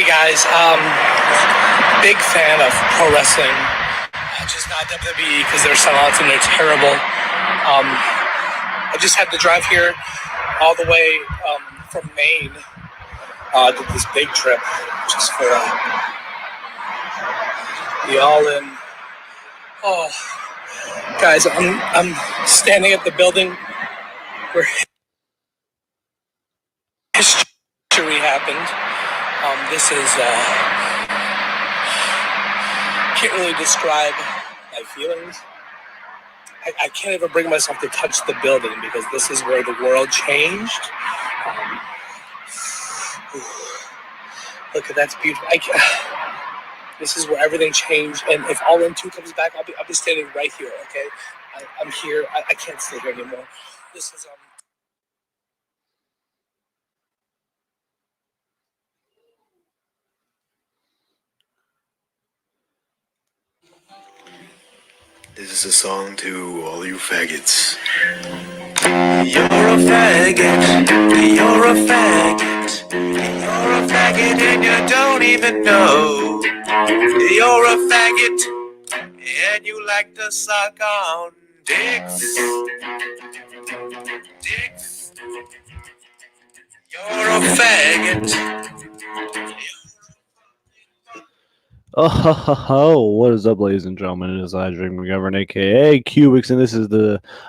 guys, big fan of pro wrestling, just not WWE because they're sellouts and they're terrible. I just had to drive here all the way from Maine. Did this big trip just for the All-In. Oh, guys, I'm standing at the building where history happened. This is can't really describe my feelings. I can't even bring myself to touch the building because this is where the world changed. Look at that's beautiful. This is where everything changed. And if All-In 2 comes back, I'll be standing right here. Okay, I'm here. I can't stay here anymore. This is This is a song to all you faggots. You're a faggot. You're a faggot. You're a faggot and you don't even know. You're a faggot and you like to suck on dicks. Dicks. You're a faggot. Oh, what is up, ladies and gentlemen? It is I, Drake McGovern, aka Cubics, and this is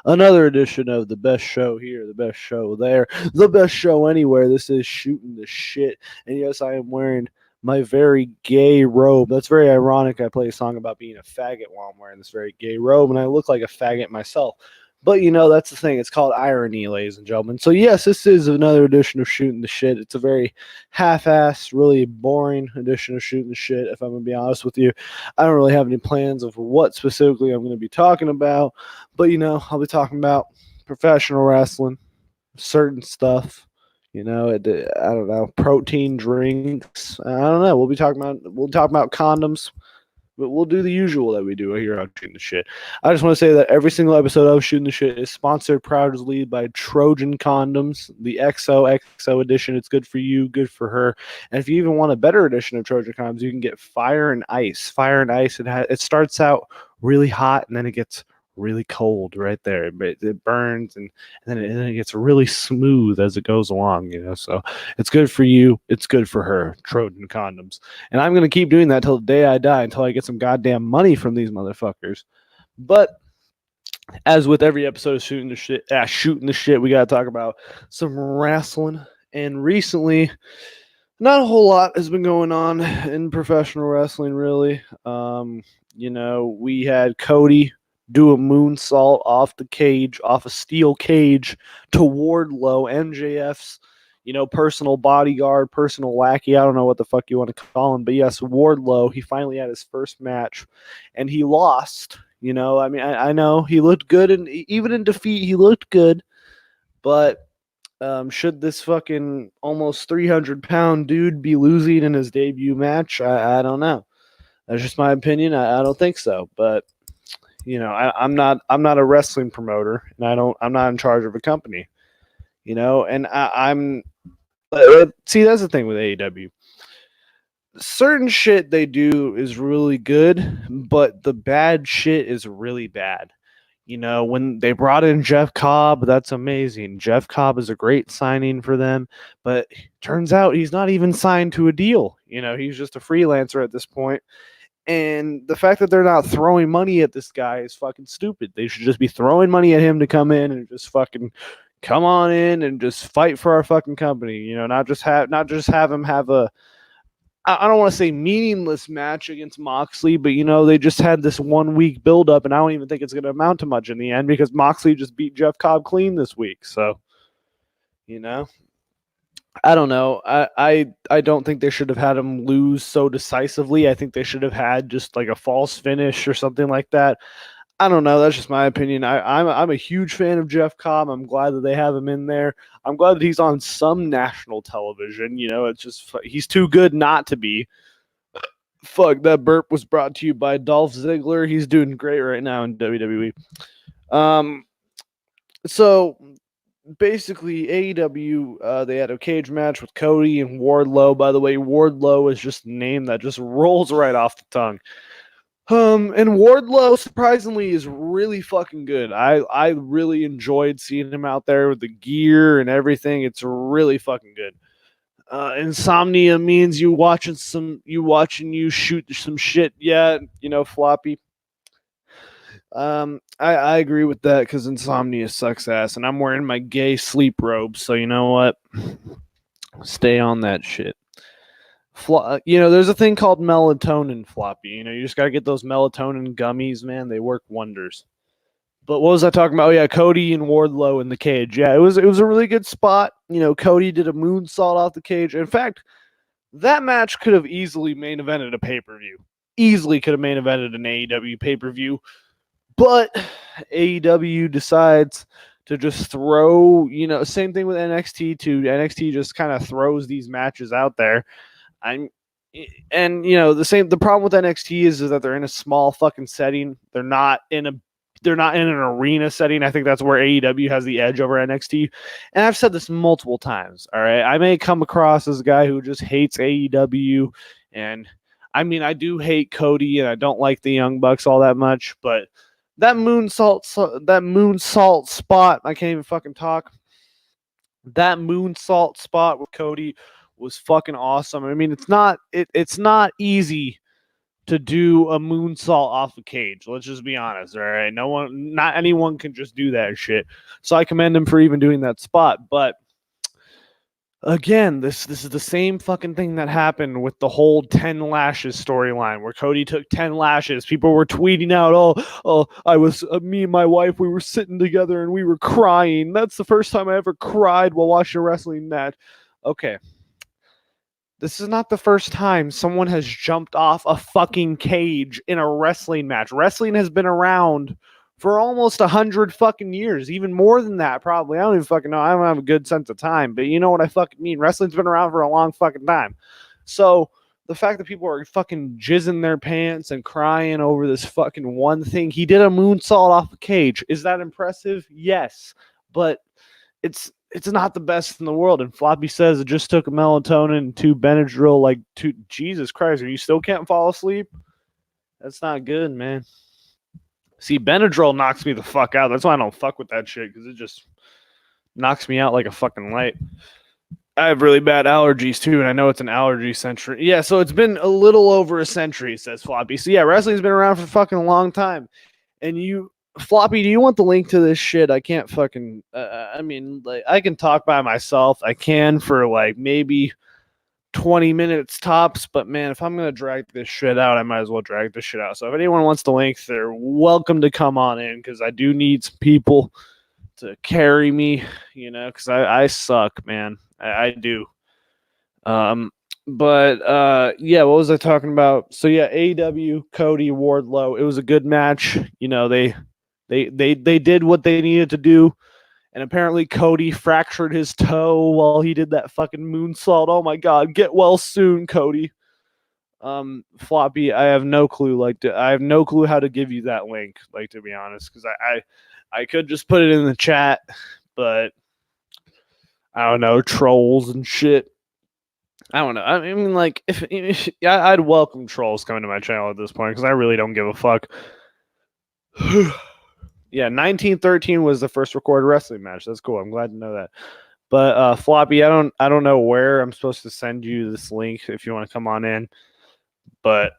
another edition of the best show here, the best show there, the best show anywhere. This is Shootin the Shit, and yes, I am wearing my very gay robe. That's very ironic. I play a song about being a faggot while I'm wearing this very gay robe, and I look like a faggot myself. But, that's the thing. It's called irony, ladies and gentlemen. So, yes, this is another edition of Shootin the Shit. It's a very half-assed, really boring edition of Shootin the Shit, if I'm going to be honest with you. I don't really have any plans of what specifically I'm going to be talking about. But, I'll be talking about professional wrestling, certain stuff. I don't know, protein drinks. I don't know. We'll talk about condoms. But we'll do the usual that we do here on Shootin the Shit. I just want to say that every single episode of Shootin the Shit is sponsored proudly by Trojan Condoms, the XOXO edition. It's good for you, good for her. And if you even want a better edition of Trojan Condoms, you can get Fire and Ice. Fire and Ice, it starts out really hot and then it gets really cold right there. It burns and then it gets really smooth as it goes along, So it's good for you. It's good for her. Trojan Condoms. And I'm going to keep doing that till the day I die, until I get some goddamn money from these motherfuckers. But as with every episode of Shootin the Shit, we got to talk about some wrestling. And recently, not a whole lot has been going on in professional wrestling, really. We had Cody do a moonsault off a steel cage to Wardlow, MJF's, personal bodyguard, personal lackey. I don't know what the fuck you want to call him, but yes, Wardlow, he finally had his first match and he lost. I know he looked good, and even in defeat, he looked good, but should this fucking almost 300-pound dude be losing in his debut match? I don't know. That's just my opinion. I don't think so, but I'm not a wrestling promoter, and I'm not in charge of a company, and I'm see, that's the thing with AEW. Certain shit they do is really good, but the bad shit is really bad. When they brought in Jeff Cobb, that's amazing. Jeff Cobb is a great signing for them, but turns out he's not even signed to a deal. He's just a freelancer at this point. And the fact that they're not throwing money at this guy is fucking stupid. They should just be throwing money at him to come in and just fucking come on in and just fight for our fucking company. Not just have him have a, I don't want to say meaningless match against Moxley, but they just had this 1 week build up, and I don't even think it's going to amount to much in the end because Moxley just beat Jeff Cobb clean this week. So, I don't know. I don't think they should have had him lose so decisively. I think they should have had just like a false finish or something like that. I don't know. That's just my opinion. I'm a huge fan of Jeff Cobb. I'm glad that they have him in there. I'm glad that he's on some national television. It's just he's too good not to be. Fuck, that burp was brought to you by Dolph Ziggler. He's doing great right now in WWE. So basically AEW, they had a cage match with Cody and Wardlow. By the way, Wardlow is just a name that just rolls right off the tongue. And Wardlow surprisingly is really fucking good. I really enjoyed seeing him out there with the gear and everything. It's really fucking good. Insomnia means you shoot some shit. Yeah, Floppy. I agree with that because Insomnia sucks ass, and I'm wearing my gay sleep robe, so you know what? Stay on that shit. There's a thing called melatonin, Floppy. You just gotta get those melatonin gummies, man. They work wonders. But what was I talking about? Oh yeah, Cody and Wardlow in the cage. Yeah, it was a really good spot. Cody did a moonsault off the cage. In fact, that match could have easily main evented a pay-per-view. Easily could have main evented an AEW pay-per-view. But AEW decides to just throw, same thing with NXT too. NXT just kind of throws these matches out there. The problem with NXT is that they're in a small fucking setting. They're not in an arena setting. I think that's where AEW has the edge over NXT. And I've said this multiple times. All right, I may come across as a guy who just hates AEW, and I do hate Cody, and I don't like the Young Bucks all that much. But that moonsault spot, I can't even fucking talk. That moonsault spot with Cody was fucking awesome. It's not easy to do a moonsault off a cage. Let's just be honest, all right? Not anyone can just do that shit. So I commend him for even doing that spot. But again, this is the same fucking thing that happened with the whole 10 lashes storyline where Cody took 10 lashes. People were tweeting out, me and my wife, we were sitting together and we were crying. That's the first time I ever cried while watching a wrestling match. Okay. This is not the first time someone has jumped off a fucking cage in a wrestling match. Wrestling has been around for almost 100 fucking years, even more than that, probably. I don't even fucking know. I don't have a good sense of time, but you know what I fucking mean. Wrestling's been around for a long fucking time. So the fact that people are fucking jizzing their pants and crying over this fucking one thing, he did a moonsault off a cage. Is that impressive? Yes, but it's not the best in the world. And Floppy says it just took a melatonin and 2 Benadryl. Jesus Christ, you still can't fall asleep? That's not good, man. See, Benadryl knocks me the fuck out. That's why I don't fuck with that shit, because it just knocks me out like a fucking light. I have really bad allergies too, and I know it's an allergy century. Yeah, so it's been a little over a century, says Floppy. So yeah, wrestling's been around for fucking a long time. And Floppy, do you want the link to this shit? I can't fucking. I can talk by myself. I can for maybe 20 minutes tops. But man, if I'm gonna drag this shit out, I might as well drag this shit out. So if anyone wants the link, they're welcome to come on in, because I do need some people to carry me. Because I suck, man. I do. Yeah, what was I talking about? So yeah, AEW, Cody, Wardlow. It was a good match. They did what they needed to do, and apparently Cody fractured his toe while he did that fucking moonsault. Oh my god, get well soon, Cody. Floppy, I have no clue. I have no clue how to give you that link. To be honest, because I could just put it in the chat, but I don't know, trolls and shit. I don't know. I'd welcome trolls coming to my channel at this point, because I really don't give a fuck. Yeah, 1913 was the first recorded wrestling match. That's cool. I'm glad to know that. But Floppy, I don't know where I'm supposed to send you this link if you want to come on in. But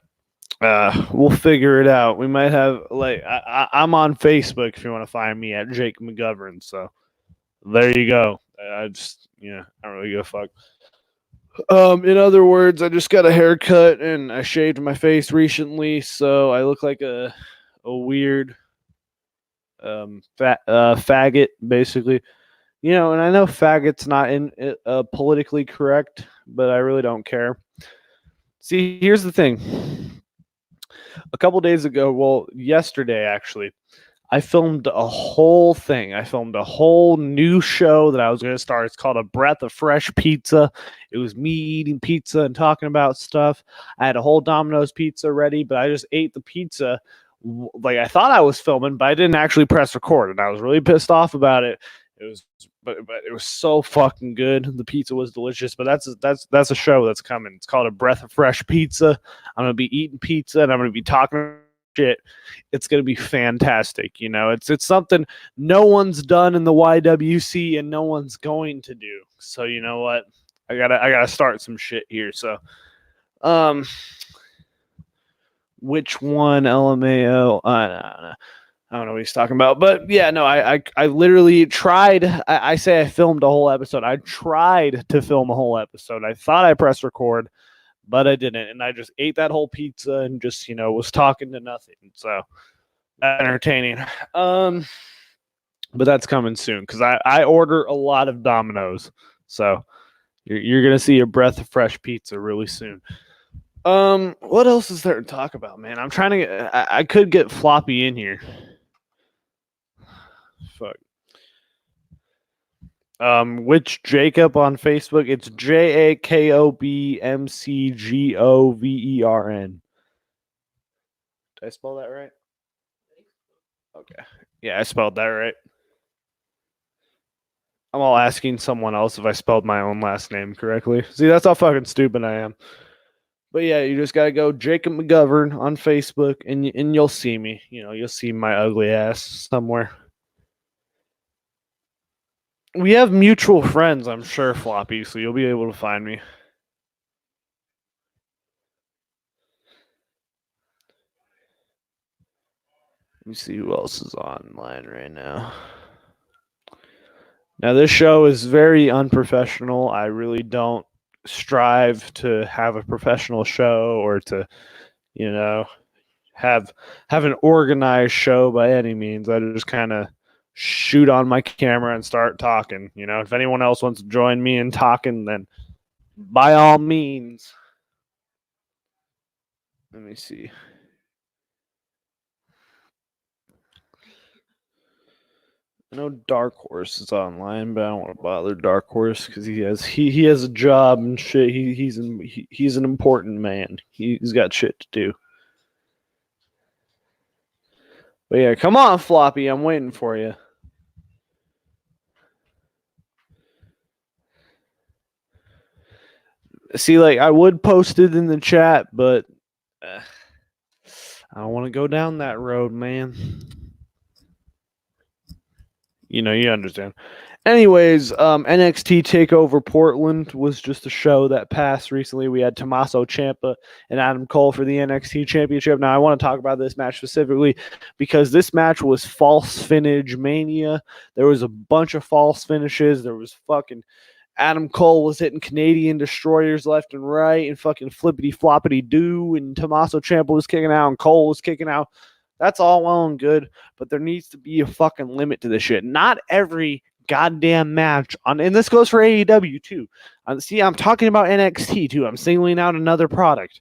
we'll figure it out. We might have I'm on Facebook if you want to find me at Jake McGovern. So there you go. I don't really give a fuck. In other words, I just got a haircut and I shaved my face recently, so I look like a weird faggot, basically. And I know faggot's not politically correct, but I really don't care. See, here's the thing. A couple days ago, well, yesterday actually, I filmed a whole thing. I filmed a whole new show that I was going to start. It's called A Breath of Fresh Pizza. It was me eating pizza and talking about stuff. I had a whole Domino's pizza ready, but I just ate the pizza I thought I was filming, but I didn't actually press record, and I was really pissed off about it. It was but it was so fucking good. The pizza was delicious. But that's a show that's coming. It's called A Breath of Fresh Pizza. I'm gonna be eating pizza and I'm gonna be talking shit. It's gonna be fantastic. It's something no one's done in the YWC and no one's going to do. So you know what? I gotta start some shit here. So which one? LMAO? I don't know what he's talking about, but yeah, no, I literally tried. I say I filmed a whole episode. I tried to film a whole episode. I thought I pressed record, but I didn't, and I just ate that whole pizza and just was talking to nothing. So entertaining. But that's coming soon because I order a lot of Domino's, so you're gonna see A Breath of Fresh Pizza really soon. What else is there to talk about, man? I'm trying to get. I could get Floppy in here. Fuck. Which Jacob on Facebook? It's JAKOBMCGOVERN. Did I spell that right? Okay. Yeah, I spelled that right. I'm all asking someone else if I spelled my own last name correctly. See, that's how fucking stupid I am. But yeah, you just gotta go Jacob McGovern on Facebook, and you'll see me. You'll see my ugly ass somewhere. We have mutual friends, I'm sure, Floppy, so you'll be able to find me. Let me see who else is online right now. Now, this show is very unprofessional. I really don't strive to have a professional show or to, have an organized show by any means. I just kind of shoot on my camera and start talking. If anyone else wants to join me in talking, then by all means. Let me see. I know Dark Horse is online, but I don't want to bother Dark Horse because he has a job and shit. He's an important man. He's got shit to do. But yeah, come on, Floppy. I'm waiting for you. See, I would post it in the chat, but I don't want to go down that road, man. You understand. Anyways, NXT TakeOver Portland was just a show that passed recently. We had Tommaso Ciampa and Adam Cole for the NXT Championship. Now, I want to talk about this match specifically because this match was false finish mania. There was a bunch of false finishes. There was fucking Adam Cole was hitting Canadian destroyers left and right and fucking flippity floppity doo, and Tommaso Ciampa was kicking out and Cole was kicking out. That's all well and good, but there needs to be a fucking limit to this shit. Not every goddamn match and this goes for AEW too. See, I'm talking about NXT too. I'm singling out another product.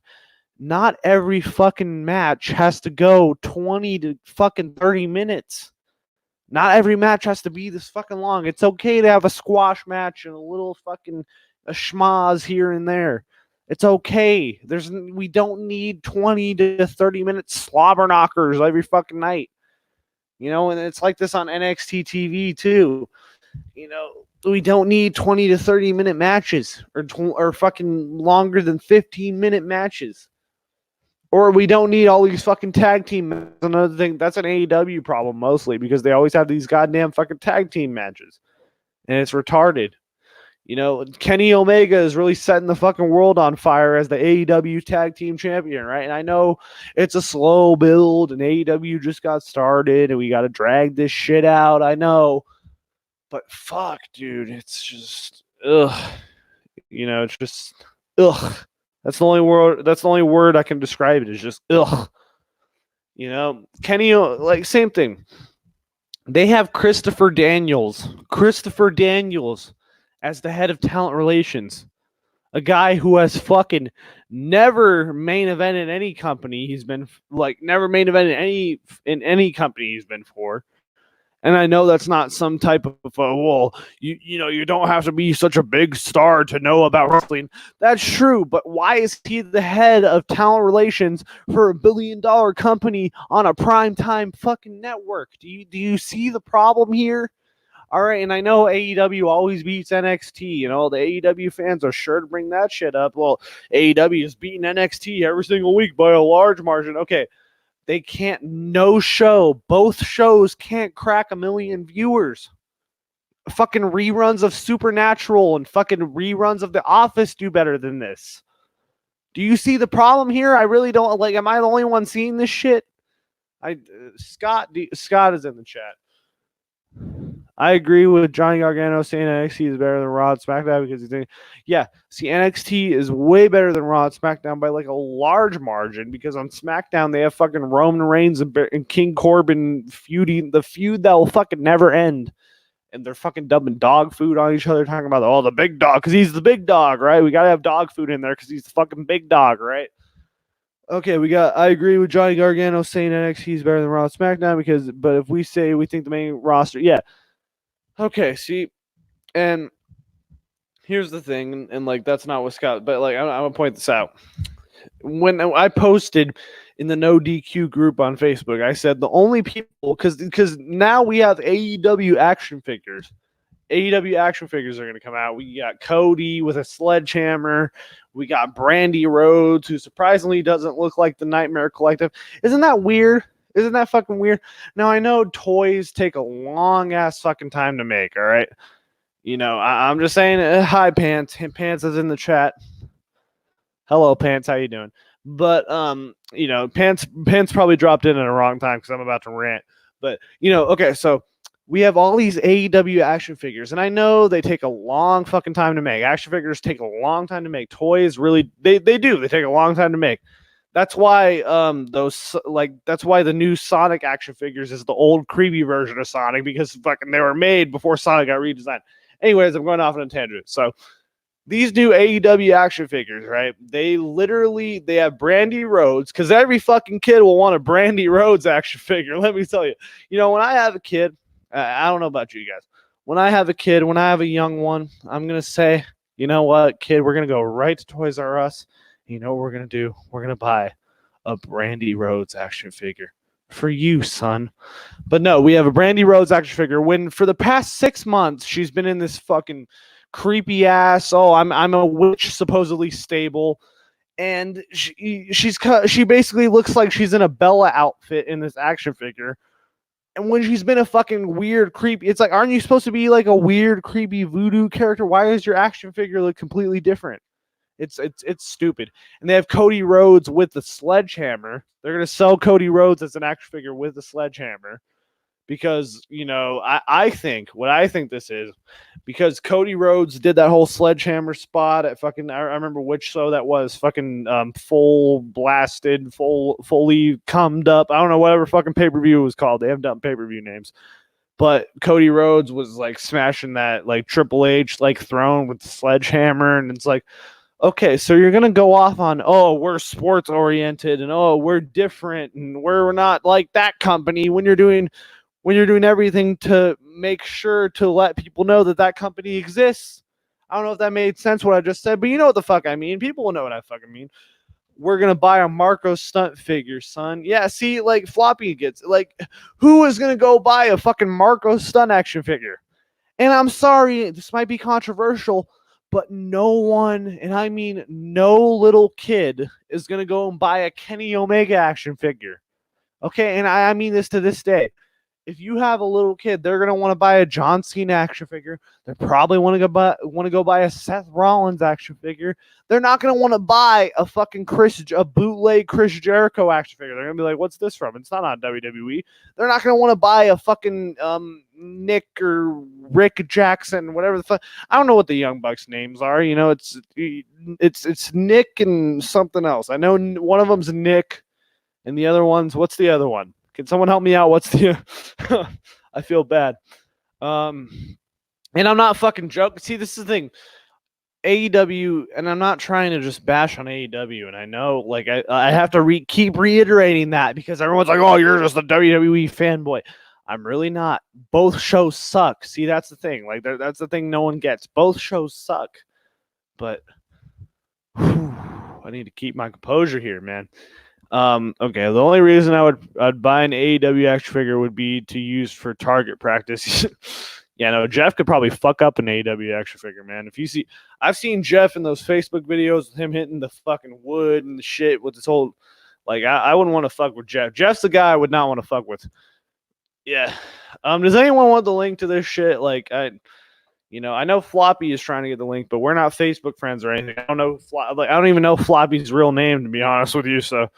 Not every fucking match has to go 20 to fucking 30 minutes. Not every match has to be this fucking long. It's okay to have a squash match and a little fucking a schmaz here and there. It's okay. We don't need 20 to 30 minute slobber knockers every fucking night. And it's like this on NXT TV too. We don't need 20 to 30 minute matches or fucking longer than 15-minute matches. Or we don't need all these fucking tag team matches. Another thing, that's an AEW problem mostly because they always have these goddamn fucking tag team matches. And it's retarded. Kenny Omega is really setting the fucking world on fire as the AEW tag team champion, right? And I know it's a slow build and AEW just got started and we got to drag this shit out. I know. But fuck, dude, it's just, ugh. It's just, ugh. That's the only word I can describe it is just ugh. Kenny, same thing. They have Christopher Daniels as the head of talent relations. A guy who has fucking never main evented any company. He's been never main evented in any company he's been for. And I know that's not some type of, you don't have to be such a big star to know about wrestling. That's true, but why is he the head of talent relations for $1 billion company on a primetime fucking network? Do you see the problem here? All right, and I know AEW always beats NXT, and all the AEW fans are sure to bring that shit up. Well, AEW is beating NXT every single week by a large margin. Okay, they can't, no show, both shows can't crack 1 million viewers. Fucking reruns of Supernatural and fucking reruns of The Office do better than this. Do you see the problem here? I really don't, like, am I the only one seeing this shit? Scott is in the chat. I agree with Johnny Gargano saying NXT is better than Raw and SmackDown because he's yeah. See, NXT is way better than Raw and SmackDown by like a large margin because on SmackDown they have fucking Roman Reigns and King Corbin feuding, the feud that will fucking never end, and they're fucking dumping dog food on each other, talking about the big dog because he's the big dog, right? We gotta have dog food in there because he's the fucking big dog, right? Okay, I agree with Johnny Gargano saying NXT is better than Raw and SmackDown but if we say we think the main roster, yeah. Okay, see, and here's the thing, and like that's not what Scott, but like I'm gonna point this out. When I posted in the No DQ group on Facebook, I said the only people because now we have AEW action figures. AEW action figures are going to come out. We got Cody with a sledgehammer. We got Brandy Rhodes, who surprisingly doesn't look like the Nightmare Collective. Isn't that weird? Isn't that fucking weird? Now, I know toys take a long-ass fucking time to make, all right? You know, I'm just saying, hi, Pants. Pants is in the chat. Hello, Pants. How you doing? But, you know, Pants probably dropped in at a wrong time because I'm about to rant. But, you know, okay, so we have all these AEW action figures, and I know they take a long fucking time to make. Action figures take a long time to make. Toys really, they do. They take a long time to make. That's why that's why the new Sonic action figures is the old creepy version of Sonic because fucking they were made before Sonic got redesigned. Anyways, I'm going off on a tangent. So these new AEW action figures, right? They have Brandy Rhodes because every fucking kid will want a Brandy Rhodes action figure. Let me tell you. You know, when I have a kid, I don't know about you guys. When I have a kid, when I have a young one, I'm going to say, you know what, kid, we're going to go right to Toys R Us. You know what we're going to do? We're going to buy a Brandy Rhodes action figure for you, son. But no, we have a Brandy Rhodes action figure when for the past 6 months, she's been in this fucking creepy ass, I'm a witch supposedly stable. And she basically looks like she's in a Bella outfit in this action figure. And when she's been a fucking weird creepy, it's like, aren't you supposed to be like a weird creepy voodoo character? Why does your action figure look completely different? It's stupid. And they have Cody Rhodes with the sledgehammer. They're gonna sell Cody Rhodes as an action figure with the sledgehammer because you know I think this is because Cody Rhodes did that whole sledgehammer spot at fucking I remember which show that was fucking full blasted fully cummed up. I don't know whatever fucking pay-per-view it was called. They have done pay-per-view names. But Cody Rhodes was like smashing that like Triple H like throne with the sledgehammer, and it's like, okay, so you're gonna go off on we're sports oriented and we're different and we're not like that company when you're doing everything to make sure to let people know that company exists. I don't know if that made sense what I just said, but you know what the fuck I mean. People will know what I fucking mean. We're gonna buy a Marco Stunt figure, son. Yeah, see, like Floppy gets like, who is gonna go buy a fucking Marco Stunt action figure? And I'm sorry, this might be controversial, but no one, and I mean no little kid, is going to go and buy a Kenny Omega action figure. Okay, and I mean this to this day. If you have a little kid, they're going to want to buy a John Cena action figure. They probably want to go buy a Seth Rollins action figure. They're not going to want to buy a fucking bootleg Chris Jericho action figure. They're going to be like, what's this from? It's not on WWE. They're not going to want to buy a fucking Nick or Rick Jackson, whatever the fuck. I don't know what the Young Bucks names are. You know, it's Nick and something else. I know one of them's Nick, and the other one's, what's the other one? Can someone help me out? What's the? I feel bad. And I'm not fucking joking. See, this is the thing. AEW, and I'm not trying to just bash on AEW, and I know, like, I have to keep reiterating that because everyone's like, oh, you're just a WWE fanboy. I'm really not. Both shows suck. See, that's the thing. Like, that's the thing no one gets. Both shows suck. But I need to keep my composure here, man. Okay, the only reason I'd buy an AEW action figure would be to use for target practice. Yeah, no, Jeff could probably fuck up an AEW action figure, man. If you see, I've seen Jeff in those Facebook videos with him hitting the fucking wood and the shit with his whole, like, I wouldn't want to fuck with Jeff. Jeff's the guy I would not want to fuck with. Yeah. Does anyone want the link to this shit? Like, I know Floppy is trying to get the link, but we're not Facebook friends or anything. I don't know. I don't even know Floppy's real name, to be honest with you. So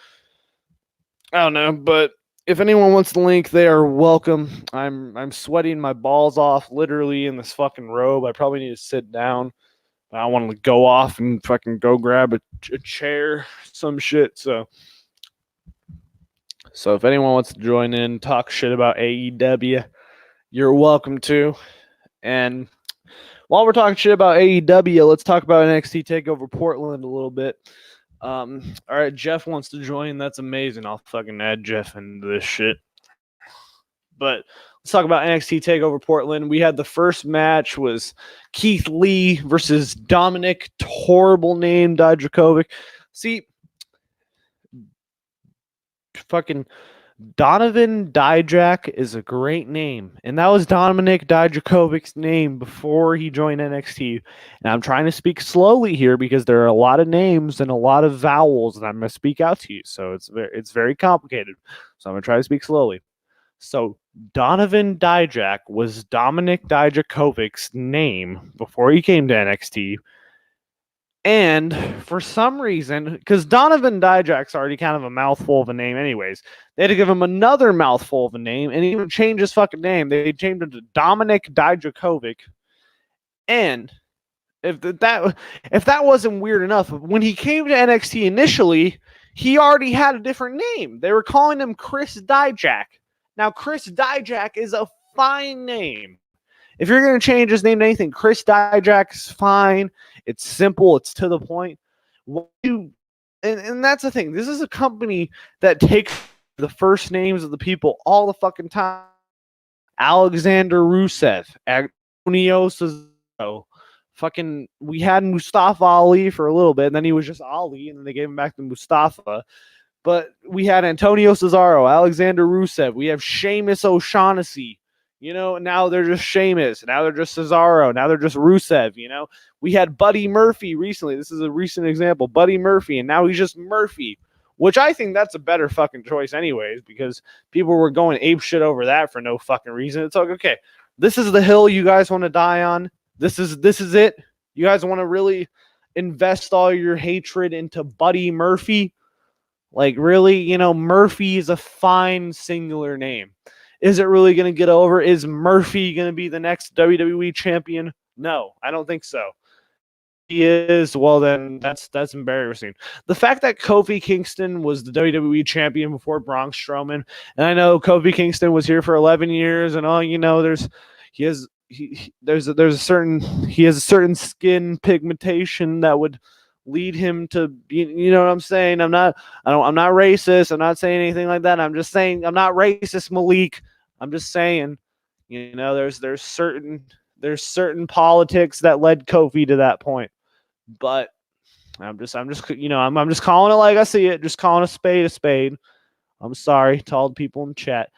I don't know, but if anyone wants the link, they are welcome. I'm sweating my balls off, literally in this fucking robe. I probably need to sit down. I want to go off and fucking go grab a chair, some shit. So if anyone wants to join in, talk shit about AEW, you're welcome to. And while we're talking shit about AEW, let's talk about NXT TakeOver Portland a little bit. All right, Jeff wants to join. That's amazing. I'll fucking add Jeff into this shit. But let's talk about NXT TakeOver Portland. We had the first match was Keith Lee versus Dominic, horrible name, Dijakovic. See, fucking Donovan Dijak is a great name, and that was Dominic Dijakovic's name before he joined NXT. And I'm trying to speak slowly here because there are a lot of names and a lot of vowels that I'm going to speak out to you, so it's very complicated. So I'm going to try to speak slowly. So Donovan Dijak was Dominic Dijakovic's name before he came to NXT. And for some reason, because Donovan Dijak's already kind of a mouthful of a name anyways, they had to give him another mouthful of a name and even change his fucking name. They changed him to Dominic Dijakovic. And if that wasn't weird enough, when he came to NXT initially, he already had a different name. They were calling him Chris Dijak. Now, Chris Dijak is a fine name. If you're going to change his name to anything, Chris Dijak is fine. It's simple. It's to the point. And that's the thing. This is a company that takes the first names of the people all the fucking time. Alexander Rusev, Antonio Cesaro. Fucking, we had Mustafa Ali for a little bit, and then he was just Ali, and then they gave him back to Mustafa. But we had Antonio Cesaro, Alexander Rusev. We have Sheamus O'Shaughnessy. Now they're just Sheamus. Now they're just Cesaro. Now they're just Rusev, We had Buddy Murphy recently. This is a recent example. Buddy Murphy, and now he's just Murphy, which I think that's a better fucking choice anyways, because people were going ape shit over that for no fucking reason. It's like, okay, this is the hill you guys want to die on. This is it. You guys want to really invest all your hatred into Buddy Murphy? Like, really? Murphy is a fine singular name. Is it really going to get over? Is Murphy going to be the next WWE champion? No, I don't think so. He is, well, then that's embarrassing. The fact that Kofi Kingston was the WWE champion before Braun Strowman, and I know Kofi Kingston was here for 11 years, and all he has a certain skin pigmentation that would lead him to, you know what I'm saying? I'm not racist. I'm not saying anything like that. I'm just saying I'm not racist, Malik. I'm just saying, there's certain politics that led Kofi to that point. But I'm just calling it like I see it, just calling a spade a spade. I'm sorry to all the people in the chat.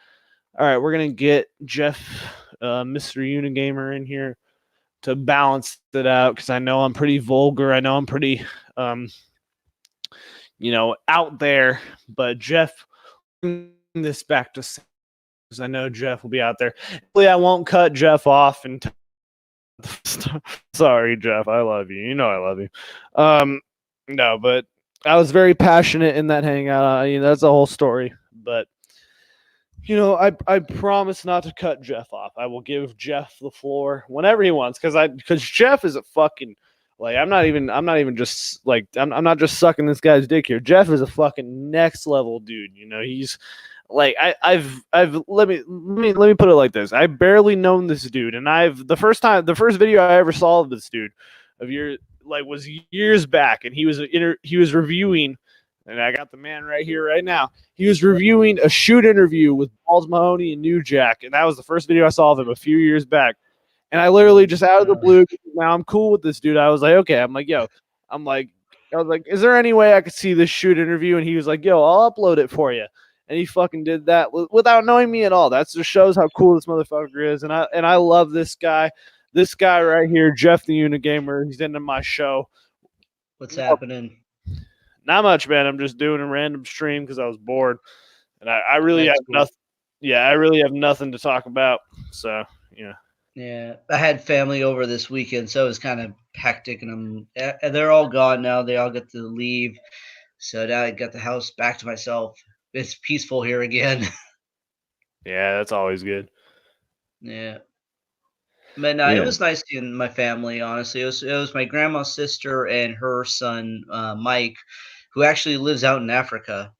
All right, we're gonna get Jeff, Mr. Unagamer, in here to balance it out, because I know I'm pretty vulgar. I know I'm pretty, out there. But Jeff, this back to, because I know Jeff will be out there. Hopefully, I won't cut Jeff off and. Sorry, Jeff. I love you. You know I love you. No, but I was very passionate in that hangout. That's the whole story. But I promise not to cut Jeff off. I will give Jeff the floor whenever he wants, because Jeff is a fucking, like, I'm not even just like, I'm not just sucking this guy's dick here. Jeff is a fucking next level dude. He's like, I've let me put it like this. I've barely known this dude, and the first video I ever saw of this dude was years back, and he was reviewing. And I got the man right here, right now. He was reviewing a shoot interview with Balls Mahoney and New Jack, and that was the first video I saw of him a few years back. And I literally just out of the blue, now I'm cool with this dude. I was like, okay. I was like, is there any way I could see this shoot interview? And he was like, yo, I'll upload it for you. and he fucking did that without knowing me at all. That just shows how cool this motherfucker is, and I love this guy. This guy right here, Jeff the Unagamer. He's into my show. What's happening? Not much, man. I'm just doing a random stream because I was bored, and I really That's have cool. nothing. Yeah, I really have nothing to talk about. So yeah. Yeah, I had family over this weekend, so it was kind of hectic, and they're all gone now. They all got to leave, so now I got the house back to myself. It's peaceful here again. Yeah, that's always good. Yeah, but no, Yeah. it was nice seeing my family. Honestly, it was my grandma's sister and her son Mike, who actually lives out in Africa.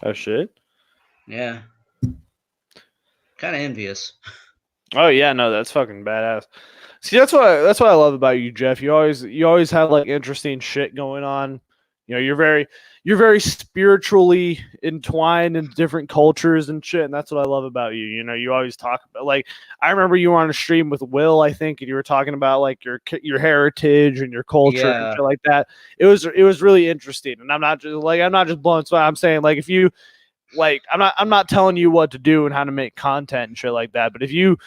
Oh shit. Yeah, kind of envious. Oh yeah, no, that's fucking badass. See, that's what I love about you, Jeff. You always have like interesting shit going on. You know, you're very spiritually entwined in different cultures and shit, and that's what I love about you. You know, you always talk about like I remember you were on a stream with Will, I think, and you were talking about like your heritage and your culture and Yeah. shit like that. It was really interesting, and I'm not just blowing smoke. I'm saying like if you like I'm not telling you what to do and how to make content and shit like that, but if you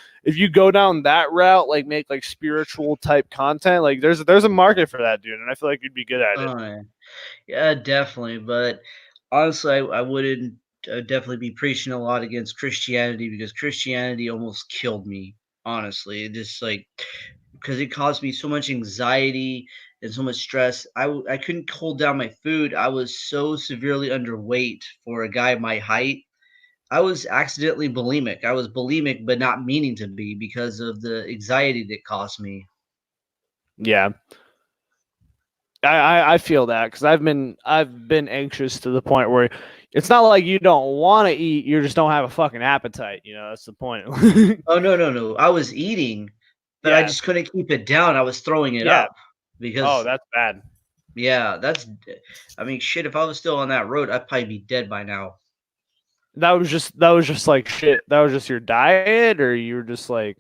go down that route, like make like spiritual type content, like there's a market for that, dude, and I feel like you'd be good at it. Oh, yeah. Yeah, definitely. But honestly, I wouldn't definitely be preaching a lot against Christianity because Christianity almost killed me. Honestly, it just like because it caused me so much anxiety and so much stress. I couldn't hold down my food. I was so severely underweight for a guy my height. I was accidentally bulimic. I was bulimic, but not meaning to be because of the anxiety that caused me. Yeah, I feel that because I've been anxious to the point where it's not like you don't want to eat, you just don't have a fucking appetite. You know, that's the point. Oh, no, no, no. I was eating, but I Yeah, just couldn't keep it down. I was throwing it yeah. up Oh, because, that's bad. yeah, I mean, shit, if I was still on that road, I'd probably be dead by now. That was just like shit. That was just your diet, or you were just like,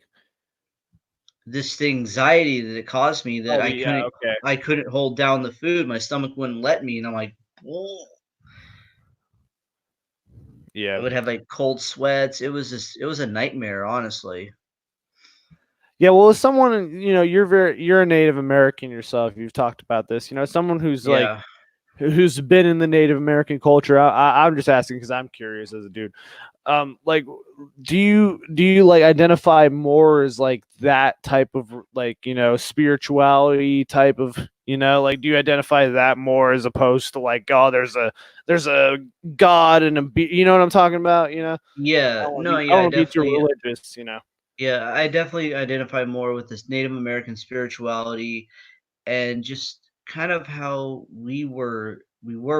This anxiety that it caused me that oh yeah, okay, I couldn't hold down the food. My stomach wouldn't let me. And I'm like, "Whoa." I yeah. would have like cold sweats. It was a nightmare, honestly. Yeah, well, as someone, you know, you're a Native American yourself. You've talked about this. You know, someone who's like Yeah. who's been in the Native American culture. I'm just asking because I'm curious as a dude. Like, do you like identify more as like that type of like spirituality type of like do you identify that more as opposed to like oh there's a god and you know what I'm talking about Yeah. No, I yeah, don't I want to be too definitely religious. yeah, I definitely identify more with this Native American spirituality and just kind of how we were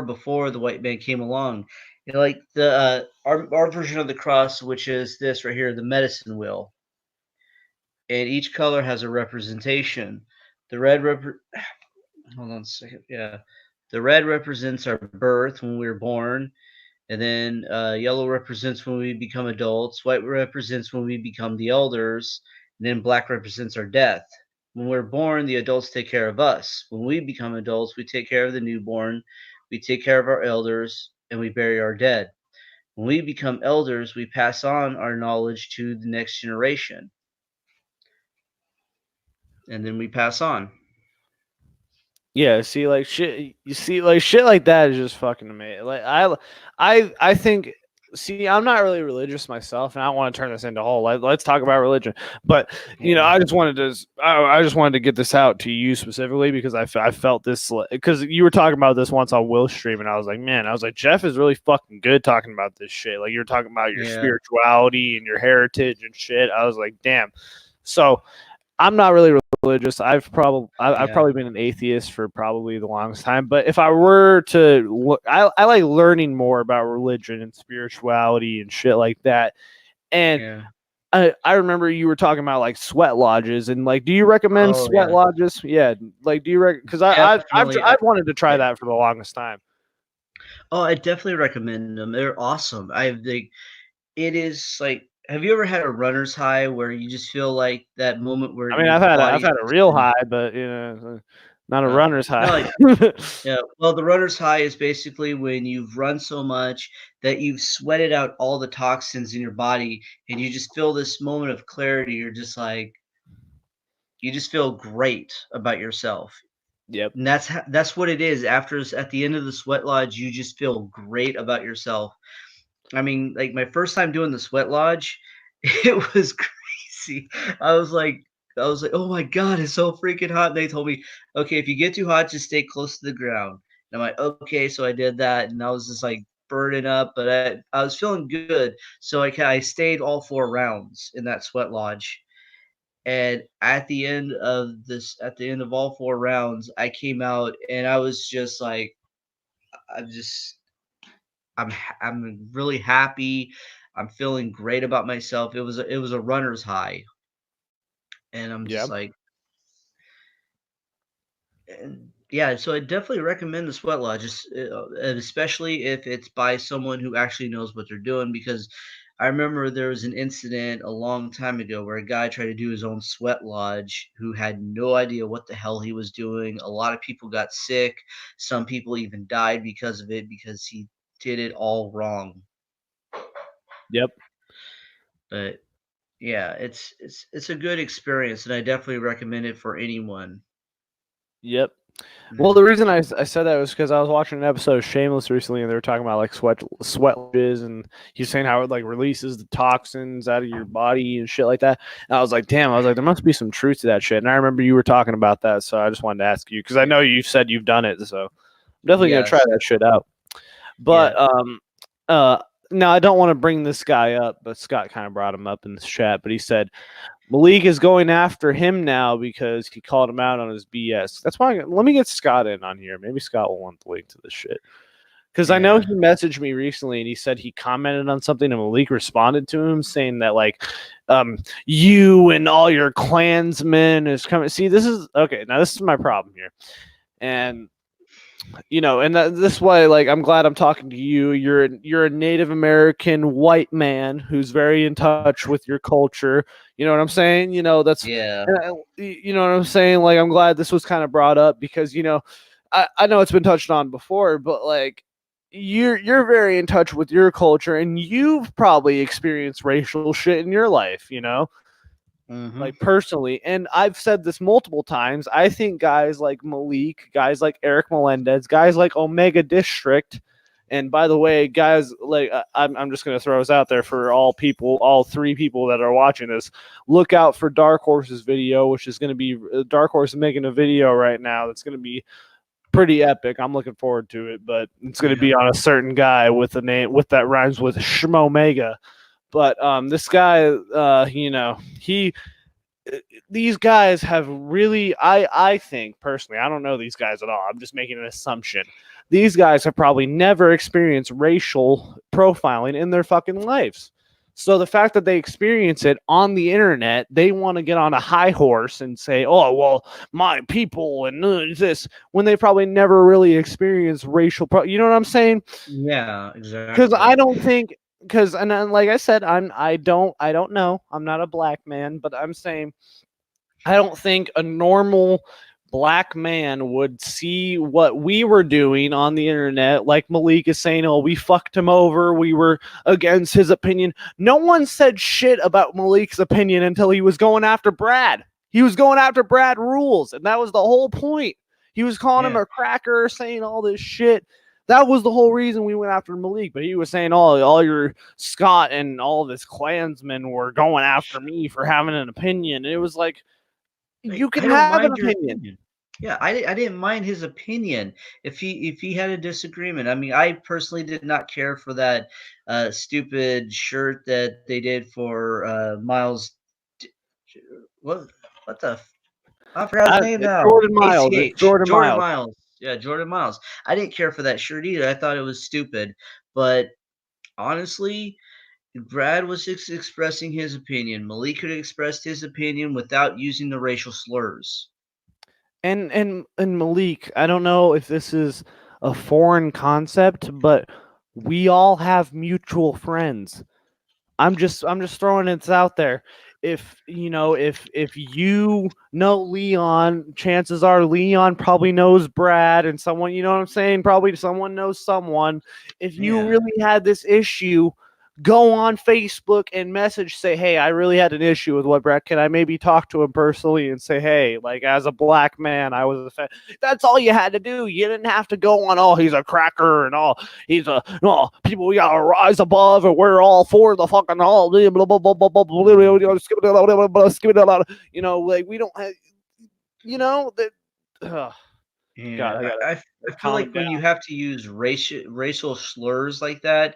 before the white man came along. You know, like the our version of the cross, which is this right here, the medicine wheel, and each color has a representation. The red hold on a second, yeah, the red represents our birth when we were born, and then yellow represents when we become adults. White represents when we become the elders. And then black represents our death. When we're born, the adults take care of us. When we become adults, we take care of the newborn. We take care of our elders, and we bury our dead. When we become elders, we pass on our knowledge to the next generation, and then we pass on. Yeah, see, like shit. You see, like shit like that is just fucking amazing. Like I think. See, I'm not really religious myself, and I don't want to turn this into a whole. Let's talk about religion. But Yeah, I just wanted to get this out to you specifically because I felt this because you were talking about this once on Will's stream, and I was like, man, I was like, Jeff is really fucking good talking about this shit. Like you're talking about your yeah, spirituality and your heritage and shit. I was like, damn. So I'm not really religious. I've yeah, probably been an atheist for probably the longest time. But if I were to look, I like learning more about religion and spirituality and shit like that. And yeah. I remember you were talking about like sweat lodges and like, do you recommend Oh sweat yeah, lodges? Yeah, like do you because definitely. I've wanted to try that for the longest time. I definitely recommend them. They're awesome. It is like, have you ever had a runner's high where you just feel like that moment where I mean, your I've body had a real high, but. Not a runner's No, high. yeah. Well, the runner's high is basically when you've run so much that you've sweated out all the toxins in your body, and you just feel this moment of clarity. You're just like, you just feel great about yourself. Yep. And that's what it is. At the end of the sweat lodge, you just feel great about yourself. I mean, like my first time doing the sweat lodge, it was crazy. I was like, I was like, oh my god, it's so freaking hot. And they told me, okay, if you get too hot, just stay close to the ground. And I'm like, okay, so I did that, and I was just like burning up, but I was feeling good. So I stayed all 4 rounds in that sweat lodge. And at the end of all 4 rounds, I came out and I was just like, I'm just I'm really happy. I'm feeling great about myself. It was a runner's high, and I'm just Yep. like, and yeah. So I definitely recommend the sweat lodge, and especially if it's by someone who actually knows what they're doing. Because I remember there was an incident a long time ago where a guy tried to do his own sweat lodge who had no idea what the hell he was doing. A lot of people got sick. Some people even died because of it because he did it all wrong. Yep. But yeah, it's a good experience, and I definitely recommend it for anyone. Yep. Well, Mhm. the reason I said that was because I was watching an episode of Shameless recently, and they were talking about like sweat lodges, and he's saying how it like releases the toxins out of your body and shit like that. And I was like, damn, I was like, there must be some truth to that shit. And I remember you were talking about that, so I just wanted to ask you because I know you said you've done it, so I'm definitely gonna try Yes. that shit out. Yeah. But uh, now I don't want to bring this guy up, but Scott kind of brought him up in this chat. But he said Malik is going after him now because he called him out on his BS. That's why let me get Scott in on here. Maybe Scott will want the link to this shit. Because I know Yeah. he messaged me recently and he said he commented on something and Malik responded to him saying that like you and all your clansmen is coming. See, this is okay, now this is my problem here. And and this is why, like, I'm glad I'm talking to you. You're a Native American white man who's very in touch with your culture. You know what I'm saying? That's, Yeah. you know what I'm saying. Like, I'm glad this was kind of brought up because I know it's been touched on before, but like, you're very in touch with your culture, and you've probably experienced racial shit in your life. Mhm. Like personally, and I've said this multiple times. I think guys like Malik, guys like Eric Melendez, guys like Omega District, and by the way, guys like I'm just gonna throw this out there for all 3 people that are watching this. Look out for Dark Horse's video, which is gonna be Dark Horse is making a video right now that's gonna be pretty epic. I'm looking forward to it, but it's gonna Yeah. be on a certain guy with a name with that rhymes with Shmomega. But this guy, he these guys have really I think personally, I don't know these guys at all, I'm just making an assumption, these guys have probably never experienced racial profiling in their fucking lives. So the fact that they experience it on the internet, they want to get on a high horse and say, oh well, my people and this, when they probably never really experienced you know what I'm saying? Yeah, Because I exactly. don't think, because and then, like I said, I don't know, I'm not a black man, but I'm saying I don't think a normal black man would see what we were doing on the internet. Like Malik is saying, oh, we fucked him over. We were against his opinion. No one said shit about Malik's opinion until he was going after Brad. He was going after Brad Rules, and that was the whole point. He was calling him Yeah. a cracker, saying all this shit. That was the whole reason we went after Malik. But he was saying, all your Scott and all of his clansmen were going after me for having an opinion. And it was like, Like, you I can don't have an mind your opinion. opinion. Yeah, I didn't mind his opinion if he had a disagreement. I mean, I personally did not care for that stupid shirt that they did for Miles. D- What what the I forgot his name It's now. Jordan Miles. It's ACH. Jordan Jordan Miles. Miles. Yeah, Jordan Miles. I didn't care for that shirt either. I thought it was stupid. But honestly, Brad was expressing his opinion. Malik could have expressed his opinion without using the racial slurs. And Malik, I don't know if this is a foreign concept, but we all have mutual friends. I'm just throwing it out there. if you know if you know Leon, chances are Leon probably knows Brad, and someone, you know what I'm saying, probably someone knows someone. If you Yeah. really had this issue, go on Facebook and message, say, hey, I really had an issue with what Brad, can I maybe talk to him personally and say, hey, like, as a black man, I was a fan. That's all you had to do. You didn't have to go on, oh, he's a cracker and all, he's a, oh, people, we gotta rise above and we're all for the fucking all, blah, blah, blah, blah, blah, blah, blah, you know, like, we don't have, you know, that, God, I Yeah, gotta I feel calm like it when you down. have to use racial slurs like that,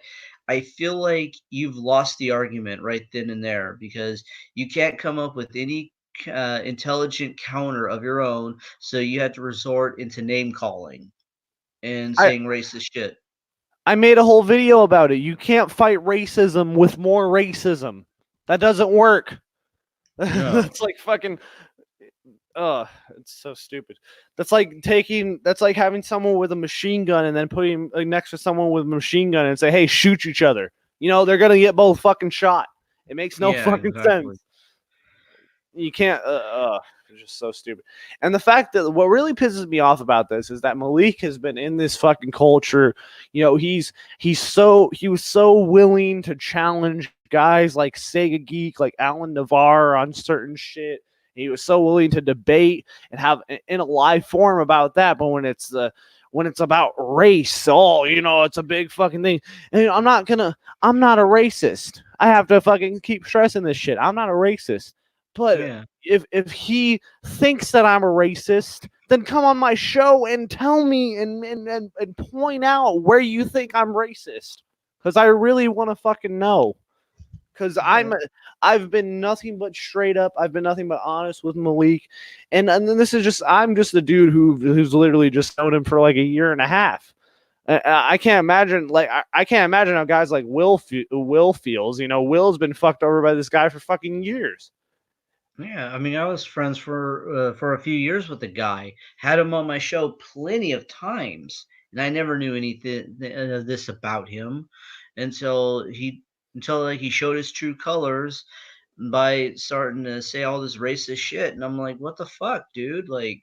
I feel like you've lost the argument right then and there because you can't come up with any intelligent counter of your own, so you have to resort into name calling and I, saying racist shit. I made a whole video about it. You can't fight racism with more racism. That doesn't work. No. That's like fucking it's so stupid. That's like having someone with a machine gun and then putting like, next to someone with a machine gun and say, "Hey, shoot each other." You know, they're going to get both fucking shot. It makes no Yeah, fucking exactly. sense. You can't it's just so stupid. And the fact that what really pisses me off about this is that Malik has been in this fucking culture. You know, he was so willing to challenge guys like Sega Geek, like Alan Navarre on certain shit. He was so willing to debate and have in a live form about that. But when it's about race, oh, you know, it's a big fucking thing. And I'm not a racist. I have to fucking keep stressing this shit. I'm not a racist. But Yeah. if he thinks that I'm a racist, then come on my show and tell me and point out where you think I'm racist. Because I really want to fucking know. Because Yeah. I've been nothing but straight up. I've been nothing but honest with Malik, and then this is just, I'm just the dude who's literally just known him for like a year and a half. I can't imagine, like, I can't imagine how guys like Will feels. You know, Will's been fucked over by this guy for fucking years. Yeah, I mean, I was friends for a few years with the guy. Had him on my show plenty of times, and I never knew anything of this about him until like he showed his true colors by starting to say all this racist shit. And I'm like, what the fuck, dude? Like,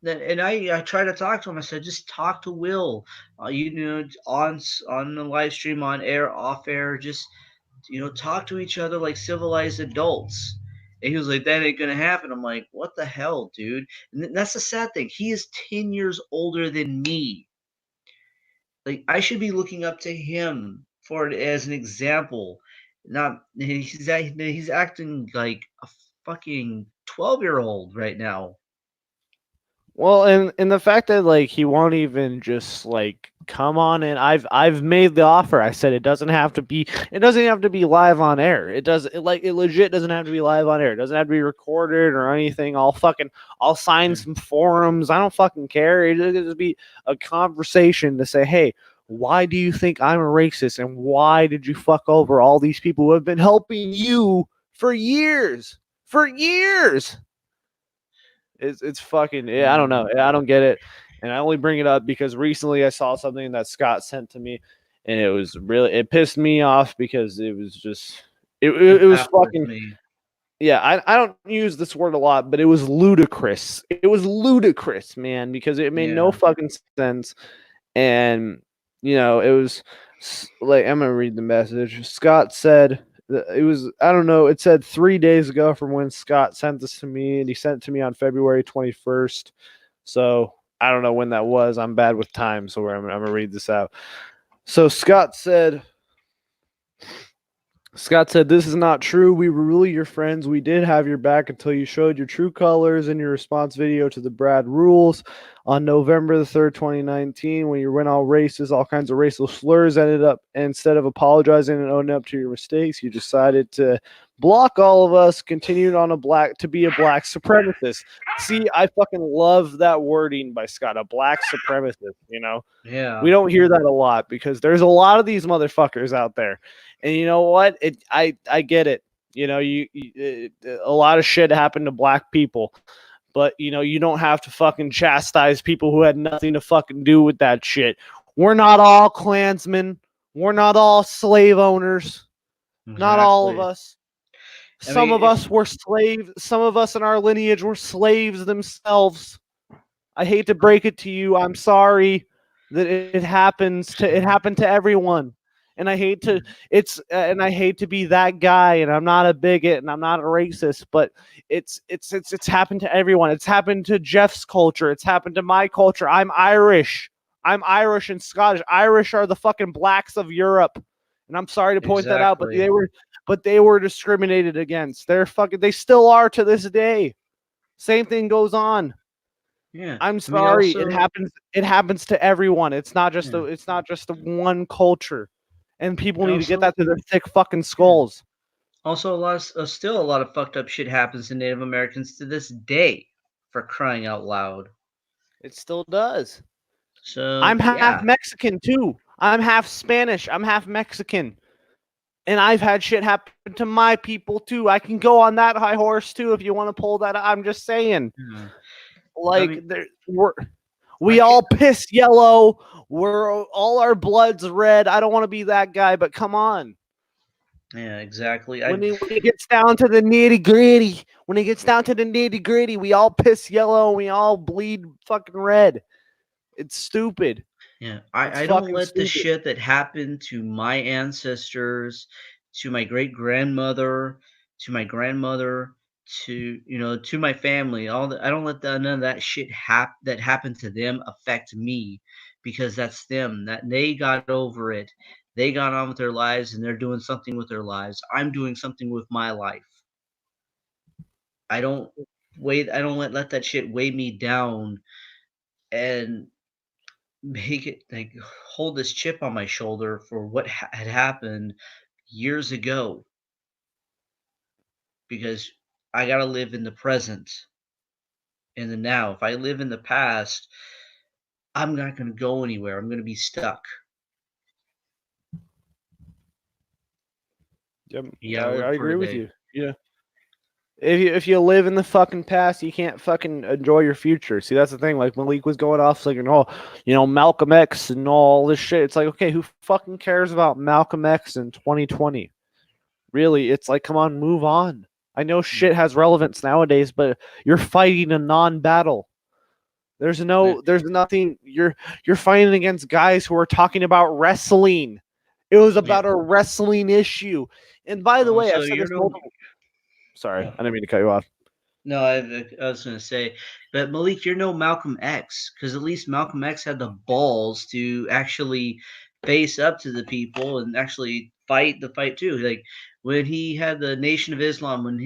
then, and I tried to talk to him. I said, just talk to Will. You know, on the live stream, on air, off air, just talk to each other like civilized adults. And he was like, that ain't gonna happen. I'm like, what the hell, dude? And that's the sad thing. He is 10 years older than me. Like, I should be looking up to him for it as an example. Not he's acting like a fucking 12-year-old right now. Well, and the fact that like he won't even just like come on, and I've made the offer. I said it doesn't have to be live on air. It legit doesn't have to be live on air. It doesn't have to be recorded or anything. I'll sign Yeah. some forums. I don't fucking care. It'll just be a conversation to say, hey, why do you think I'm a racist, and why did you fuck over all these people who have been helping you for years? For years. It's fucking, yeah, I don't know. I don't get it. And I only bring it up because recently I saw something that Scott sent to me, and it pissed me off because it was just it It was baffles fucking, me. yeah, I don't use this word a lot, but it was ludicrous. It was ludicrous, man, because it made no Yeah. fucking sense. And you know, it was like, I'm gonna read the message. Scott said it was, I don't know, it said 3 days ago from when Scott sent this to me, and he sent it to me on February 21st. So I don't know when that was. I'm bad with time, so I'm gonna read this out. So Scott said, this is not true. We were really your friends. We did have your back until you showed your true colors in your response video to the Brad rules on November the 3rd, 2019, when you went all racist, all kinds of racial slurs, ended up, instead of apologizing and owning up to your mistakes, you decided to block all of us, continued on to be a black supremacist. See, I fucking love that wording by Scott, a black supremacist, you know? We Yeah. don't hear that a lot because there's a lot of these motherfuckers out there. And you know what? I get it. You know, a lot of shit happened to black people, but you know, you don't have to fucking chastise people who had nothing to fucking do with that shit. We're not all Klansmen. We're not all slave owners. Not all of Exactly. us. Some of us were slaves. Some of us in our lineage were slaves themselves. I hate to break it to you. I'm sorry that it happened to everyone. And I hate to be that guy, and I'm not a bigot and I'm not a racist, but it's happened to everyone. It's happened to Jeff's culture. It's happened to my culture. I'm Irish. I'm Irish and Scottish. Irish are the fucking blacks of Europe. And I'm sorry to point that out, but they were discriminated against. They still are to this day. Same thing goes on. Yeah. I'm sorry. It happens to everyone. It's not just the one culture. And people need to get that to their thick fucking skulls. Also, still a lot of fucked up shit happens to Native Americans to this day, for crying out loud. It still does. So I'm half Mexican too. I'm half Spanish. I'm half Mexican. And I've had shit happen to my people too. I can go on that high horse too if you want to pull that. I'm just saying. Yeah. Like we all piss yellow. We're all our blood's red. I don't want to be that guy, but come on. Yeah, exactly. When it gets down to the nitty gritty, we all piss yellow. We all bleed fucking red. It's stupid. Yeah, I don't let the shit that happened to my ancestors, to my great grandmother, to my grandmother, to to my family. I don't let none of that shit that happened to them affect me, because that's them. That they got over it. They got on with their lives, and they're doing something with their lives. I'm doing something with my life. I don't let that shit weigh me down and make it like hold this chip on my shoulder for what had happened years ago, because I got to live in the present, in the now. If I live in the past, I'm not going to go anywhere. I'm going to be stuck. Yep, I agree with you. Yeah. If you live in the fucking past, you can't fucking enjoy your future. See, that's the thing. Like Malik was going off like, Malcolm X and all this shit. It's like, okay, who fucking cares about Malcolm X in 2020? Really, it's like, come on, move on. I know shit has relevance nowadays, but you're fighting a non-battle. There's nothing. You're fighting against guys who are talking about wrestling. It was about a wrestling issue. And by the way, I've said this multiple. Sorry, I didn't mean to cut you off. No, I was going to say, but Malik, you're no Malcolm X, because at least Malcolm X had the balls to actually face up to the people and actually fight the fight too. Like when he had the Nation of Islam, when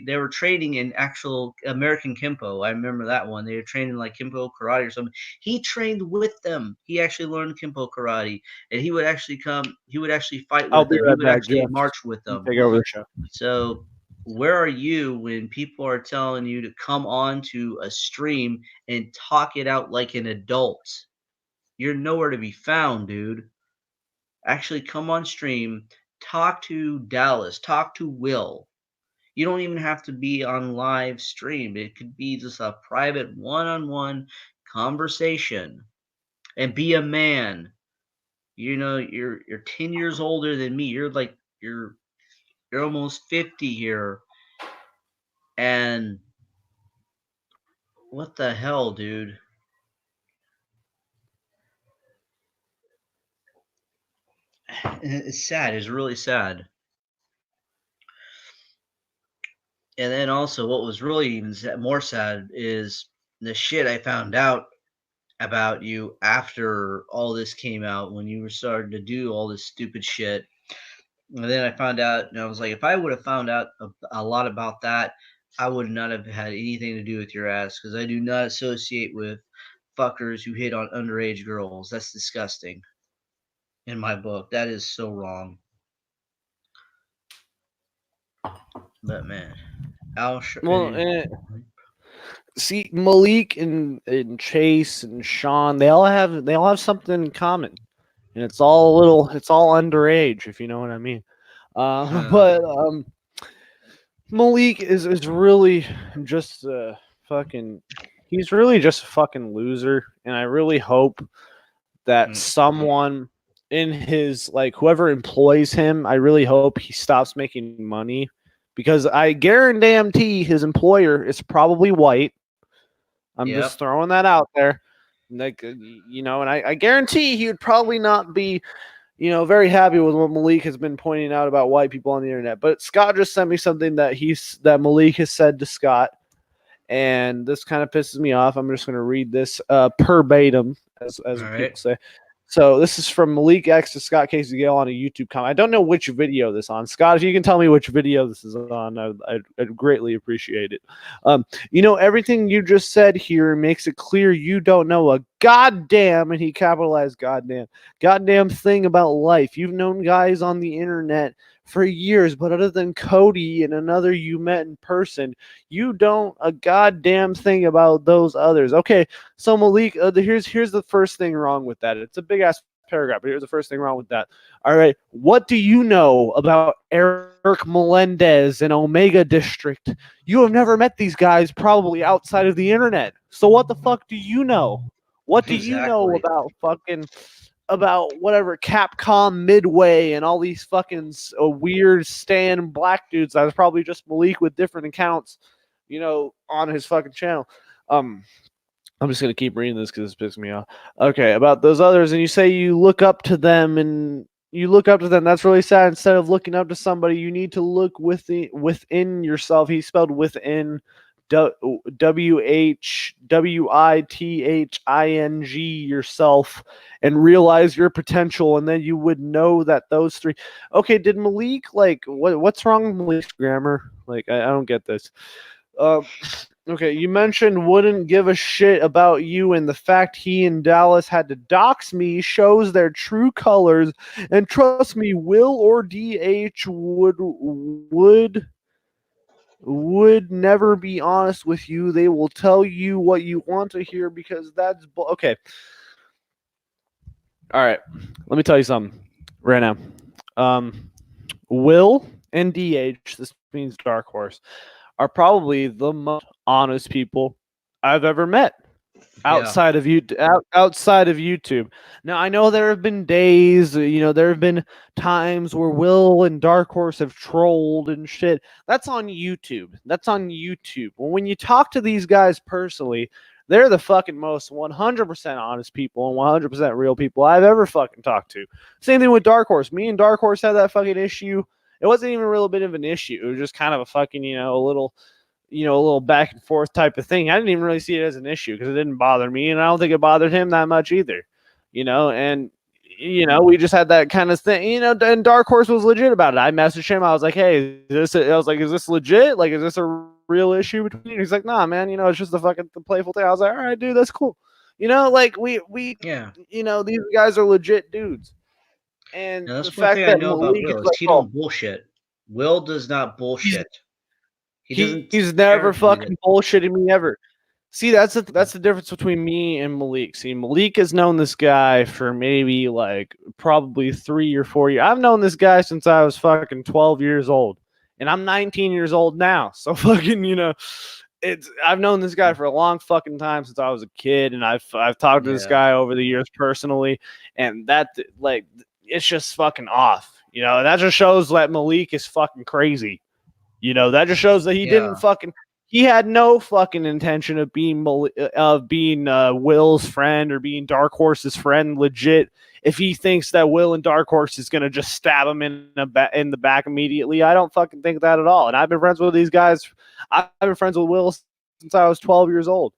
they were training in actual American Kempo. I remember that one. They were training like Kempo karate or something. He trained with them. He actually learned Kempo karate, and he would actually come. He would actually fight with them. He would actually march with them. Take over the show. So where are you when people are telling you to come on to a stream and talk it out like an adult? You're nowhere to be found, dude. Actually, come on stream, talk to Dallas, talk to Will. You don't even have to be on live stream. It could be just a private one-on-one conversation. And be a man. You're 10 years older than me. You're almost 50 here. And what the hell, dude? It's sad. It's really sad. And then also, what was really even more sad is the shit I found out about you after all this came out, when you were starting to do all this stupid shit. And then I found out, and I was like, if I would have found out a lot about that, I would not have had anything to do with your ass, because I do not associate with fuckers who hit on underage girls. That's disgusting. In my book, that is so wrong. But man, see, Malik and Chase and Sean, they all have something in common, and it's all underage, if you know what I mean. But Malik is really just he's really just a fucking loser, and I really hope that someone in his, like, whoever employs him, I really hope he stops making money, because I guarantee his employer is probably white. I'm Yep. just throwing that out there. Like, and I guarantee he would probably not be, very happy with what Malik has been pointing out about white people on the internet. But Scott just sent me something that Malik has said to Scott, and this kind of pisses me off. I'm just going to read this verbatim, as All people right. say. So this is from Malik X to Scott Casey Gale on a YouTube comment. I don't know which video this on. Scott, if you can tell me which video this is on, I'd greatly appreciate it. Everything you just said here makes it clear you don't know a goddamn, and he capitalized goddamn thing about life. You've known guys on the internet for years, but other than Cody and another you met in person, you don't a goddamn thing about those others. Okay, so Malik, here's the first thing wrong with that. It's a big ass paragraph, but here's the first thing wrong with that. All right, what do you know about Eric Melendez and Omega District? You have never met these guys probably outside of the internet. So what the fuck do you know? What do you know about whatever Capcom Midway and all these fucking weird Stan black dudes? That was probably just Malik with different accounts, on his fucking channel. I'm just gonna keep reading this because this pisses me off. Okay, about those others, and you say you look up to them, and That's really sad. Instead of looking up to somebody, you need to look within yourself. He spelled within. WHWITHING yourself, and realize your potential, and then you would know that those three. Okay, did Malik what's wrong with Malik's grammar? Like, I don't get this. Okay, you mentioned wouldn't give a shit about you, and the fact he and Dallas had to dox me shows their true colors. And trust me, Will or DH would never be honest with you. They will tell you what you want to hear because that's okay. All right, let me tell you something right now. Will and DH, this means Dark Horse, are probably the most honest people I've ever met outside of YouTube. Now, I know there have been days, there have been times where Will and Dark Horse have trolled and shit. That's on YouTube. Well, when you talk to these guys personally, they're the fucking most 100% honest people and 100% real people I've ever fucking talked to. Same thing with Dark Horse. Me and Dark Horse had that fucking issue. It wasn't even a real bit of an issue. It was just kind of a fucking, a little back and forth type of thing. I didn't even really see it as an issue because it didn't bother me, and I don't think it bothered him that much either. And we just had that kind of thing. And Dark Horse was legit about it. I messaged him. I was like, "Hey, is this legit? Like, is this a real issue between you?" He's like, "Nah, man. It's just the playful thing." I was like, "All right, dude, that's cool." We these guys are legit dudes. And now, that's the one fact thing that I know about Malik Will is is like, he don't bullshit. Will does not bullshit. He's never fucking bullshitting me ever. See, that's the difference between me and Malik. See, Malik has known this guy for maybe probably 3 or 4 years. I've known this guy since I was fucking 12 years old, and I'm 19 years old now. So fucking, I've known this guy for a long fucking time since I was a kid, and I've talked to this guy over the years personally, and that it's just fucking off. That just shows that Malik is fucking crazy. That just shows that he didn't he had no fucking intention of being Will's friend or being Dark Horse's friend legit. If he thinks that Will and Dark Horse is going to just stab him in the back immediately, I don't fucking think that at all. And I've been friends with these guys. I've been friends with Will since I was 12 years old.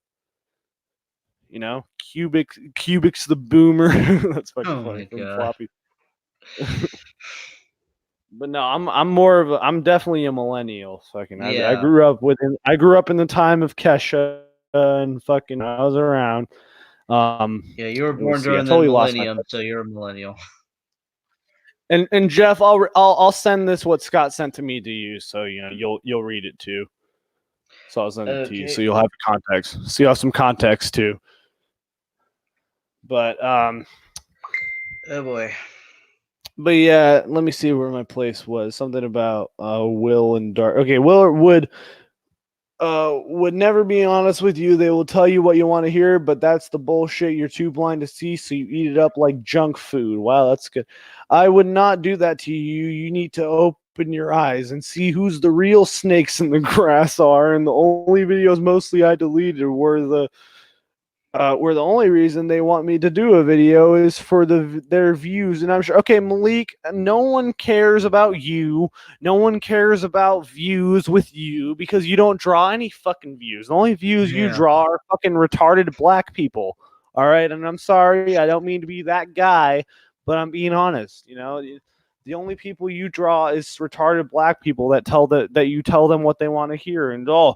Cubic's the boomer. That's fucking funny from Floppy. But no, I'm definitely a millennial. Fucking, I grew up in the time of Kesha and fucking I was around. You were born during the millennium, so you're a millennial. And Jeff, I'll send this what Scott sent to me to you, so you'll read it too. So I'll send it to you, so you'll have context. So you have some context too. But oh boy. But yeah, let me see where my place was. Something about Will and Dark. Okay, Will would never be honest with you. They will tell you what you want to hear, but that's the bullshit you're too blind to see, so you eat it up like junk food. Wow, that's good. I would not do that to you. You need to open your eyes and see who's the real snakes in the grass are. And the only videos mostly I deleted were the only reason they want me to do a video is for their views. And I'm sure, okay, Malik, no one cares about you. No one cares about views with you because you don't draw any fucking views. The only views you draw are fucking retarded black people. All right, and I'm sorry, I don't mean to be that guy, but I'm being honest. You know, the only people you draw is retarded black people that you tell them what they want to hear. And Vince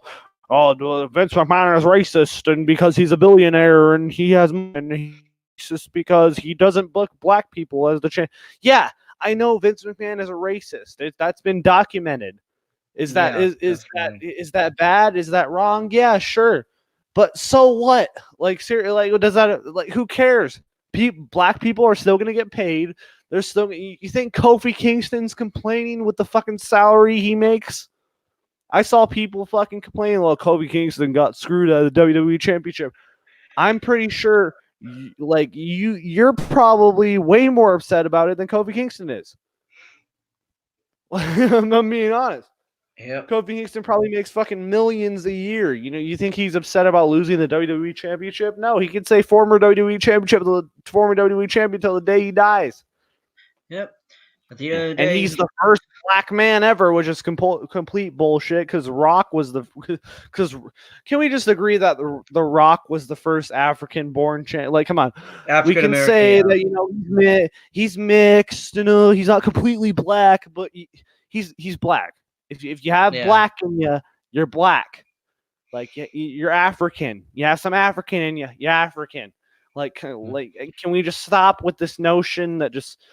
McMahon is racist, and because he's a billionaire, and he has, and he's racist because he doesn't book black people as the champ. Yeah, I know Vince McMahon is a racist. That's been documented. Is that bad? Is that wrong? Yeah, sure. But so what? Like, seriously, like, does that, like, who cares? Black people are still gonna get paid. They're still. You think Kofi Kingston's complaining with the fucking salary he makes? I saw people fucking complaining, well, Kofi Kingston got screwed out of the WWE Championship. I'm pretty sure, you're probably way more upset about it than Kofi Kingston is. I'm being honest. Yep. Kofi Kingston probably makes fucking millions a year. You know, you think he's upset about losing the WWE Championship? No, he could say former WWE Championship, former WWE Champion till the day he dies. Yep. At the end of the day, and he's the first black man ever, which is complete bullshit. Because Rock was because can we just agree that the Rock was the first African-born champ? Like, come on, we can say that, you know, he's mixed. You know, he's not completely black, but he's black. If you have black in you, you're black. Like, you're African. You have some African in you. You're African. Like, can we just stop with this notion that just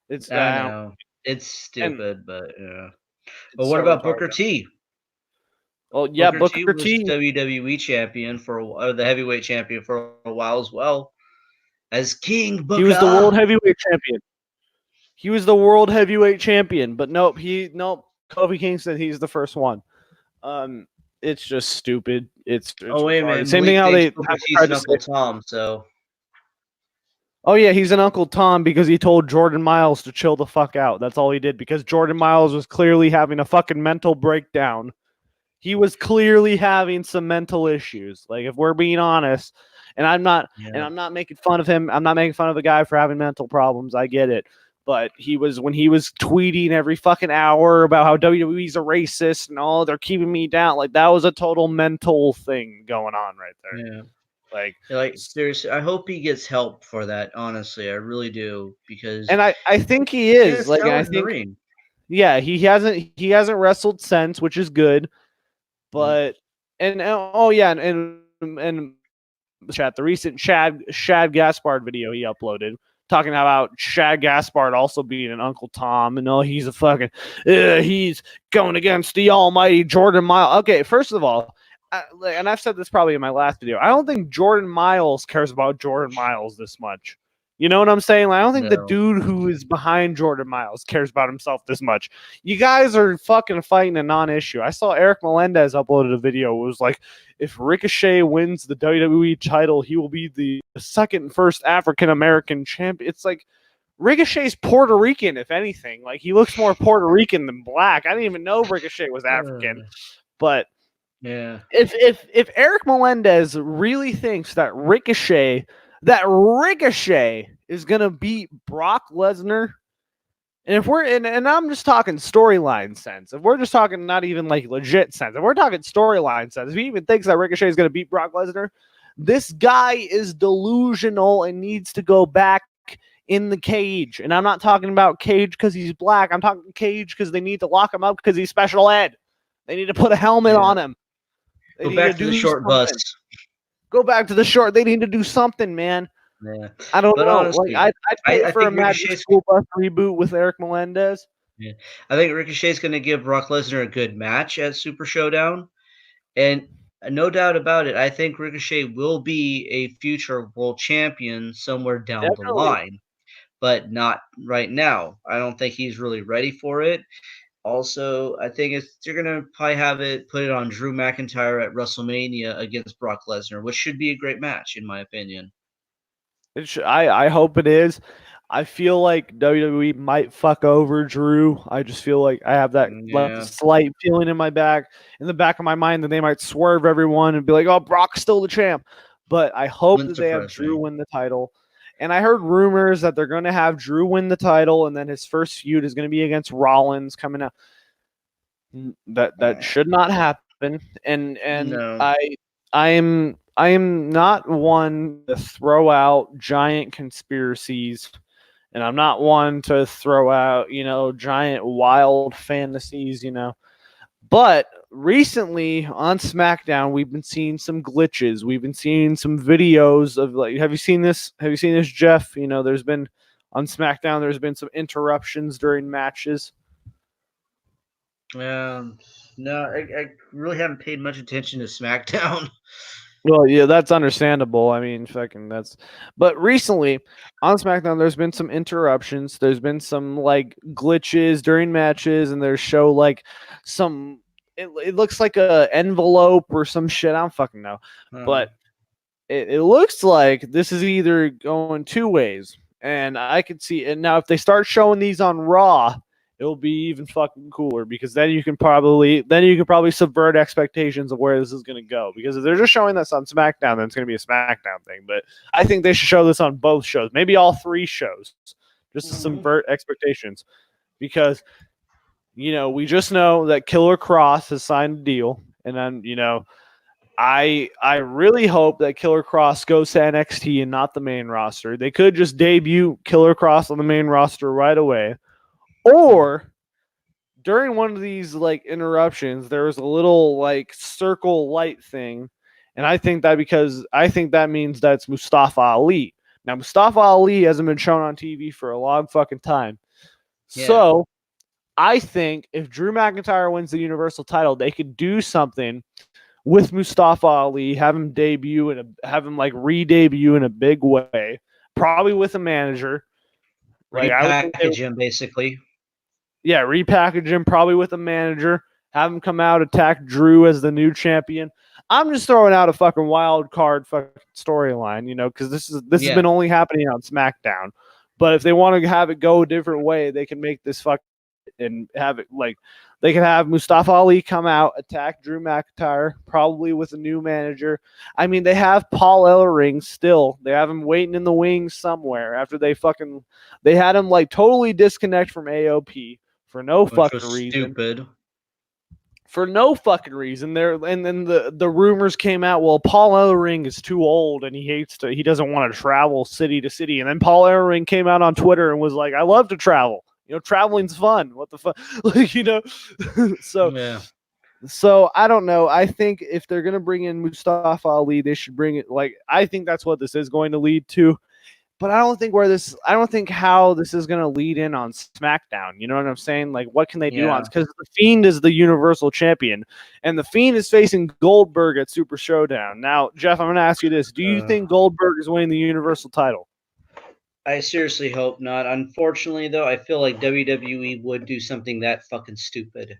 it's I know it's stupid, but yeah. But what so about retarded. Booker T? Well, yeah, Booker was T WWE champion the heavyweight champion for a while as well as King Booker. He was the world heavyweight champion. He was the world heavyweight champion, but nope, Kofi Kingston, he's the first one. It's just stupid. It's wait a minute. Same thing how they tried to Uncle Tom, so. Oh yeah, he's an Uncle Tom because he told Jordan Miles to chill the fuck out. That's all he did, because Jordan Miles was clearly having a fucking mental breakdown. He was clearly having some mental issues. Like, if we're being honest, and I'm not making fun of him. I'm not making fun of the guy for having mental problems. I get it. But when he was tweeting every fucking hour about how WWE's a racist and they're keeping me down, like, that was a total mental thing going on right there. Yeah. Like, seriously, I hope he gets help for that. Honestly, I really do, because I think he is. Like, I think, yeah, he hasn't wrestled since, which is good. But and chat, the recent Shad Gaspard video he uploaded, talking about Shad Gaspard also being an Uncle Tom, and he's a fucking he's going against the almighty Jordan Miles. Okay, first of all, and I've said this probably in my last video, I don't think Jordan Miles cares about Jordan Miles this much. You know what I'm saying? Like, I don't think the dude who is behind Jordan Miles cares about himself this much. You guys are fucking fighting a non-issue. I saw Eric Melendez uploaded a video. It was like, if Ricochet wins the WWE title, he will be the second and first African-American champion. It's like, Ricochet's Puerto Rican, if anything. Like, he looks more Puerto Rican than black. I didn't even know Ricochet was African. But yeah, if Eric Melendez really thinks that Ricochet is gonna beat Brock Lesnar, and if we're and I'm just talking storyline sense, if we're just talking not even like legit sense, if we're talking storyline sense, if he even thinks that Ricochet is gonna beat Brock Lesnar, this guy is delusional and needs to go back in the cage. And I'm not talking about cage because he's black. I'm talking cage because they need to lock him up because he's special ed. They need to put a helmet on him. Go back to the short bus. Go back to the short. They need to do something, man. Yeah. I don't know. Honestly, like, I'd pay for a Magic School Bus reboot with Eric Melendez. Yeah. I think Ricochet's going to give Brock Lesnar a good match at Super Showdown. And no doubt about it, I think Ricochet will be a future world champion somewhere down the line, but not right now. I don't think he's really ready for it. Also, I think you're going to probably put it on Drew McIntyre at WrestleMania against Brock Lesnar, which should be a great match, in my opinion. I hope it is. I feel like WWE might fuck over Drew. I just feel like I have that like Yeah, slight feeling in the back of my mind that they might swerve everyone and be like, "Oh, Brock's still the champ." But I hope wouldn't that they have surprise Drew me. win the title. And I heard rumors that they're going to have Drew win the title, and then his first feud is going to be against Rollins coming out. That Uh, should not happen. And no. I am not one to throw out giant conspiracies, and I'm not one to throw out, giant wild fantasies. But recently on SmackDown, we've been seeing some glitches. We've been seeing some videos of like, have you seen this? Have you seen this, Jeff? There's been on SmackDown, there's been some interruptions during matches. Um, no, I really haven't paid much attention to SmackDown. Well, yeah, that's understandable. I mean, fucking that's. But recently on SmackDown, there's been some interruptions. There's been some like glitches during matches, and there's show like some. It looks like a envelope or some shit. I don't fucking know, Uh, but it looks like this is either going two ways, and I could see it now. If they start showing these on Raw, it'll be even fucking cooler because then you can probably subvert expectations of where this is going to go. Because if they're just showing this on SmackDown, then it's going to be a SmackDown thing. But I think they should show this on both shows, maybe all three shows, just to mhm. subvert expectations. Because we just know that Killer Cross has signed a deal, and then I really hope that Killer Cross goes to NXT and not the main roster. They could just debut Killer Cross on the main roster right away. Or during one of these like interruptions, there was a little like circle light thing. And I think that means that's Mustafa Ali. Now Mustafa Ali hasn't been shown on TV for a long fucking time. Yeah, So I think if Drew McIntyre wins the Universal title, they could do something with Mustafa Ali, have him like re-debut in a big way, probably with a manager. Like I would think repackage him basically. repackage him probably with a manager, have him come out, attack Drew as the new champion. I'm just throwing out a fucking wild card fucking storyline, because this has Yeah, been only happening on SmackDown. But if they want to have it go a different way, they can make this fuck and have it like they can have Mustafa Ali come out, attack Drew McIntyre, probably with a new manager. I mean, they have Paul Ellering still. They have him waiting in the wings somewhere after they had him like totally disconnect from AOP for no which fucking was reason. stupid. For no fucking reason. And then the rumors came out, well, Paul Ellering is too old and he doesn't want to travel city to city. And then Paul Ellering came out on Twitter and was like, I love to travel. Traveling's fun. What the fuck? So Yeah, so I don't know. I think if they're gonna bring in Mustafa Ali, they should bring it I think that's what this is going to lead to. But I don't think how this is gonna lead in on SmackDown. You know what I'm saying? Like what can they do on yeah. because the Fiend is the Universal Champion and the Fiend is facing Goldberg at Super Showdown. Now, Jeff, I'm gonna ask you this. Do you Uh, think Goldberg is winning the Universal title? I seriously hope not. Unfortunately, though, I feel like WWE would do something that fucking stupid.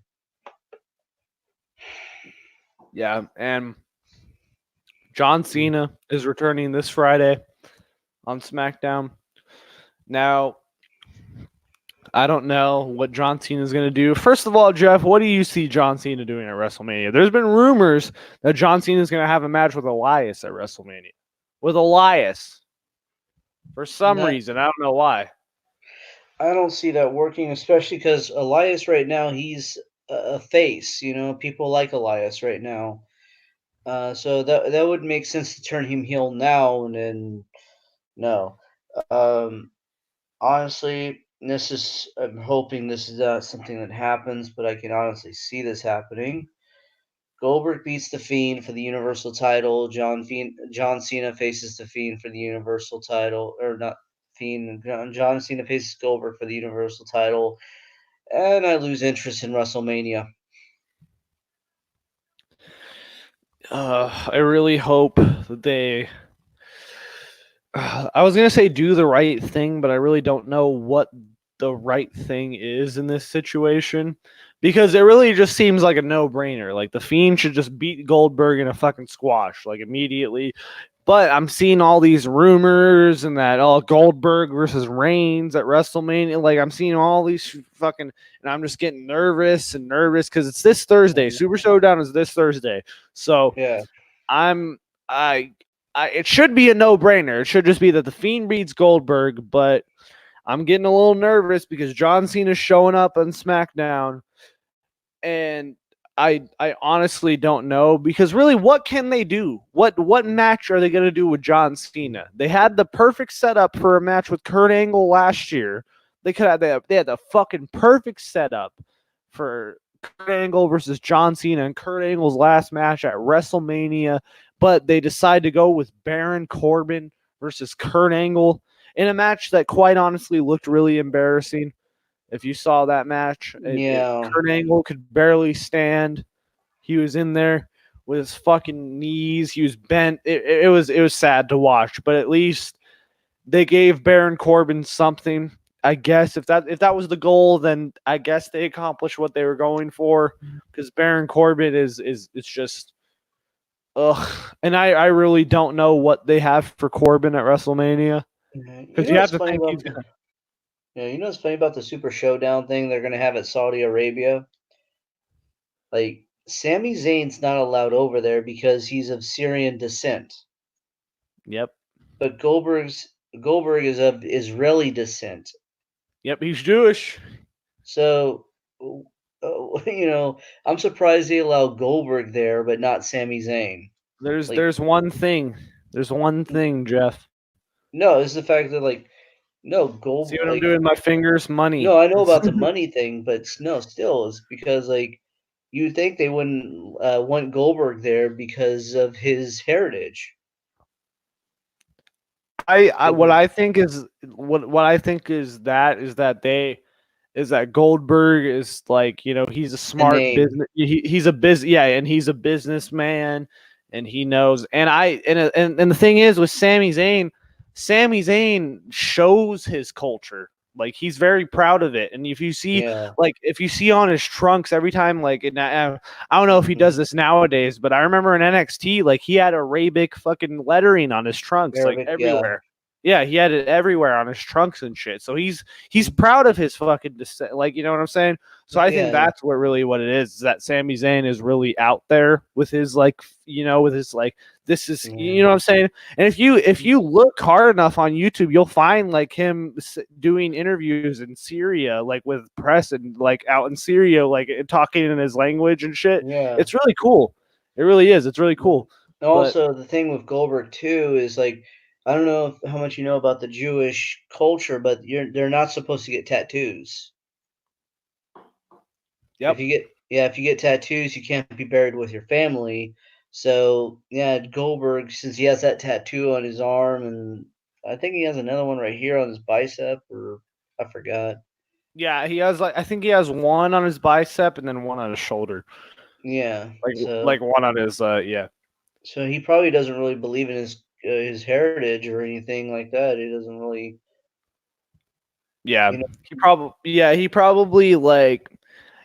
Yeah, and John Cena is returning this Friday on SmackDown. Now, I don't know what John Cena is going to do. First of all, Jeff, what do you see John Cena doing at WrestleMania? There's been rumors that John Cena is going to have a match with Elias at WrestleMania. With Elias. For some That reason. I don't know why. I don't see that working, especially because Elias right now he's a face. You know, people like Elias right now. So that would make sense to turn him heel now, and then no. Um, honestly, this is I'm hoping this is not something that happens, but I can honestly see this happening. Goldberg beats the Fiend for the Universal title. John Cena faces the Fiend for the Universal title, or not Fiend. John Cena faces Goldberg for the Universal title, and I lose interest in WrestleMania. I really hope that they. I was going to say do the right thing, but I really don't know what the right thing is in this situation because it really just seems like a no-brainer. Like the Fiend should just beat Goldberg in a fucking squash, like immediately. But I'm seeing all these rumors and that Goldberg versus Reigns at WrestleMania. Like I'm seeing all these fucking, and I'm just getting nervous because it's this Thursday. Super Showdown is this Thursday, so Yeah. I'm I it should be a no brainer. It should just be that the Fiend beats Goldberg, but I'm getting a little nervous because John Cena's showing up on SmackDown, and I honestly don't know because really, what can they do? What match are they going to do with John Cena? They had the perfect setup for a match with Kurt Angle last year. They had the fucking perfect setup for Kurt Angle versus John Cena and Kurt Angle's last match at WrestleMania, but they decide to go with Baron Corbin versus Kurt Angle in a match that quite honestly looked really embarrassing. If you saw that match, Yeah. Kurt Angle could barely stand. He was in there with his fucking knees. He was bent. It was sad to watch, but at least they gave Baron Corbin something. I guess if that was the goal, then I guess they accomplished what they were going for. Because Baron Corbin is it's just ugh, and I really don't know what they have for Corbin at WrestleMania. You Because know you have what's to funny think about he's gonna. you know what's funny about the Super Showdown thing they're gonna have at Saudi Arabia? Like Sami Zayn's not allowed over there because he's of Syrian descent, Yep. but Goldberg is of Israeli descent. Yep. He's Jewish. So, you know, I'm surprised they allow Goldberg there, but not Sami Zayn. There's Like, there's one thing. There's one thing, Jeff. no, it's the fact that like, no, See Gold, what I'm like, doing with my fingers? no, Money. I know about the money thing, but no, still, it's because like you think they wouldn't want Goldberg there because of his heritage. I Like, what I think is what I think is that Goldberg is like, he's a the smart name, business he's a and he's a businessman, and he knows, and the thing is with Sami Zayn shows his culture. Like he's very proud of it. And yeah, if you see on his trunks every time, like, and I don't know if he does mhm, this nowadays, but I remember in NXT, like he had Arabic fucking lettering on his trunks, like Arabic, yeah, everywhere. Yeah, he had it everywhere on his trunks and shit. So he's proud of his fucking descent. Like, you know what I'm saying? So I think yeah, that's what it is that Sami Zayn is really out there with his like, with his like, this is, yeah, you know what I'm saying? And if you look hard enough on YouTube, you'll find like him doing interviews in Syria, like with press and like out in Syria, like talking in his language and shit. yeah. It's really cool. It really is. It's really cool. But Also, the thing with Goldberg too is like I don't know how much you know about the Jewish culture, but they're not supposed to get tattoos. yep. If you get tattoos, you can't be buried with your family. So yeah, Goldberg, since he has that tattoo on his arm, and I think he has another one right here on his bicep, or I forgot. Yeah, he has like I think he has one on his bicep and then one on his shoulder. Yeah, Like one on his yeah. so he probably doesn't really believe in his heritage or anything like that. He doesn't really, Yeah. you know, He probably like,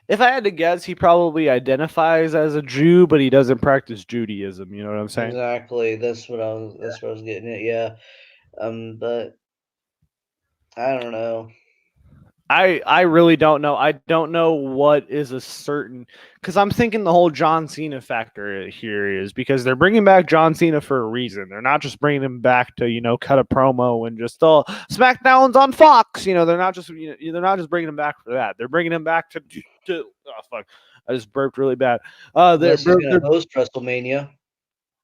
if I had to guess, he probably identifies as a Jew, but he doesn't practice Judaism, you know what I'm saying? exactly. That's what I was getting at. Yeah. But I don't know. I really don't know. I don't know what is a certain, because I'm thinking the whole John Cena factor here is because they're bringing back John Cena for a reason. They're not just bringing him back to cut a promo and just SmackDown's on Fox. They're not just they're not just bringing him back for that. They're bringing him back to oh fuck, I just burped really bad. Unless he's gonna host WrestleMania,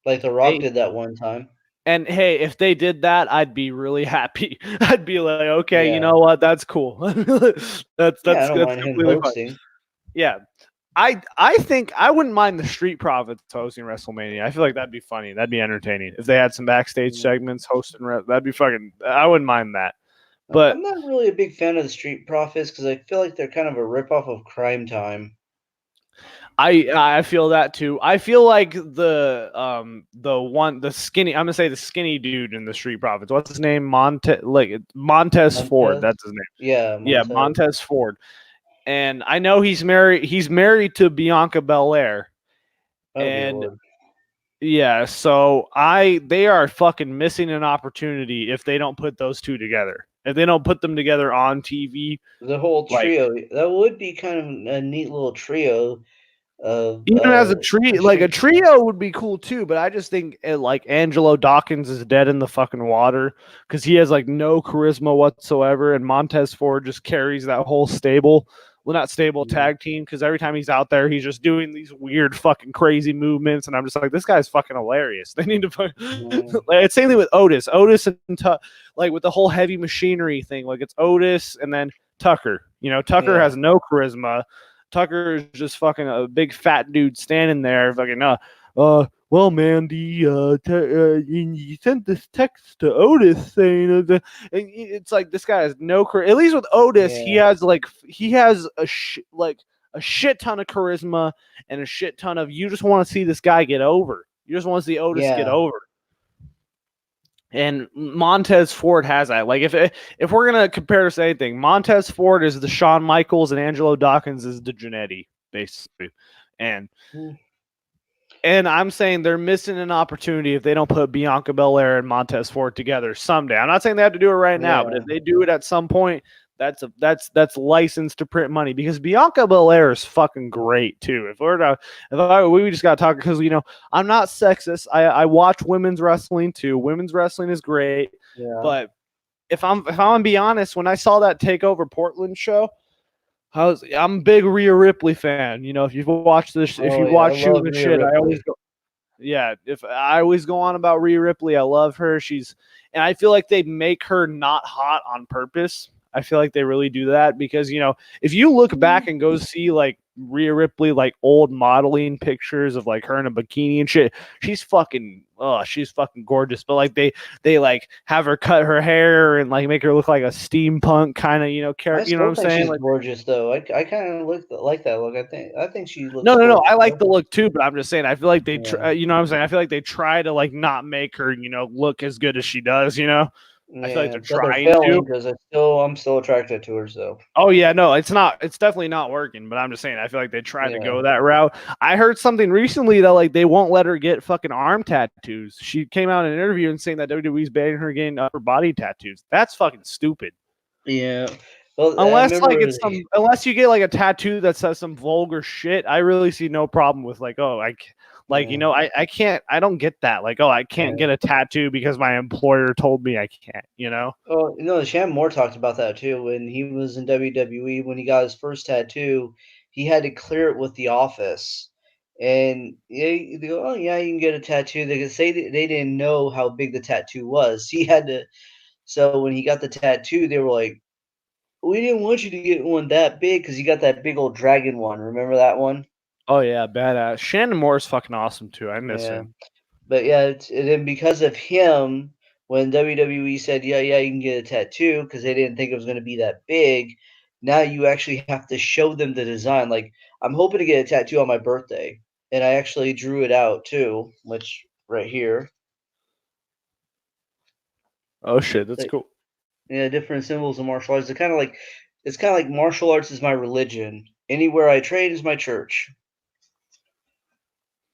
like The Rock Hey, did that one time. and hey, if they did that, I'd be really happy. I'd be like, okay, you Yeah. know what? That's cool. that's Yeah, I that's don't that's mind him completely fine. hosting. Yeah, I think I wouldn't mind the Street Profits hosting WrestleMania. I feel like that'd be funny. That'd be entertaining if they had some backstage Mm. segments hosting. That'd be fucking. I wouldn't mind that. But I'm not really a big fan of the Street Profits because I feel like they're kind of a ripoff of Crime Time. I feel that too. I feel like the skinny, I'm gonna say the skinny dude in the Street Profits. What's his name? Montez Ford. Montez? That's his name. Yeah, Yeah, Montez. Montez Ford. And I know he's married. He's married to Bianca Belair. Oh dear And lord. Yeah, so they are fucking missing an opportunity if they don't put those two together. If they don't put them together on TV, The whole like trio. That would be kind of a neat little trio of even as a like a actually, trio would be cool too. But I just think like Angelo Dawkins is dead in the fucking water because he has like no charisma whatsoever, and Montez Ford just carries that whole stable. Well, not stable tag team because every time he's out there, he's just doing these weird fucking crazy movements, and I'm just like, this guy's fucking hilarious. They need to put like, it's same thing with Otis. Otis and like with the whole heavy machinery thing, like it's Otis and then Tucker. You know, Tucker yeah, has no charisma. Tucker is just fucking a big fat dude standing there, fucking well, man, you sent this text to Otis saying and it's like this guy has no charisma. At least with Otis, yeah, he has a shit ton of charisma and a shit ton of you just want to see this guy get over. You just want to see Otis get yeah, over. And Montez Ford has that. Like if we're gonna compare this to anything, Montez Ford is the Shawn Michaels and Angelo Dawkins is the Jannetty, basically. And Mm. and I'm saying they're missing an opportunity if they don't put Bianca Belair and Montez Ford together someday. I'm not saying they have to do it right now, but yeah, if they do it at some point, that's licensed to print money because Bianca Belair is fucking great too. We just gotta talk because I'm not sexist. I watch women's wrestling too. Women's wrestling is great, yeah. but if I'm gonna be honest, when I saw that Takeover Portland show, I'm a big Rhea Ripley fan. If you've watched this, if Oh you yeah, I watch love Shooting the Rhea Shit, I always Ripley. go. Yeah, if I always go on about Rhea Ripley, I love her. And I feel like they make her not hot on purpose. I feel like they really do that because if you look back and go see like Rhea Ripley like old modeling pictures of like her in a bikini and shit, she's fucking gorgeous. But like they like have her cut her hair and like make her look like a steampunk kind of I character. You know what still I'm think saying? she's Like gorgeous though. I kind of like that look. I think she looks no. gorgeous I like though. the look too, but I'm just saying I feel like they, Yeah, you know what I'm saying? I feel like they try to like not make her, look as good as she does. I feel like yeah, they're but they're trying failing to. because I'm still attracted to her. So Oh yeah, no, it's not. It's definitely not working. But I'm just saying, I feel like they tried to yeah, go that route. I heard something recently that like they won't let her get fucking arm tattoos. She came out in an interview and saying that WWE's banning her getting upper body tattoos. That's fucking stupid. yeah. Well, I Unless like remember. unless you get like a tattoo that says some vulgar shit, I really see no problem with like, oh, like Yeah, I can't, I don't get that. Like, oh, I can't yeah. get a tattoo because my employer told me I can't. Oh, Shan Moore talked about that too when he was in WWE. When he got his first tattoo, he had to clear it with the office, and they go, "Oh yeah, you can get a tattoo." They could say they didn't know how big the tattoo was. He had to. So when he got the tattoo, they were like, "We didn't want you to get one that big because he got that big old dragon one. Remember that one?" Oh yeah, badass. Shannon Moore is fucking awesome too. I miss Yeah. him. But yeah, and then because of him, when WWE said, "Yeah, yeah, you can get a tattoo," because they didn't think it was going to be that big, now you actually have to show them the design. Like, I'm hoping to get a tattoo on my birthday, and I actually drew it out too, which right here, Oh shit, that's like, cool. yeah, different symbols of martial arts. It's kind of like martial arts is my religion. Anywhere I train is my church.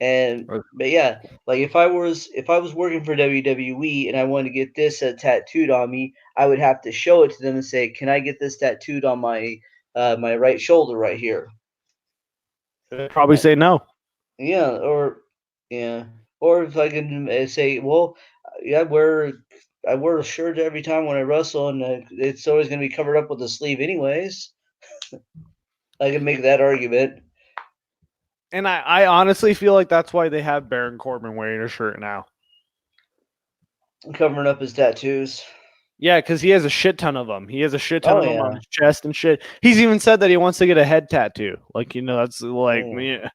And but yeah, like if I was working for WWE and I wanted to get this tattooed on me, I would have to show it to them and say, "Can I get this tattooed on my right shoulder right here?" They'd probably Uh, say no. yeah, or yeah, or if I can say, "Well, yeah, I wear a shirt every time when I wrestle, and it's always going to be covered up with a sleeve anyways." I can make that argument, And I honestly feel like that's why they have Baron Corbin wearing a shirt now. covering up his tattoos. Yeah, because he has a shit ton of them. He has a shit ton Oh of them on yeah, his chest and shit. He's even said that he wants to get a head tattoo. Like, that's like, yeah, yeah.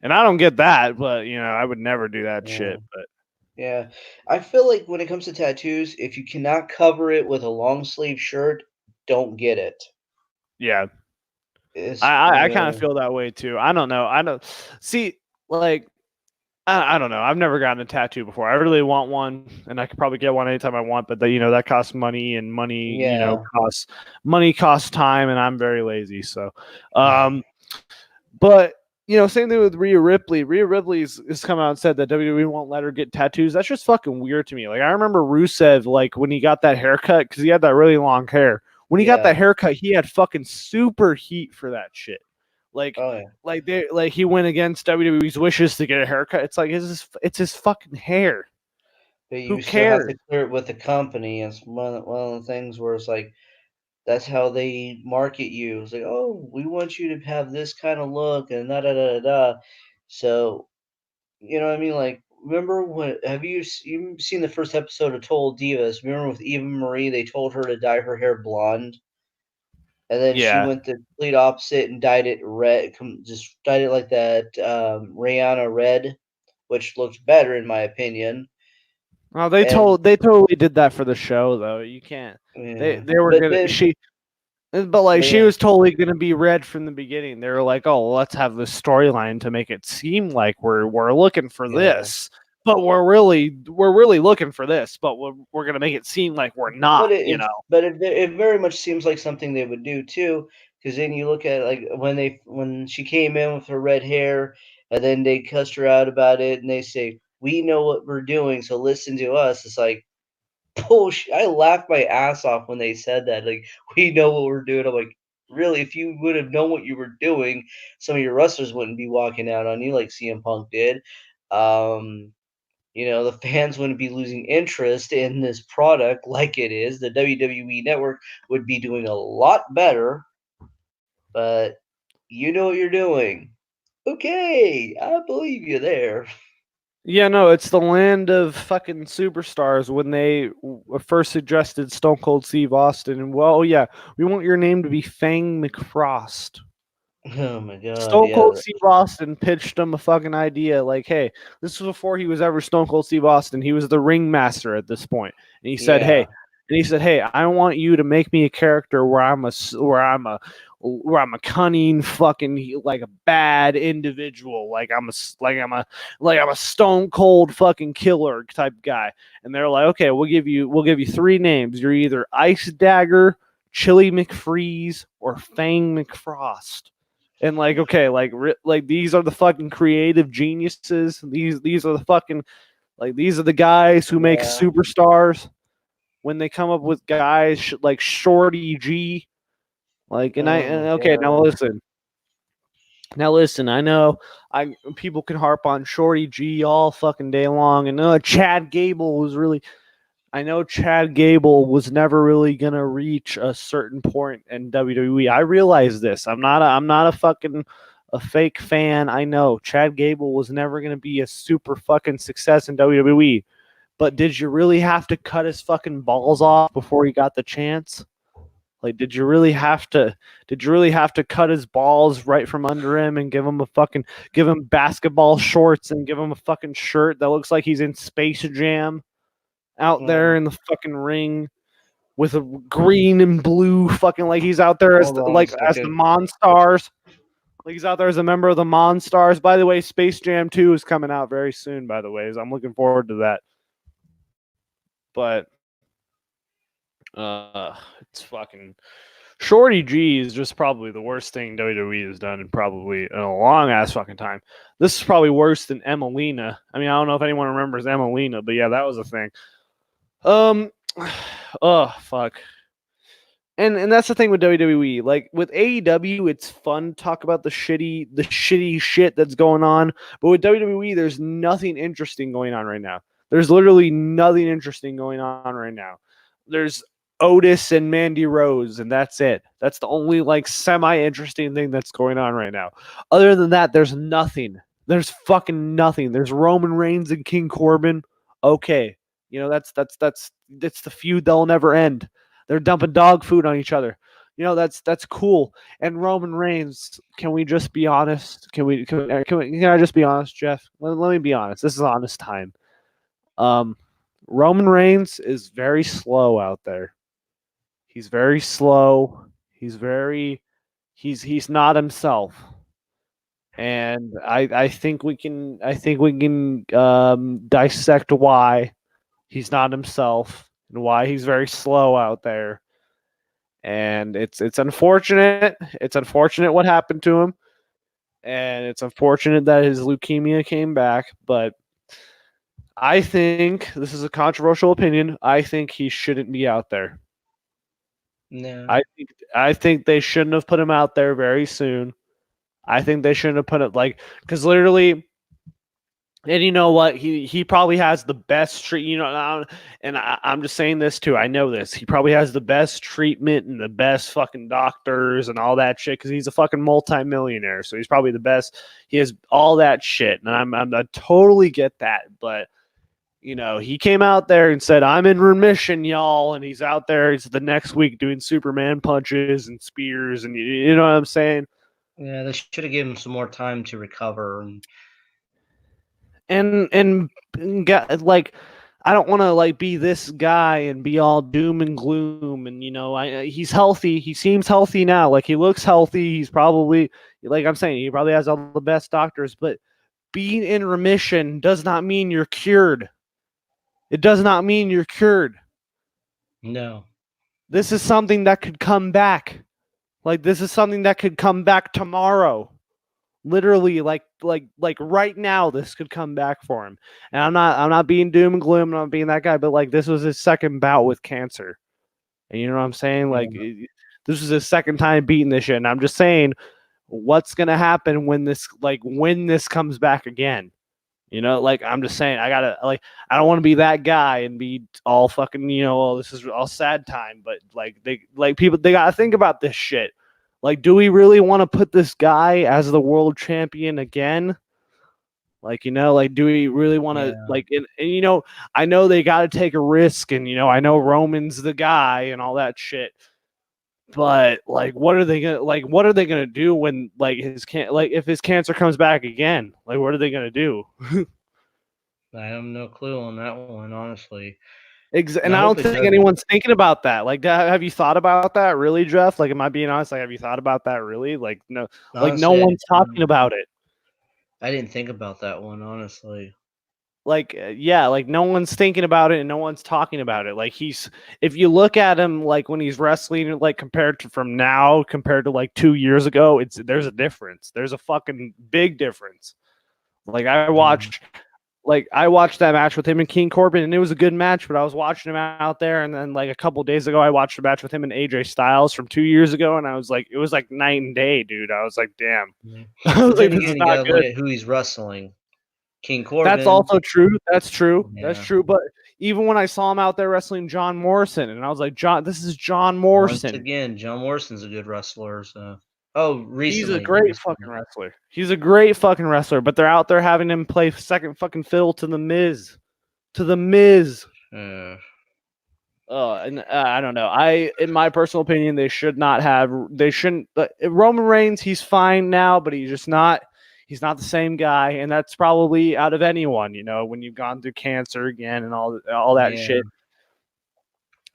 And I don't get that, but I would never do that yeah. shit. But Yeah. I feel like when it comes to tattoos, if you cannot cover it with a long sleeve shirt, don't get it. yeah, It's I kind of yeah. feel that way too. I don't know. I don't see like I don't know. I've never gotten a tattoo before. I really want one, and I could probably get one anytime I want. But that costs money, and money Yeah. costs time, and I'm very lazy. So, but same thing with Rhea Ripley. Rhea Ripley has come out and said that WWE won't let her get tattoos. That's just fucking weird to me. Like, I remember Rusev, like, when he got that haircut, because he had that really long hair. When he got that haircut, he had fucking super heat for that shit. Like, Oh yeah. like he went against WWE's wishes to get a haircut. It's like it's his fucking hair. But Who you still have cares? to clear it with the company. It's one of the things where it's like that's how they market you. It's like, oh, we want you to have this kind of look and da da da da da. So you know what I mean? Like, remember when? Have you seen the first episode of Total Divas? Remember with Eva Marie, they told her to dye her hair blonde, and then she Yeah. went the complete opposite and dyed it red. Just dyed it like that Rihanna red, which looks better in my opinion. Well, And they totally did that for the show though. You can't. yeah, They were but gonna then but like but she yeah. was totally gonna be red from the beginning. They were like, "Oh, well, let's have this storyline to make it seem like we're looking for Yeah. this, but we're really looking for this, but we're gonna make it seem like we're not." But it very much seems like something they would do too, because then you look at like when she came in with her red hair, and then they cussed her out about it, and they say, "We know what we're doing, so listen to us." It's like bullshit. I laughed my ass off when they said that. Like, we know what we're doing. I'm like, really? If you would have known what you were doing, some of your wrestlers wouldn't be walking out on you like CM Punk did. Um, the fans wouldn't be losing interest in this product like it is. The WWE network would be doing a lot better, but you know what you're doing. Okay, I believe you there. Yeah, no, it's the land of fucking superstars when they first suggested Stone Cold Steve Austin, and well, yeah, we want your name to be Fang McFrost. Oh my god, Stone yeah. Cold Steve Austin pitched him a fucking idea like, hey, this was before he was ever Stone Cold Steve Austin. He was the ringmaster at this point. And Yeah. he said, hey, I want you to make me a character where I'm a cunning fucking like a bad individual, like I'm a stone cold fucking killer type guy. And they're like, okay, we'll give you three names. You're either Ice Dagger, Chili McFreeze, or Fang McFrost. And like, okay, like these are the fucking creative geniuses. These are the fucking these are the guys who make Yeah. superstars. When they come up with guys like Shorty G, like, Oh my okay, god. now listen. I know people can harp on Shorty G all fucking day long, and Chad Gable was really. I know Chad Gable was never really gonna reach a certain point in WWE. I realize this. I'm not a fucking a fake fan. I know Chad Gable was never gonna be a super fucking success in WWE. But did you really have to cut his fucking balls off before he got the chance? Like, did you really have to cut his balls right from under him and give him basketball shorts and give him a fucking shirt that looks like he's in Space Jam out there Mm. in the fucking ring with a green and blue fucking like he's out there as Hold on a as the second. Monstars. Like he's out there as a member of the Monstars. By the way, Space Jam 2 is coming out very soon, by the way. So I'm looking forward to that. But it's fucking Shorty G is just probably the worst thing WWE has done in probably in a long ass fucking time. This is probably worse than Emelina. I mean, I don't know if anyone remembers Emelina, but yeah, that was a thing. Um, oh fuck. And that's the thing with WWE. Like with AEW, it's fun to talk about the shitty shit that's going on. But with WWE, there's nothing interesting going on right now. There's literally nothing interesting going on right now. There's Otis and Mandy Rose, and that's it. That's the only like semi-interesting thing that's going on right now. Other than that, there's nothing. There's fucking nothing. There's Roman Reigns and King Corbin. Okay. That's the feud that'll never end. They're dumping dog food on each other. That's cool. And Roman Reigns, can we just be honest? Can I just be honest, Jeff? Let me be honest. This is honest time. Um, Roman Reigns is very slow out there. He's very slow. He's not himself. And I think we can dissect why he's not himself and why he's very slow out there. And it's unfortunate. It's unfortunate what happened to him. and it's unfortunate that his leukemia came back, but I think this is a controversial opinion. I think he shouldn't be out there. No. I think they shouldn't have put him out there very soon. I think they shouldn't have put it like because literally, and you know what? He probably has the best treat. You know, and I'm just saying this too. I know this. He probably has the best treatment and the best fucking doctors and all that shit because he's a fucking multimillionaire. So he's probably the best. He has all that shit, and I totally get that, but. You know, he came out there and said, "I'm in remission, y'all," and he's out there. He's the next week doing Superman punches and spears, and you know what I'm saying. Yeah, they should have given him some more time to recover. And got like, I don't want to like be this guy and be all doom and gloom. And you know, he's healthy. He seems healthy now. Like he looks healthy. He's probably like I'm saying, he probably has all the best doctors. But being in remission does not mean you're cured. It does not mean you're cured. No. This is something that could come back. Like this is something that could come back tomorrow. Literally, like right now, this could come back for him. And I'm not being doom and gloom. I'm not being that guy. But like this was his second bout with cancer. And you know what I'm saying? Like this is his second time beating this shit. And I'm just saying, what's gonna happen when this comes back again? You know, like I'm just saying, I don't want to be that guy and be all fucking, you know, oh, this is all sad time. But like people, they gotta think about this shit. Like, do we really want to put this guy as the world champion again? Like, you know, like, do we really want to like, and you know, I know they got to take a risk, and you know, I know Roman's the guy and all that shit. But like, what are they gonna do when like if his cancer comes back again? Like, what are they gonna do? I have no clue on that one, honestly. And I don't think anyone's thinking about that. Like, have you thought about that, really, Jeff? Like, am I being honest? Like, have you thought about that, really? Like, no, honestly, like, no one's talking about it. I didn't think about that one, honestly. Like, yeah, like no one's thinking about it and no one's talking about it. Like if you look at him, like when he's wrestling, like compared to like 2 years ago, there's a difference. There's a fucking big difference. Like I watched that match with him and King Corbin, and it was a good match, but I was watching him out there, and then like a couple days ago, I watched a match with him and AJ Styles from 2 years ago, and I was like, it was like night and day, dude. I was like, damn. I was like, this is not good. Look at who he's wrestling. King Corbin. That's also true. That's true. Yeah. That's true. But even when I saw him out there wrestling John Morrison, and I was like, this is John Morrison. Once again, John Morrison's a good wrestler. So, recently. He's a great fucking wrestler. He's a great fucking wrestler, but they're out there having him play second fucking fiddle to the Miz. And I don't know. In my personal opinion, they shouldn't. Roman Reigns, he's fine now, but he's not the same guy, and that's probably out of anyone, you know, when you've gone through cancer again and all that shit.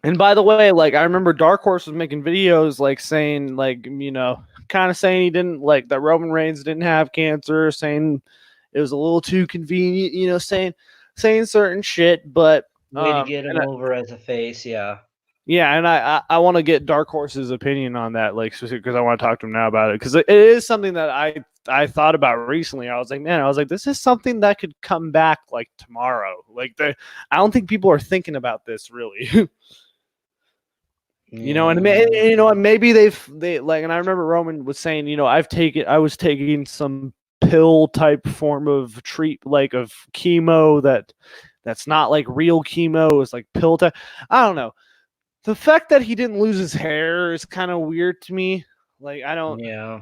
And by the way, like I remember Dark Horse was making videos like saying, like, you know, kind of saying he didn't like that Roman Reigns didn't have cancer, saying it was a little too convenient, you know, saying certain shit, but way to get him over as a face, yeah. Yeah, and I want to get Dark Horse's opinion on that, like, because I want to talk to him now about it, because it is something that I thought about recently. I was like, this is something that could come back like tomorrow. Like, I don't think people are thinking about this really. You know, and you know, maybe they like, and I remember Roman was saying, you know, I was taking some pill type form of like of chemo that's not like real chemo, it's like pill type. I don't know. The fact that he didn't lose his hair is kind of weird to me. Like, I don't. Yeah.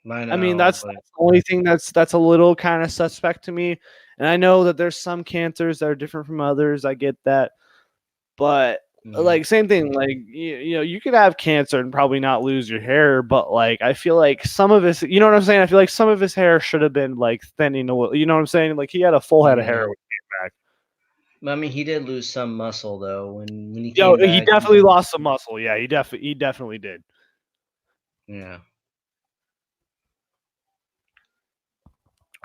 I mean, that's the only thing that's a little kind of suspect to me. And I know that there's some cancers that are different from others. I get that. But like, same thing. Like, you know, you could have cancer and probably not lose your hair. But like, I feel like some of his, you know what I'm saying? I feel like some of his hair should have been like thinning a little. You know what I'm saying? Like, he had a full head of hair when he came back. I mean, he did lose some muscle though when he came back. He definitely lost some muscle. Yeah, he definitely did. Yeah.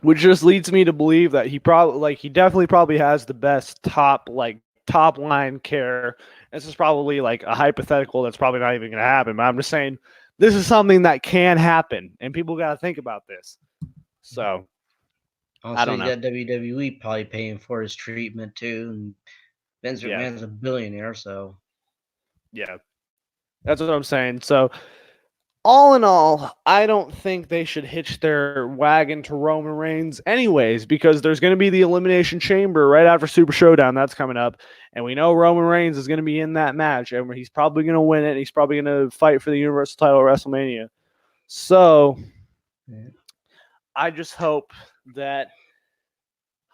Which just leads me to believe that he definitely probably has the best top line care. This is probably like a hypothetical that's probably not even going to happen. But I'm just saying this is something that can happen, and people got to think about this. So I Also, don't you know. got WWE probably paying for his treatment too, and Vince Yeah, McMahon's a billionaire, so yeah, that's what I'm saying. So all in all, I don't think they should hitch their wagon to Roman Reigns anyways, because there's going to be the Elimination Chamber right after Super Showdown. That's coming up. And we know Roman Reigns is going to be in that match, and he's probably going to win it. And he's probably going to fight for the Universal title at WrestleMania. So yeah. I just hope that.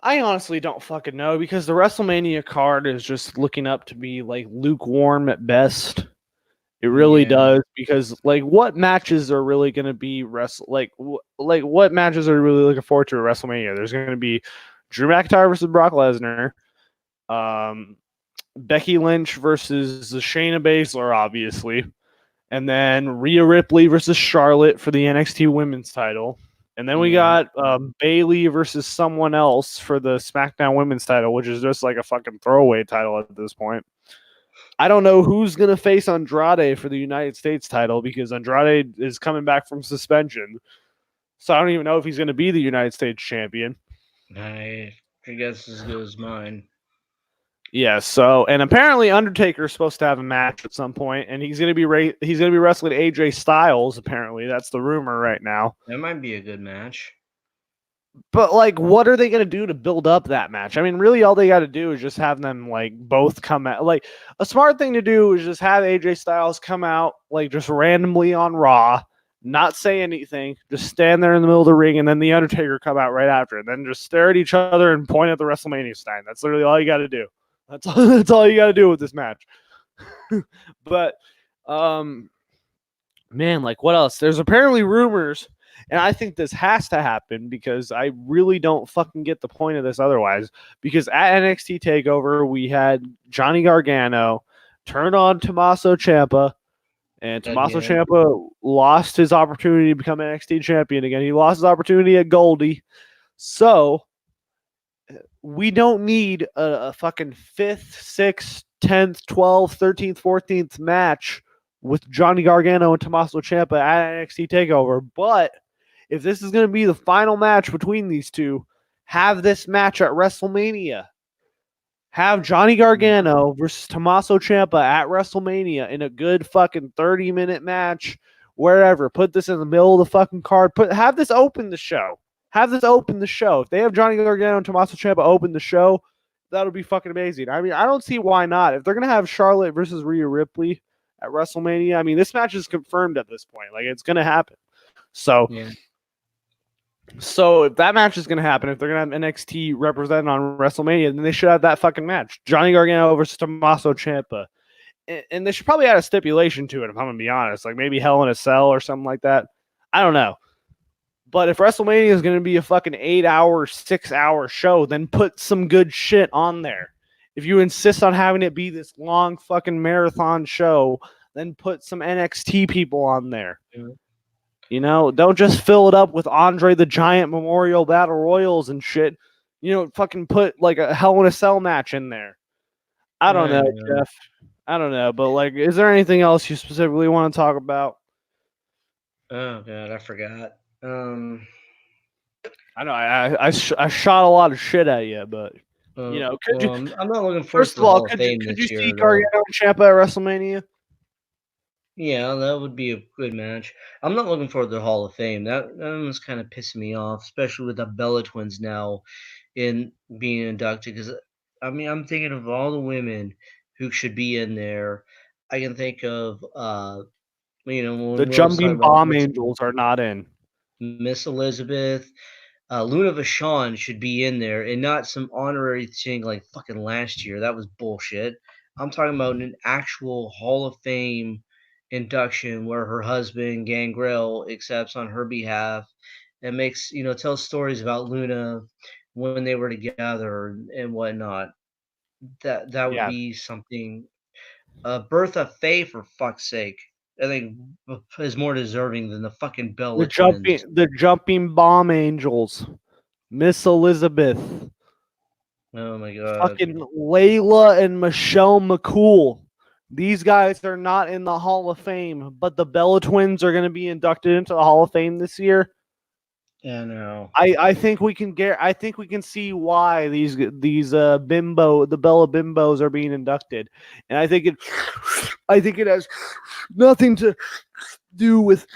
I honestly don't fucking know, because the WrestleMania card is just looking up to be like lukewarm at best. It really Yeah. does, because like what matches are really going to be like what matches are you really looking forward to at WrestleMania? There's going to be Drew McIntyre versus Brock Lesnar, um, Becky Lynch versus Shayna Baszler, obviously, and then Rhea Ripley versus Charlotte for the NXT Women's title, and then we Yeah. got Bayley versus someone else for the SmackDown Women's title, which is just like a fucking throwaway title at this point. I don't know who's going to face Andrade for the United States title, because Andrade is coming back from suspension. So I don't even know if he's going to be the United States champion. I guess as good as mine. Yeah, so and apparently Undertaker's supposed to have a match at some point, and he's going to be wrestling AJ Styles. Apparently, that's the rumor right now. That might be a good match. But like, what are they going to do to build up that match? I mean, really, all they got to do is just have them like both come out. Like, a smart thing to do is just have AJ Styles come out like just randomly on Raw, not say anything, just stand there in the middle of the ring, and then the Undertaker come out right after, and then just stare at each other and point at the WrestleMania sign. That's literally all you got to do. That's all. That's all you got to do with this match. But, man, like what else? There's apparently rumors. And I think this has to happen, because I really don't fucking get the point of this otherwise. Because at NXT TakeOver, we had Johnny Gargano turn on Tommaso Ciampa, and Tommaso Again. Ciampa lost his opportunity to become NXT champion again. He lost his opportunity at Goldie. So we don't need a fucking 5th, 6th, 10th, 12th, 13th, 14th match with Johnny Gargano and Tommaso Ciampa at NXT TakeOver. But if this is going to be the final match between these two, have this match at WrestleMania. Have Johnny Gargano versus Tommaso Ciampa at WrestleMania in a good fucking 30-minute match, wherever. Put this in the middle of the fucking card. Have this open the show. Have this open the show. If they have Johnny Gargano and Tommaso Ciampa open the show, that would be fucking amazing. I mean, I don't see why not. If they're going to have Charlotte versus Rhea Ripley at WrestleMania, I mean, this match is confirmed at this point. Like, it's going to happen. So, Yeah. So if that match is going to happen, if they're going to have NXT represented on WrestleMania, then they should have that fucking match. Johnny Gargano versus Tommaso Ciampa. And they should probably add a stipulation to it, if I'm going to be honest. Like maybe Hell in a Cell or something like that. I don't know. But if WrestleMania is going to be a fucking 8-hour, 6-hour show, then put some good shit on there. If you insist on having it be this long fucking marathon show, then put some NXT people on there. Yeah. You know, don't just fill it up with Andre the Giant Memorial Battle Royals and shit. You know, fucking put like a Hell in a Cell match in there. I don't know, Jeff. I don't know, but like, is there anything else you specifically want to talk about? Oh god, I forgot. I know I shot a lot of shit at you, but you know, could you? I'm not looking forward First to of the all, Hall of could you Fame could this you year, see though. Gargano and Ciampa at WrestleMania? Yeah, that would be a good match. I'm not looking forward to the Hall of Fame. That one's kind of pissing me off, especially with the Bella Twins now in being inducted. Because I mean, I'm thinking of all the women who should be in there. I can think of, The when we're always talking Jumping about Bomb Angels are not in. Miss Elizabeth, Luna Vachon should be in there, and not some honorary thing like fucking last year. That was bullshit. I'm talking about an actual Hall of Fame induction where her husband Gangrel accepts on her behalf and makes tells stories about Luna when they were together and whatnot. That would Yeah, be something. Bertha Faye, for fuck's sake, I think is more deserving than the fucking Bella Twins. the Jumping Bomb Angels, Miss Elizabeth, Oh my god. fucking Layla and Michelle McCool. These guys are not in the Hall of Fame, but the Bella Twins are going to be inducted into the Hall of Fame this year. Yeah, no. I think we can get. I think we can see why these the Bella Bimbos are being inducted, and I think it has nothing to do with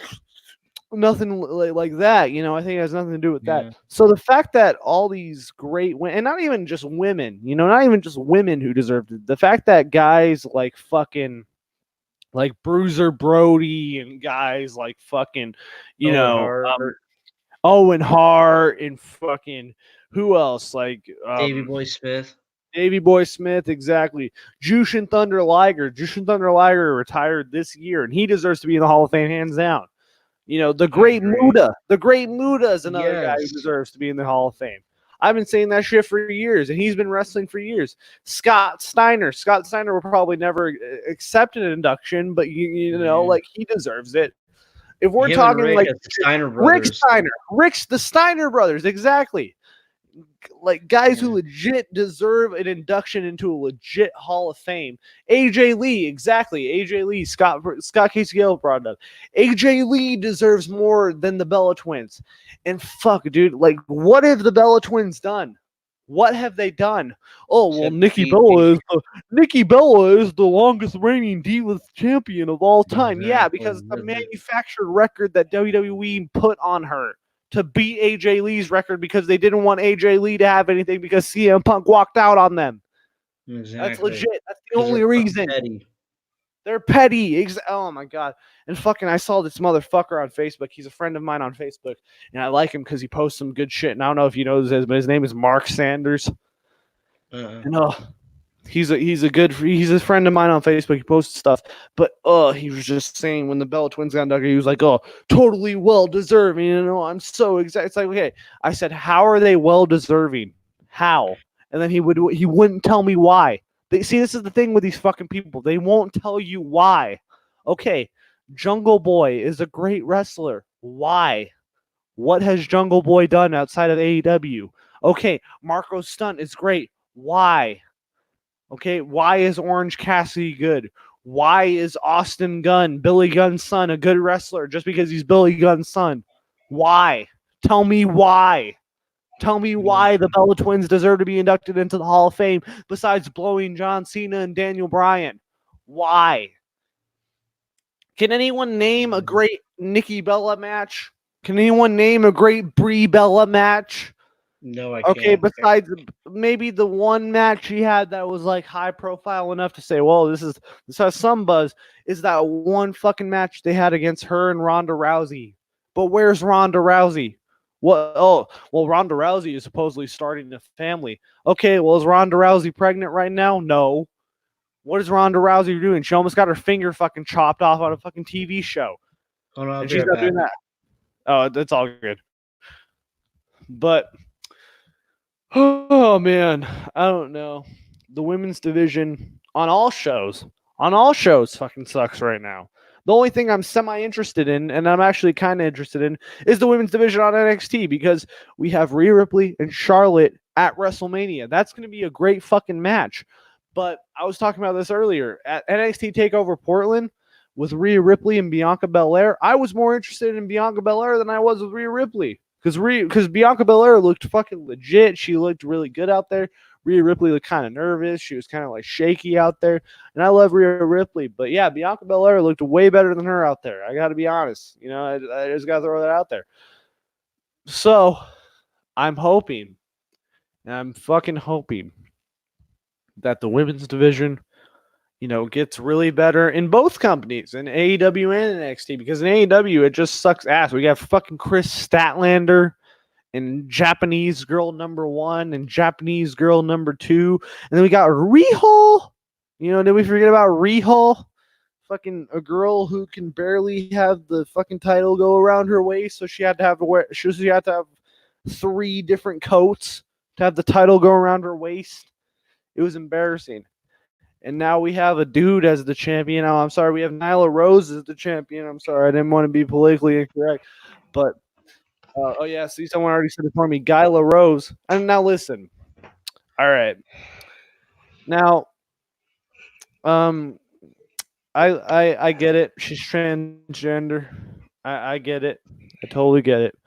nothing like that. You know, I think it has nothing to do with that. Yeah. So the fact that all these great women, and not even just women, you know, not even just women who deserved it, the fact that guys like fucking like Bruiser Brody and guys like fucking, you Owen know, Hart, Owen Hart and fucking who else? Like Davy Boy Smith. Davy Boy Smith, exactly. Jushin Thunder Liger. Jushin Thunder Liger retired this year, and he deserves to be in the Hall of Fame hands down. You know, the I Great agree. Muda. The Great Muda is another guy who Yes. deserves to be in the Hall of Fame. I've been saying that shit for years, and he's been wrestling for years. Scott Steiner. Scott Steiner will probably never accept an induction, but you know, Yeah. like he deserves it. If we're Him and talking Rick like as the Steiner Rick brothers. Steiner, the Steiner brothers, exactly. Like guys Yeah. who legit deserve an induction into a legit Hall of Fame. AJ Lee, exactly. AJ Lee, Scott Casey Gale brought it up. AJ Lee deserves more than the Bella Twins. And fuck, dude, like what have the Bella Twins done? What have they done? Oh well, Except beat Nikki Bella is the longest reigning Divas champion of all time. Yeah, because exactly. the manufactured record that WWE put on her to beat AJ Lee's record because they didn't want AJ Lee to have anything because CM Punk walked out on them. That's Exactly. legit. That's the Because they're only fucking reason. petty. They're petty. Oh my god. And fucking, I saw this motherfucker on Facebook. He's a friend of mine on Facebook, and I like him because he posts some good shit. And I don't know if you know this, but his name is Mark Sanders. Uh-uh. And he's a friend of mine on Facebook. He posts stuff, but he was just saying when the Bella Twins got inducted, he was like, "Oh, totally well deserving." You know, I'm so excited. It's like, okay, I said, "How are they well deserving? How?" And then he wouldn't tell me why. See, this is the thing with these fucking people. They won't tell you why. Okay, Jungle Boy is a great wrestler. Why? What has Jungle Boy done outside of AEW? Okay, Marco Stunt is great. Why? Okay, why is Orange Cassidy good? Why is Austin Gunn, Billy Gunn's son, a good wrestler just because he's Billy Gunn's son? Why? Tell me why. Tell me why the Bella Twins deserve to be inducted into the Hall of Fame besides blowing John Cena and Daniel Bryan. Why? Can anyone name a great Nikki Bella match? Can anyone name a great Brie Bella match? No, I Okay, can't. besides maybe the one match she had that was like high profile enough to say, well, this has some buzz, is that one fucking match they had against her and Ronda Rousey. But where's Ronda Rousey? What? Oh, well, Ronda Rousey is supposedly starting a family. Okay, well, is Ronda Rousey pregnant right now? No. What is Ronda Rousey doing? She almost got her finger fucking chopped off on a fucking TV show, Hold on, I'll and be she's right not back. doing that. Oh, that's all good. But oh man, I don't know. The women's division on all shows fucking sucks right now. The only thing I'm semi interested in, and I'm actually kind of interested in, is the women's division on NXT because we have Rhea Ripley and Charlotte at WrestleMania. That's going to be a great fucking match. But I was talking about this earlier at NXT Takeover Portland with Rhea Ripley and Bianca Belair. I was more interested in Bianca Belair than I was with Rhea Ripley. Because Bianca Belair looked fucking legit. She looked really good out there. Rhea Ripley looked kind of nervous. She was kind of like shaky out there. And I love Rhea Ripley. But yeah, Bianca Belair looked way better than her out there. I got to be honest. You know, I just got to throw that out there. So I'm hoping, and I'm fucking hoping that the women's division, you know, gets really better in both companies, in AEW and NXT, because in AEW, it just sucks ass. We got fucking Chris Statlander and Japanese girl number 1 and Japanese girl number 2. And then we got Riho. You know, did we forget about Riho? Fucking a girl who can barely have the fucking title go around her waist, so she had to have she had to have 3 different coats to have the title go around her waist. It was embarrassing. And now we have a dude as the champion. Oh, I'm sorry, we have Nyla Rose as the champion. I'm sorry, I didn't want to be politically incorrect, but oh yeah, see, someone already said it for me. Guy LaRose. And now listen. All right. Now, um, I get it. She's transgender. I get it. I totally get it.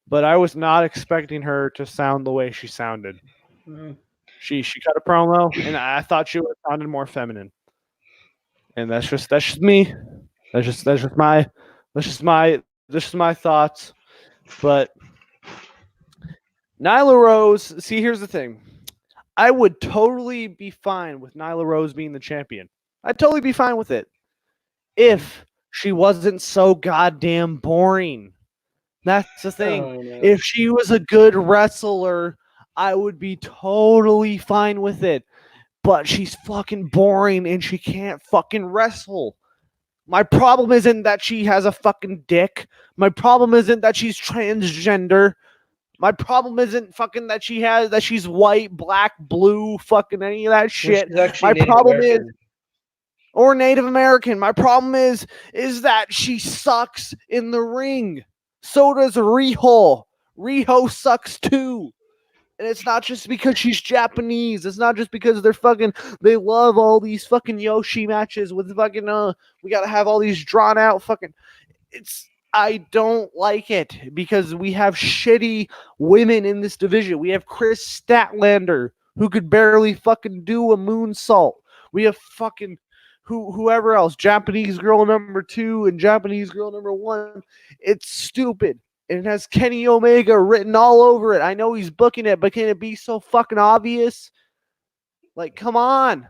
but I was not expecting her to sound the way she sounded. Mm. She cut a promo, and I thought she would have sounded more feminine. And that's just me. That's just my thoughts. But Nyla Rose. See, here's the thing. I would totally be fine with Nyla Rose being the champion. I'd totally be fine with it if she wasn't so goddamn boring. That's the thing. Oh no. If she was a good wrestler, I would be totally fine with it. But she's fucking boring and she can't fucking wrestle. My problem isn't that she has a fucking dick. My problem isn't that she's transgender. My problem isn't fucking that she's white, black, blue, fucking any of that Well, shit. she's actually My Native problem is American. or Native American. My problem is that she sucks in the ring. So does Riho. Riho sucks too. And it's not just because she's Japanese. It's not just because they love all these fucking Yoshi matches with fucking we gotta have all these drawn out fucking I don't like it because we have shitty women in this division. We have Chris Statlander who could barely fucking do a moonsault. We have fucking whoever else, Japanese girl number 2 and Japanese girl number 1. It's stupid. And it has Kenny Omega written all over it. I know he's booking it, but can it be so fucking obvious? Like, come on.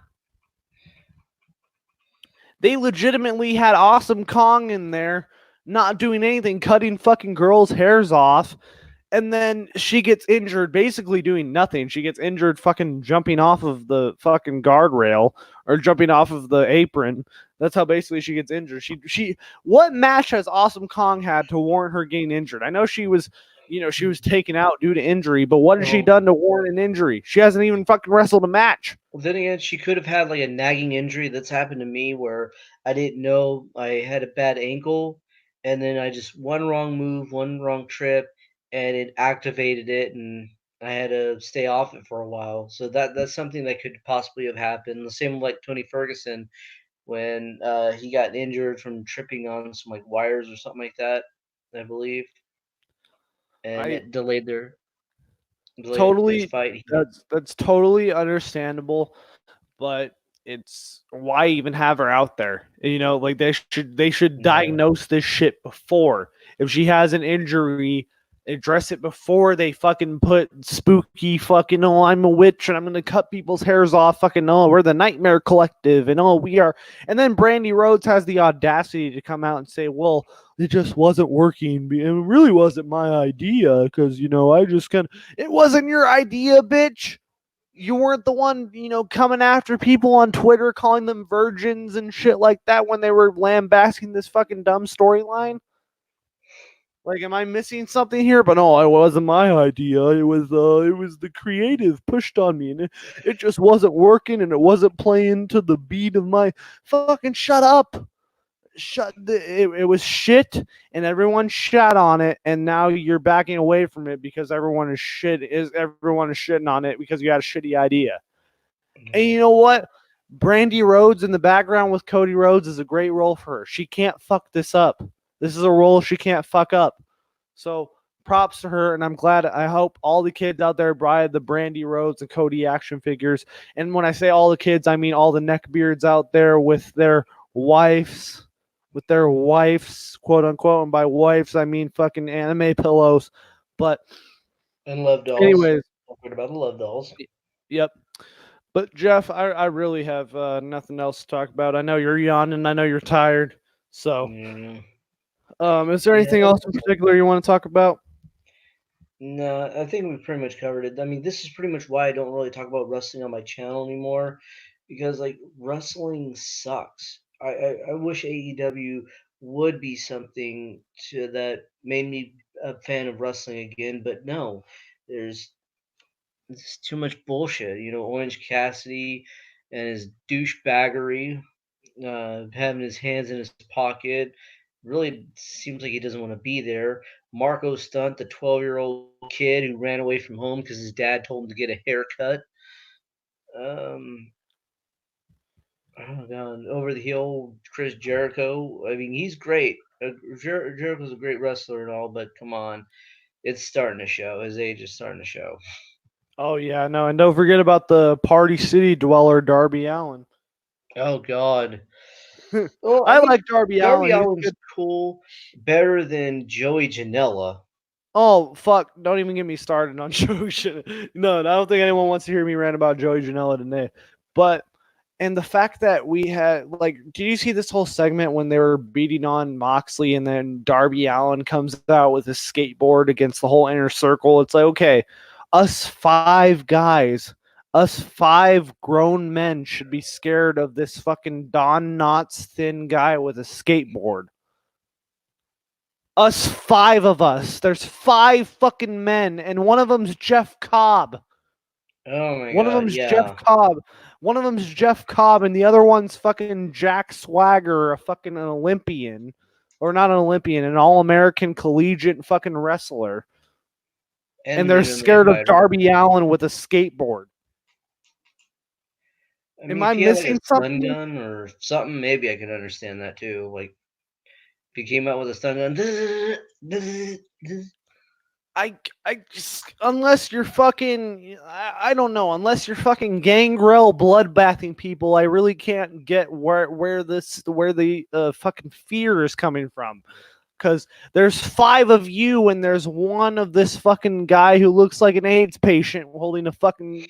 They legitimately had Awesome Kong in there, not doing anything, cutting fucking girls' hairs off. And then she gets injured, basically doing nothing. She gets injured fucking jumping off of the fucking guardrail or jumping off of the apron. That's how basically she gets injured. What match has Awesome Kong had to warrant her getting injured? I know she was taken out due to injury, but what has she Well, done to warrant an injury? She hasn't even fucking wrestled a match. well, then again, she could have had like a nagging injury. That's happened to me where I didn't know I had a bad ankle, and then I just one wrong move, one wrong trip, and it activated it, and I had to stay off it for a while. So that's something that could possibly have happened. The same with like Tony Ferguson when he got injured from tripping on some like wires or something like that, I believe, and I it delayed his totally fight. that's totally understandable, but it's why even have her out there? Like they should Yeah. diagnose this shit before. If she has an injury, address it before they fucking put spooky fucking I'm a witch and I'm gonna cut people's hairs off. Fucking we're the Nightmare Collective and we are. And then Brandy Rhodes has the audacity to come out and say, "Well, it just wasn't working. It really wasn't my idea because I just kind of it wasn't your idea, bitch." You weren't the one, coming after people on Twitter, calling them virgins and shit like that when they were lambasting this fucking dumb storyline. Like, am I missing something here? But no, it wasn't my idea. It was the creative pushed on me, and it just wasn't working, and it wasn't playing to the beat of my fucking shut up. It was shit, and everyone shat on it, and now you're backing away from it because everyone is shitting on it because you had a shitty idea. And you know what? Brandy Rhodes in the background with Cody Rhodes is a great role for her. She can't fuck this up. This is a role she can't fuck up. So props to her, and I'm glad. I hope all the kids out there buy the Brandy Rhodes and Cody action figures. And when I say all the kids, I mean all the neckbeards out there with their wives, quote unquote. And by wives, I mean fucking anime pillows. But And love dolls. anyways, Don't forget about the love dolls. yep. But Jeff, I really have nothing else to talk about. I know you're yawning. I know you're tired. So, Yeah. is there anything Yeah. else in particular you want to talk about? No, I think we've pretty much covered it. I mean, this is pretty much why I don't really talk about wrestling on my channel anymore, because like wrestling sucks. I wish AEW would be something that made me a fan of wrestling again, but no, there's it's too much bullshit. Orange Cassidy and his douchebaggery, having his hands in his pocket. Really seems like he doesn't want to be there. Marco Stunt, the 12-year-old kid who ran away from home because his dad told him to get a haircut. Um, oh god, over the hill, Chris Jericho. I mean, he's great. Jericho's a great wrestler and all, but come on. It's starting to show. His age is starting to show. Oh yeah, no, and don't forget about the Party City dweller Darby Allen. Oh God. Well, I I mean, like Darby Darby Allen. He was Allin's good. cool, better than Joey Janela. Oh fuck! Don't even get me started on Joey. No, I don't think anyone wants to hear me rant about Joey Janela today. But and the fact that we had like, did you see this whole segment when they were beating on Moxley and then Darby Allen comes out with his skateboard against the whole inner circle? It's like, okay, us five guys, us five grown men should be scared of this fucking Don Knotts thin guy with a skateboard. Us five of us. There's five fucking men, and one of them's Jeff Cobb. Oh my One of God, them's Jeff yeah. Cobb. One of them's Jeff Cobb, and the other one's fucking Jack Swagger, a fucking an Olympian, or not an Olympian, an all-American collegiate fucking wrestler. And And they're an MMA scared of fighter. Darby Allen with a skateboard. I Am mean, I if he had like a missing stun something? gun or something, maybe I could understand that too. Like if he came out with a stun gun. I just, unless you're fucking, I don't know, unless you're fucking gangrel bloodbathing people, I really can't get where the fucking fear is coming from. Because there's five of you and there's one of this fucking guy who looks like an AIDS patient holding a fucking,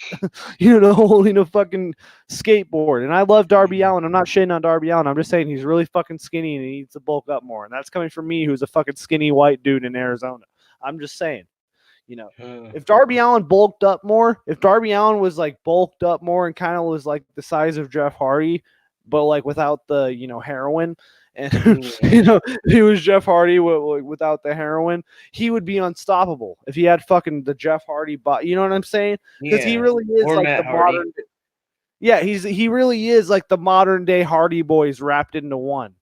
holding a fucking skateboard. And I love Darby Allen. I'm not shitting on Darby Allen. I'm just saying he's really fucking skinny and he needs to bulk up more. And that's coming from me, who's a fucking skinny white dude in Arizona. I'm just saying, if Darby Allen bulked up more, if Darby Allen was like bulked up more and kind of was like the size of Jeff Hardy, but like without the heroin, and he was Jeff Hardy without the heroin, he would be unstoppable if he had fucking the Jeff Hardy body. You know what I'm saying? Because he Yeah. really is Or like Matt the Hardy. modern. Yeah, he really is like the modern day Hardy Boys wrapped into one.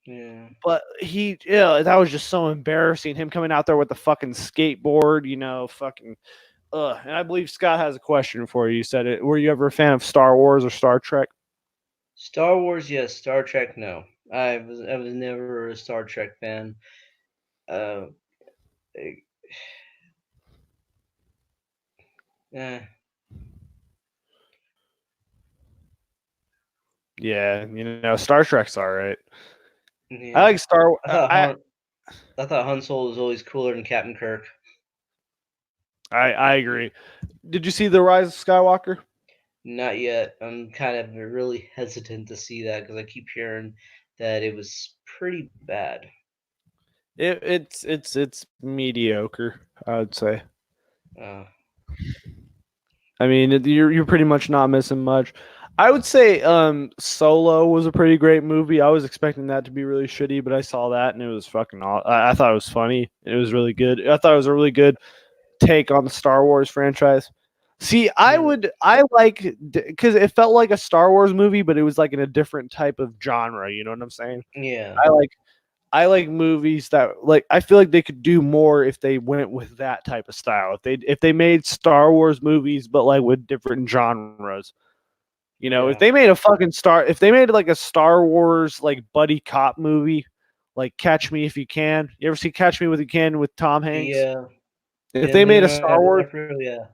Yeah. But that was just so embarrassing. Him coming out there with the fucking skateboard, fucking. And I believe Scott has a question for you. You said it. Were you ever a fan of Star Wars or Star Trek? Star Wars, yes. Star Trek, no. I was never a Star Trek fan. Uh, eh, eh, Yeah, Star Trek's all right. I yeah. like Star. I thought I thought Han Solo was always cooler than Captain Kirk. I agree. Did you see the Rise of Skywalker? Not yet. I'm kind of really hesitant to see that because I keep hearing that it was pretty bad. It's mediocre, I would say. Uh, I mean, you're pretty much not missing much. I would say Solo was a pretty great movie. I was expecting that to be really shitty, but I saw that and it was fucking I thought it was funny. It was really good. I thought it was a really good take on the Star Wars franchise. See, yeah. I like because it felt like a Star Wars movie, but it was like in a different type of genre. You know what I'm saying? Yeah. I like movies that like I feel like they could do more if they went with that type of style. If they made Star Wars movies but like with different genres. If Yeah. they made if they made like a Star Wars like buddy cop movie, like Catch Me If You Can. You ever see Catch Me If You Can with Tom Hanks? Yeah. If Yeah. they made a Star Wars, Yeah. I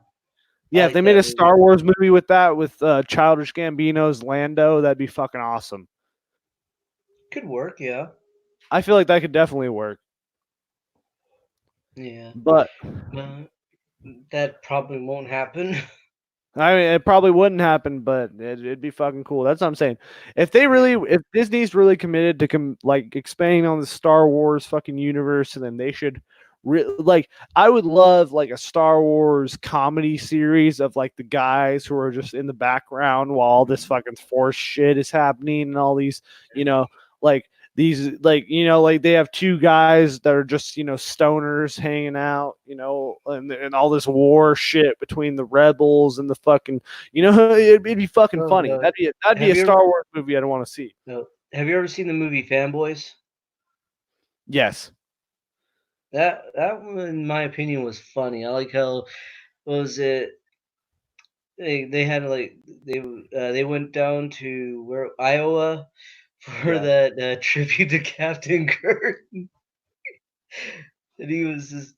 yeah, if they like made that a movie. Star Wars movie with that with Childish Gambino's Lando, that'd be fucking awesome. Could work. Yeah. I feel like that could definitely work. Yeah. But But that probably won't happen. I mean, it probably wouldn't happen, but it'd be fucking cool. That's what I'm saying. If Disney's really committed to like expanding on the Star Wars fucking universe, then they should, like, I would love like a Star Wars comedy series of like the guys who are just in the background while all this fucking Force shit is happening and all these, like these like they have two guys that are just stoners hanging out and all this war shit between the rebels and the fucking it'd be fucking Oh funny. God. That'd be a Have you Star Wars movie I'd want to see. no, have you ever seen the movie Fanboys? Yes. That one, in my opinion, was funny. I like how was it they had like they went down to where Iowa for Yeah. that tribute to Captain Kirk. And he was just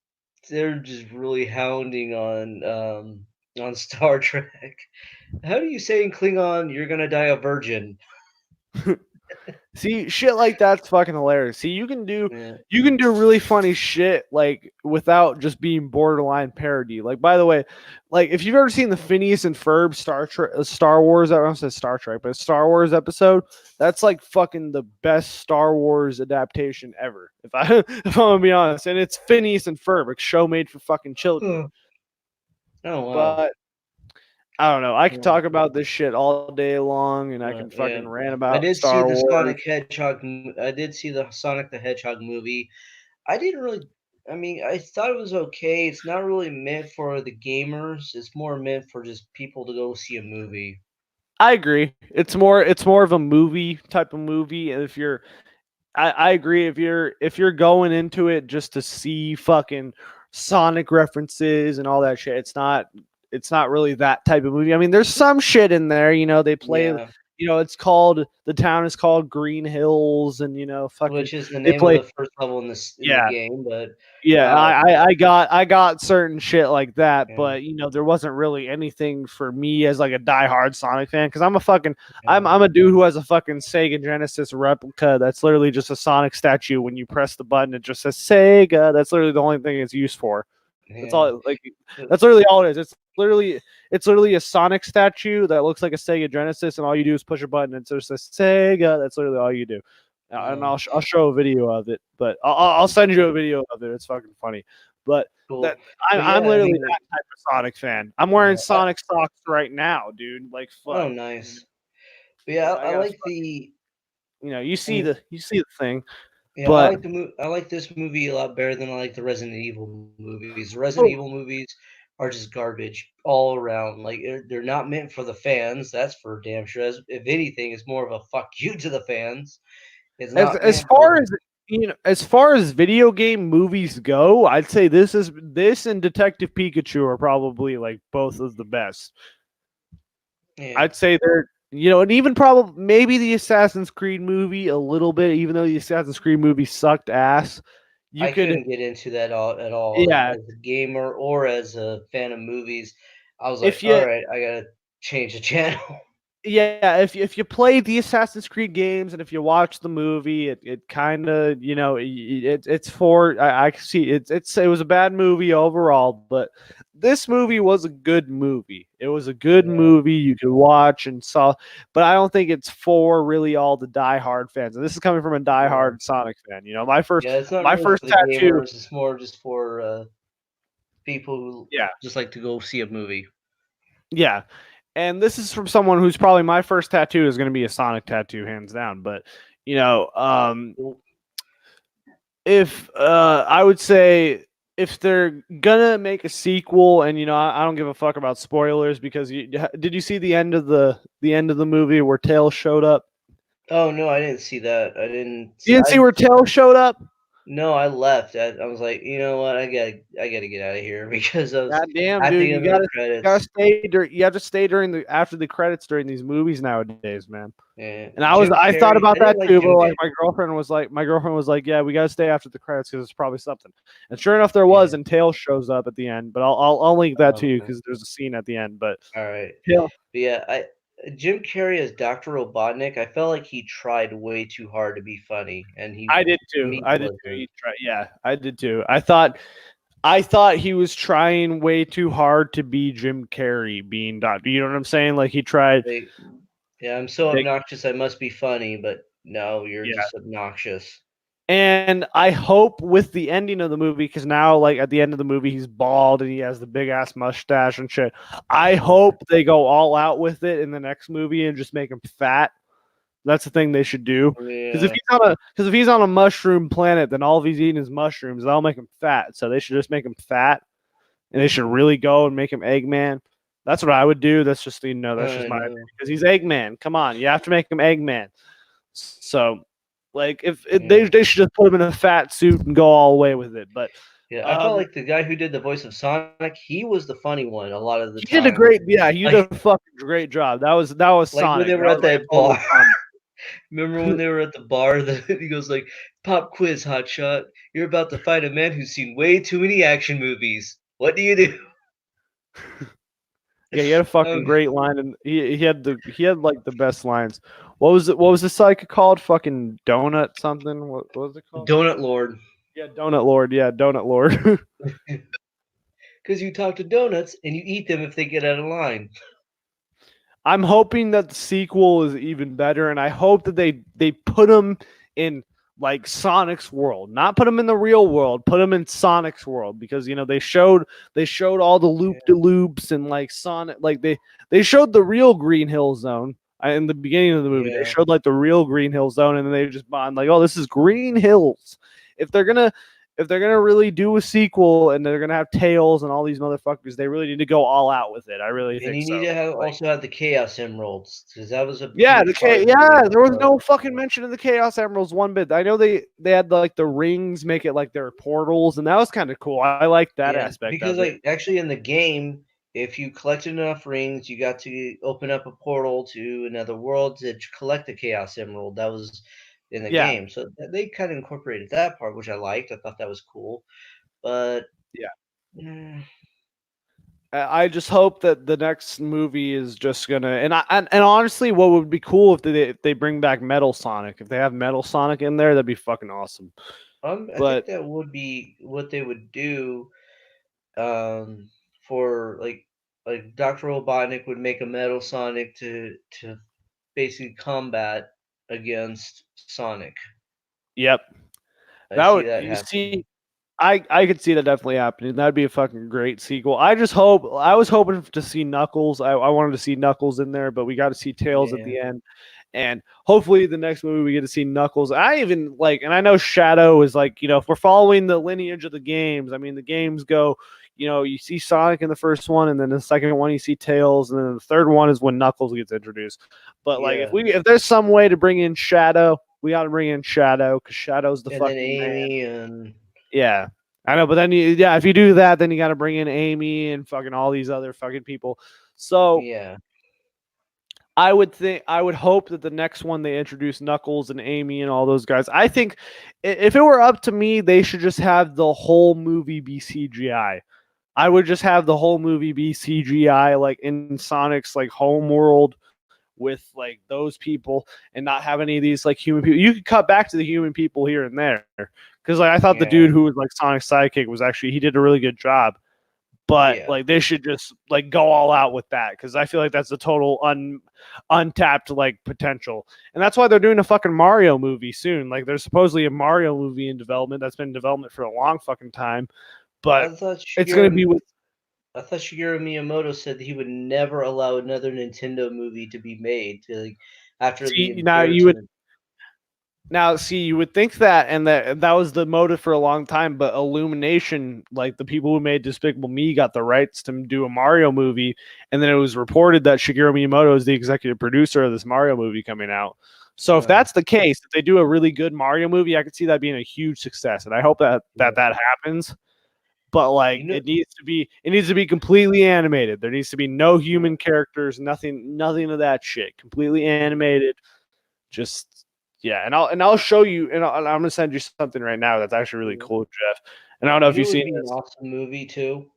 they're just really hounding on Star Trek. How do you say in Klingon you're gonna die a virgin? See, shit like that's fucking hilarious. See, Yeah. you can do really funny shit like without just being borderline parody. Like, by the way, like if you've ever seen the Phineas and Ferb Star Wars, I don't say Star Trek, but Star Wars episode, that's like fucking the best Star Wars adaptation ever. If I if I'm gonna be honest, and it's Phineas and Ferb, a show made for fucking children. Oh wow. But I don't know. I could Yeah. talk about this shit all day long, and I can Yeah. fucking rant I about did see Star the Wars. I did see the Sonic the Hedgehog movie. I didn't really. I mean, I thought it was okay. It's not really meant for the gamers. It's more meant for just people to go see a movie. I agree. It's more of a movie type of movie. And if you're I agree if you're going into it just to see fucking Sonic references and all that shit, it's not really that type of movie. I mean, there's some shit in there, you know, they play Yeah, it's called the town is called Green Hills and fucking which is the they name of play the first level in the yeah, game. But yeah, wow, I got certain shit like that, yeah, but there wasn't really anything for me as like a diehard Sonic fan because yeah, I'm a dude who has a fucking Sega Genesis replica that's literally just a Sonic statue. When you press the button, it just says Sega. That's literally the only thing it's used for. That's yeah. all that's literally all it is. It's literally a Sonic statue that looks like a Sega Genesis, and all you do is push a button and it just says Sega. That's literally all you do. And Oh, I'll show a video of it, but I'll send you a video of it. It's fucking funny. But cool. that But I'm yeah, I literally mean, that type of Sonic fan. I'm wearing yeah. Sonic socks right now, dude. Like Oh, fuck. nice. But yeah, I I got like the. I mean, you see the thing, yeah, but I like this movie a lot better than I like the Resident Evil movies. The Resident oh, Evil movies are just garbage all around. Like they're not meant for the fans. That's for damn sure. If anything, it's more of a fuck you to the fans. It's not as meant for far the. as as far as video game movies go, I'd say this and Detective Pikachu are probably like both of the best. Yeah, I'd say they're and even probably maybe the Assassin's Creed movie a little bit, even though the Assassin's Creed movie sucked ass. You I could couldn't get into that at all yeah, as a gamer or as a fan of movies. I was like, if all you right, I gotta change the channel. yeah, if you play the Assassin's Creed games and if you watch the movie, it kind of it's for I see it was a bad movie overall, but this movie was a good movie. It was a good Yeah, movie you could watch and saw, but I don't think it's for really all the diehard fans. And this is coming from a yeah, diehard Sonic fan. yeah. It's not My really first for the tattoo, gamers. It's more just for people who yeah, just like to go see a movie. yeah. And this is from someone who's probably my first tattoo is going to be a Sonic tattoo, hands down. But you know, um, Cool. if I would say if they're gonna make a sequel, and I don't give a fuck about spoilers because did you see the end of the movie where Tails showed up? Oh no, I didn't see that. I didn't. You didn't see I where Tails showed up? no, I left. I was like, you know what? I gotta get out of here because I was God damn, at dude, the end of the credits. you have to stay during the after the credits during these movies nowadays, man. And And Jim I thought Carrey. about I that didn't like too, but Jim like Carrey. my girlfriend was like, yeah, we gotta stay after the credits because it's probably something. And sure enough, there was, Yeah. and Tails shows up at the end. But I'll link that to you Okay. because there's a scene at the end. But All right. yeah, But yeah, I Jim Carrey as Dr. Robotnik, I felt like he tried way too hard to be funny, and he I did to too. me I did too. wasn't. Yeah, I did too. I thought he was trying way too hard to be Jim Carrey being Doctor. You know what I'm saying? Like he tried. Like, yeah, I'm so Like, obnoxious. I must be funny, but no, you're yeah. just obnoxious. And I hope with the ending of the movie, because now, like at the end of the movie, he's bald and he has the big ass mustache and shit. I hope they go all out with it in the next movie and just make him fat. That's the thing they should do. Because Yeah, if he's on a mushroom planet, then all he's eating is mushrooms. That'll make him fat. So they should just make him fat, and they should really go and make him Eggman. That's what I would do. That's just that's just I my know. because he's Eggman. Come on, you have to make him Eggman. So, like, if Yeah, they should just put him in a fat suit and go all the way with it. But yeah. I felt like the guy who did the voice of Sonic, he was the funny one a lot of the he did a time. he did Like, a fucking great job. That was like when Sonic. they That were was at like a that total bar, Sonic. Remember when they were at the bar? That he goes like, "Pop quiz, hotshot. You're about to fight a man who's seen way too many action movies. What do you do?" Yeah, he had a fucking Um, great line, and he had like the best lines. What was it? What was the psychic called? Fucking donut something. What was it called? Donut Lord, Yeah, Donut Lord. Yeah, Donut Lord. because you talk to donuts and you eat them if they get out of line. I'm hoping that the sequel is even better, and I hope that they put him in like Sonic's world, not put him in the real world, put him in Sonic's world, because you know they showed all the loop de loops and like Sonic, like they showed the real Green Hill Zone in the beginning of the movie. They Yeah, showed like the real Green Hill Zone, and then they just bond like, oh, this is Green Hills. If they're gonna if they're gonna really do a sequel and they're gonna have Tails and all these motherfuckers, they really need to go all out with it. I really and think you so. need to have Like, also have the Chaos Emeralds because that was a yeah, huge part of the yeah, original there was part. no fucking mention of the Chaos Emeralds one bit. I know they had like the rings make it like their portals, and that was kind of cool. I liked that Yeah, aspect because of it. like actually in the game, if you collected enough rings, you got to open up a portal to another world to collect the Chaos Emerald. That was in the Yeah, game, so they kind of incorporated that part, which I liked. I thought that was cool, but yeah. mm, I just hope that the next movie is just gonna and honestly, what would be cool if they bring back Metal Sonic? If they have Metal Sonic in there, that'd be fucking awesome. I think But that would be what they would do. Um, for like Dr. Robotnik would make a Metal Sonic to basically combat against Sonic. yep, I that see would that you happening. see. I could see that definitely happening. That'd be a fucking great sequel. I was hoping to see Knuckles. I wanted to see Knuckles in there, but we got to see Tails at Yeah, the end. And hopefully the next movie we get to see Knuckles. I even like, and I know Shadow is like, you know, if we're following the lineage of the games, I mean, the games go, you know, you see Sonic in the first one, and then the second one you see Tails, and then the third one is when Knuckles gets introduced. But like, yeah, if there's some way to bring in Shadow, we got to bring in Shadow because Shadow's the and then fucking man. Amy and Yeah. I know, but then yeah, if you do that, then you got to bring in Amy and fucking all these other fucking people. So yeah, I would hope that the next one they introduce Knuckles and Amy and all those guys. I think if it were up to me, they should just have the whole movie be CGI. I would just have the whole movie be CGI, like in Sonic's like home world with like those people, and not have any of these like human people. You could cut back to the human people here and there, because like I thought the yeah, dude who was like Sonic's sidekick was actually he did a really good job. But yeah. like they should just like go all out with that, because I feel like that's a total untapped like potential, and that's why they're doing a fucking Mario movie soon. Like there's supposedly a Mario movie in development that's been in development for a long fucking time, but I thought it's gonna be Shigeru, with. I thought Shigeru Miyamoto said that he would never allow another Nintendo movie to be made to, like, after the See, now you would embarrassment. Now, see, you would think that, and that was the motive for a long time. But Illumination, like the people who made Despicable Me, got the rights to do a Mario movie, and then it was reported that Shigeru Miyamoto is the executive producer of this Mario movie coming out. So, if Uh, that's the case, if they do a really good Mario movie, I could see that being a huge success, and I hope yeah. that happens. But like, You know, it needs to be completely animated. There needs to be no human characters, nothing of that shit. Completely animated, just yeah, and I'll show you, and I'm gonna send you something right now that's actually really cool, Jeff. And I don't know you if know you've what would seen be an this. awesome movie too?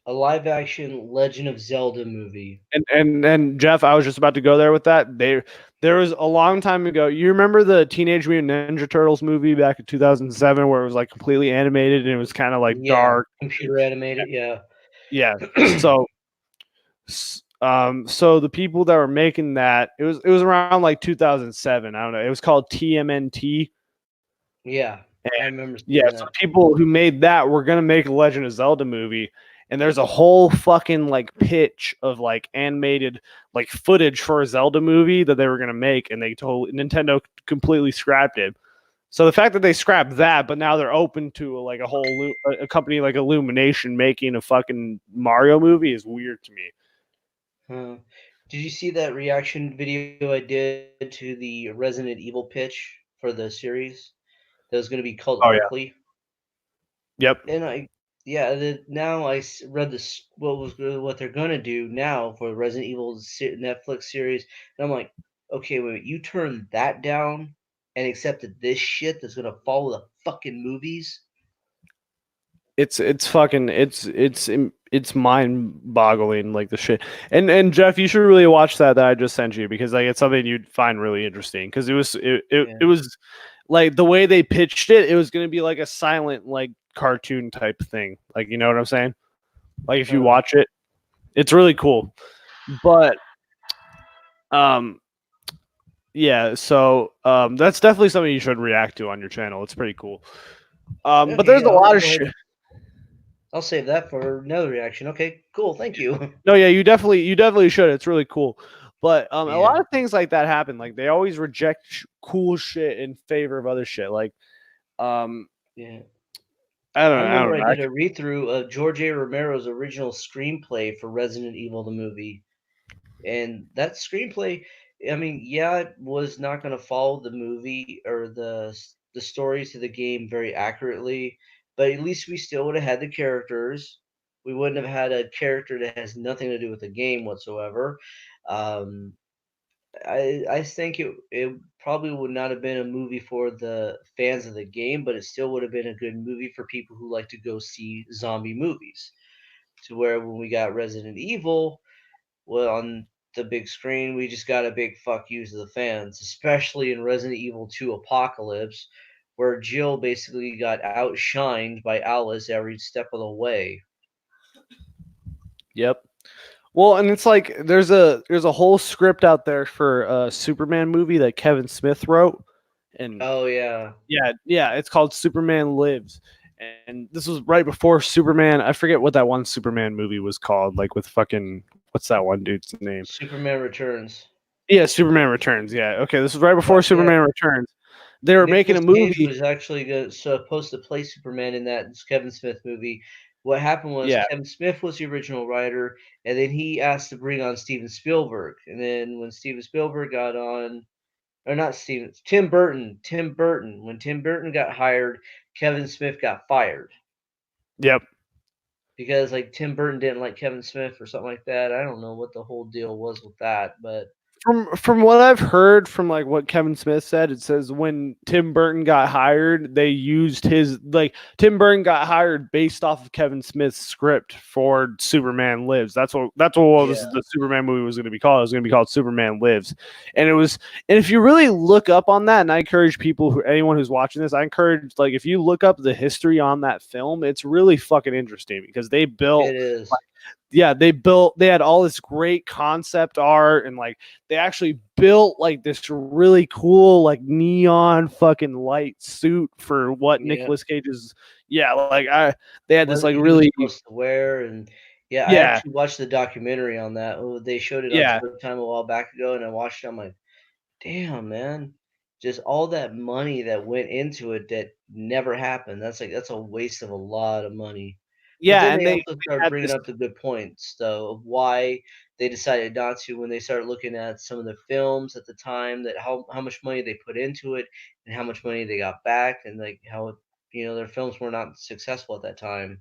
A live action Legend of Zelda movie. And Jeff, I was just about to go there with that. There was a long time ago. You remember the Teenage Mutant Ninja Turtles movie back in 2007, where it was like completely animated and it was kind of like Yeah, dark. computer animated, yeah. Yeah. So so the people that were making that, it was around like 2007. I don't know. It was called TMNT. Yeah, And I remember yeah, seeing so that. the people who made that were gonna make a Legend of Zelda movie, and there's a whole fucking like pitch of like animated like footage for a Zelda movie that they were gonna make, and they told Nintendo completely scrapped it. So the fact that they scrapped that, but now they're open to like a company like Illumination making a fucking Mario movie is weird to me. Huh. Did you see that reaction video I did to the Resident Evil pitch for the series? That was going to be called Oh yeah. Arkley. Yep. And yeah, now read this what they're going to do now for Resident Evil Netflix series, and I'm like, okay, wait, you turned that down and accepted this shit that's gonna follow the fucking movies? It's fucking it's mind boggling, like the shit. And Jeff, you should really watch that I just sent you, because like it's something you'd find really interesting, because it Yeah. was like the way they pitched it. It was going to be like a silent, like cartoon type thing, like, you know what I'm saying? Like if you watch it, it's really cool. But um yeah, so that's definitely something you should react to on your channel. It's pretty cool. But Okay, there's yeah, a I'll lot of go ahead shit. and I'll save that for another reaction. Okay, cool. Thank you. No, yeah, you definitely should. It's really cool. But a Yeah, lot of things like that happen. Like they always reject cool shit in favor of other shit. Like um, yeah. I I don't, I remember don't I know. did a read through of George A. Romero's original screenplay for Resident Evil the movie. And that screenplay, I mean, yeah, it was not going to follow the movie or the stories of the game very accurately, but at least we still would have had the characters. We wouldn't have had a character that has nothing to do with the game whatsoever. Um, I think it probably would not have been a movie for the fans of the game, but it still would have been a good movie for people who like to go see zombie movies. To where when we got Resident Evil, well, on the big screen, we just got a big fuck you to the fans, especially in Resident Evil 2 Apocalypse, where Jill basically got outshined by Alice every step of the way. Yep. Well, and it's like there's a whole script out there for a Superman movie that Kevin Smith wrote, and Oh yeah, yeah, it's called Superman Lives. And this was right before Superman. I forget what that one Superman movie was called, like with fucking what's that one dude's name? Superman Returns. Yeah, Superman Returns. Yeah, okay, this was right before Yeah, Superman Returns. They were making Nicolas a Cage movie. was actually supposed to play Superman in that Kevin Smith movie. What happened was Yeah, Kevin Smith was the original writer, and then he asked to bring on Steven Spielberg. And then when Steven Spielberg got on, or not Steven, Tim Burton. Tim Burton. When Tim Burton got hired, Kevin Smith got fired yep. because like Tim Burton didn't like Kevin Smith or something like that. I don't know what the whole deal was with that, but From what I've heard, from like what Kevin Smith said, it says when Tim Burton got hired, they used his, like, Tim Burton got hired based off of Kevin Smith's script for Superman Lives. That's what yeah, the Superman movie was going to be called. It was going to be called Superman Lives, and it was. And if you really look up on that, and I encourage anyone who's watching this, I encourage, like, if you look up the history on that film, it's really fucking interesting, because they built, it is. yeah, they had all this great concept art, and like they actually built like this really cool like neon fucking light suit for what Yeah, Nicolas Cage's, yeah, like I they had this what like he was really, supposed to wear, and yeah, I yeah, actually watched the documentary on that. Oh, they showed it on yeah, Showtime a while back ago, and I watched it. I'm like, damn, man, just all that money that went into it that never happened. That's a waste of a lot of money. But then yeah, and they they also started had bringing this, up the good points, though, of why they decided not to when they started looking at some of the films at the time, that how much money they put into it and how much money they got back, and like how their films were not successful at that time.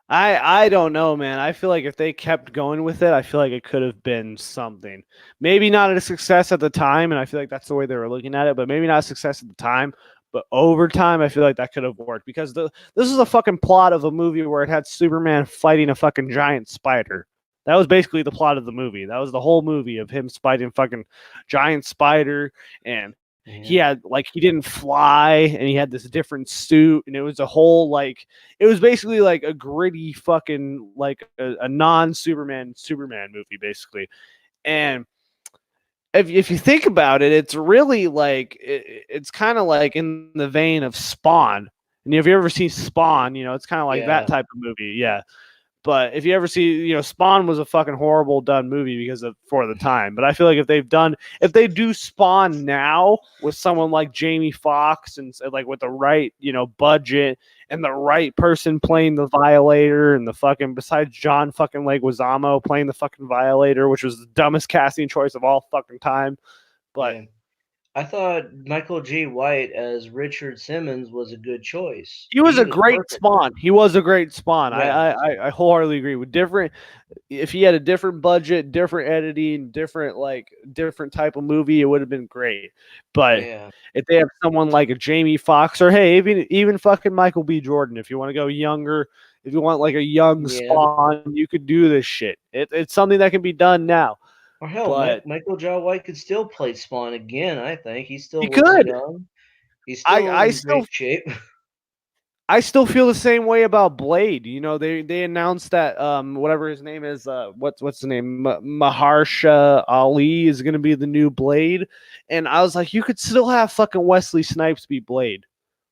I don't know, man. I feel like if they kept going with it, I feel like it could have been something. Maybe not a success at the time, and I feel like that's the way they were looking at it, but maybe not a success at the time. But over time, I feel like that could have worked, because this is a fucking plot of a movie where it had Superman fighting a fucking giant spider. That was basically the plot of the movie. That was the whole movie, of him fighting fucking giant spider, and he Yeah, had, like, he didn't fly, and he had this different suit, and it was a whole, like, it was basically like a gritty fucking, like a non-Superman movie basically. And if you think about it, it's really like it's kind of like in the vein of Spawn. And if you ever seen Spawn, it's kind of like that yeah, type of movie. Yeah. But if you ever see, Spawn was a fucking horrible done movie because of for the time. But I feel like if they do Spawn now with someone like Jamie Foxx, and like with the right, budget, and the right person playing the Violator, and the fucking, besides John fucking Leguizamo playing the fucking Violator, which was the dumbest casting choice of all fucking time. But yeah. I thought Michael J. White as Richard Simmons was a good choice. He was He a was great perfect. Spawn. He was a great Spawn. Yeah, I wholeheartedly agree. With different, if he had a different budget, different editing, different type of movie, it would have been great. But yeah, if they have someone like a Jamie Foxx or hey, even fucking Michael B. Jordan, if you want to go younger, if you want like a young yeah. Spawn, you could do this shit. It's something that can be done now. Or hell, But Michael J. White could still play Spawn again. I think he he still looks could. young. He's I still I in still great shape. I still feel the same way about Blade. You know, they announced that whatever his name is, what's the name, Mahershala Ali is going to be the new Blade, and I was like, you could still have fucking Wesley Snipes be Blade.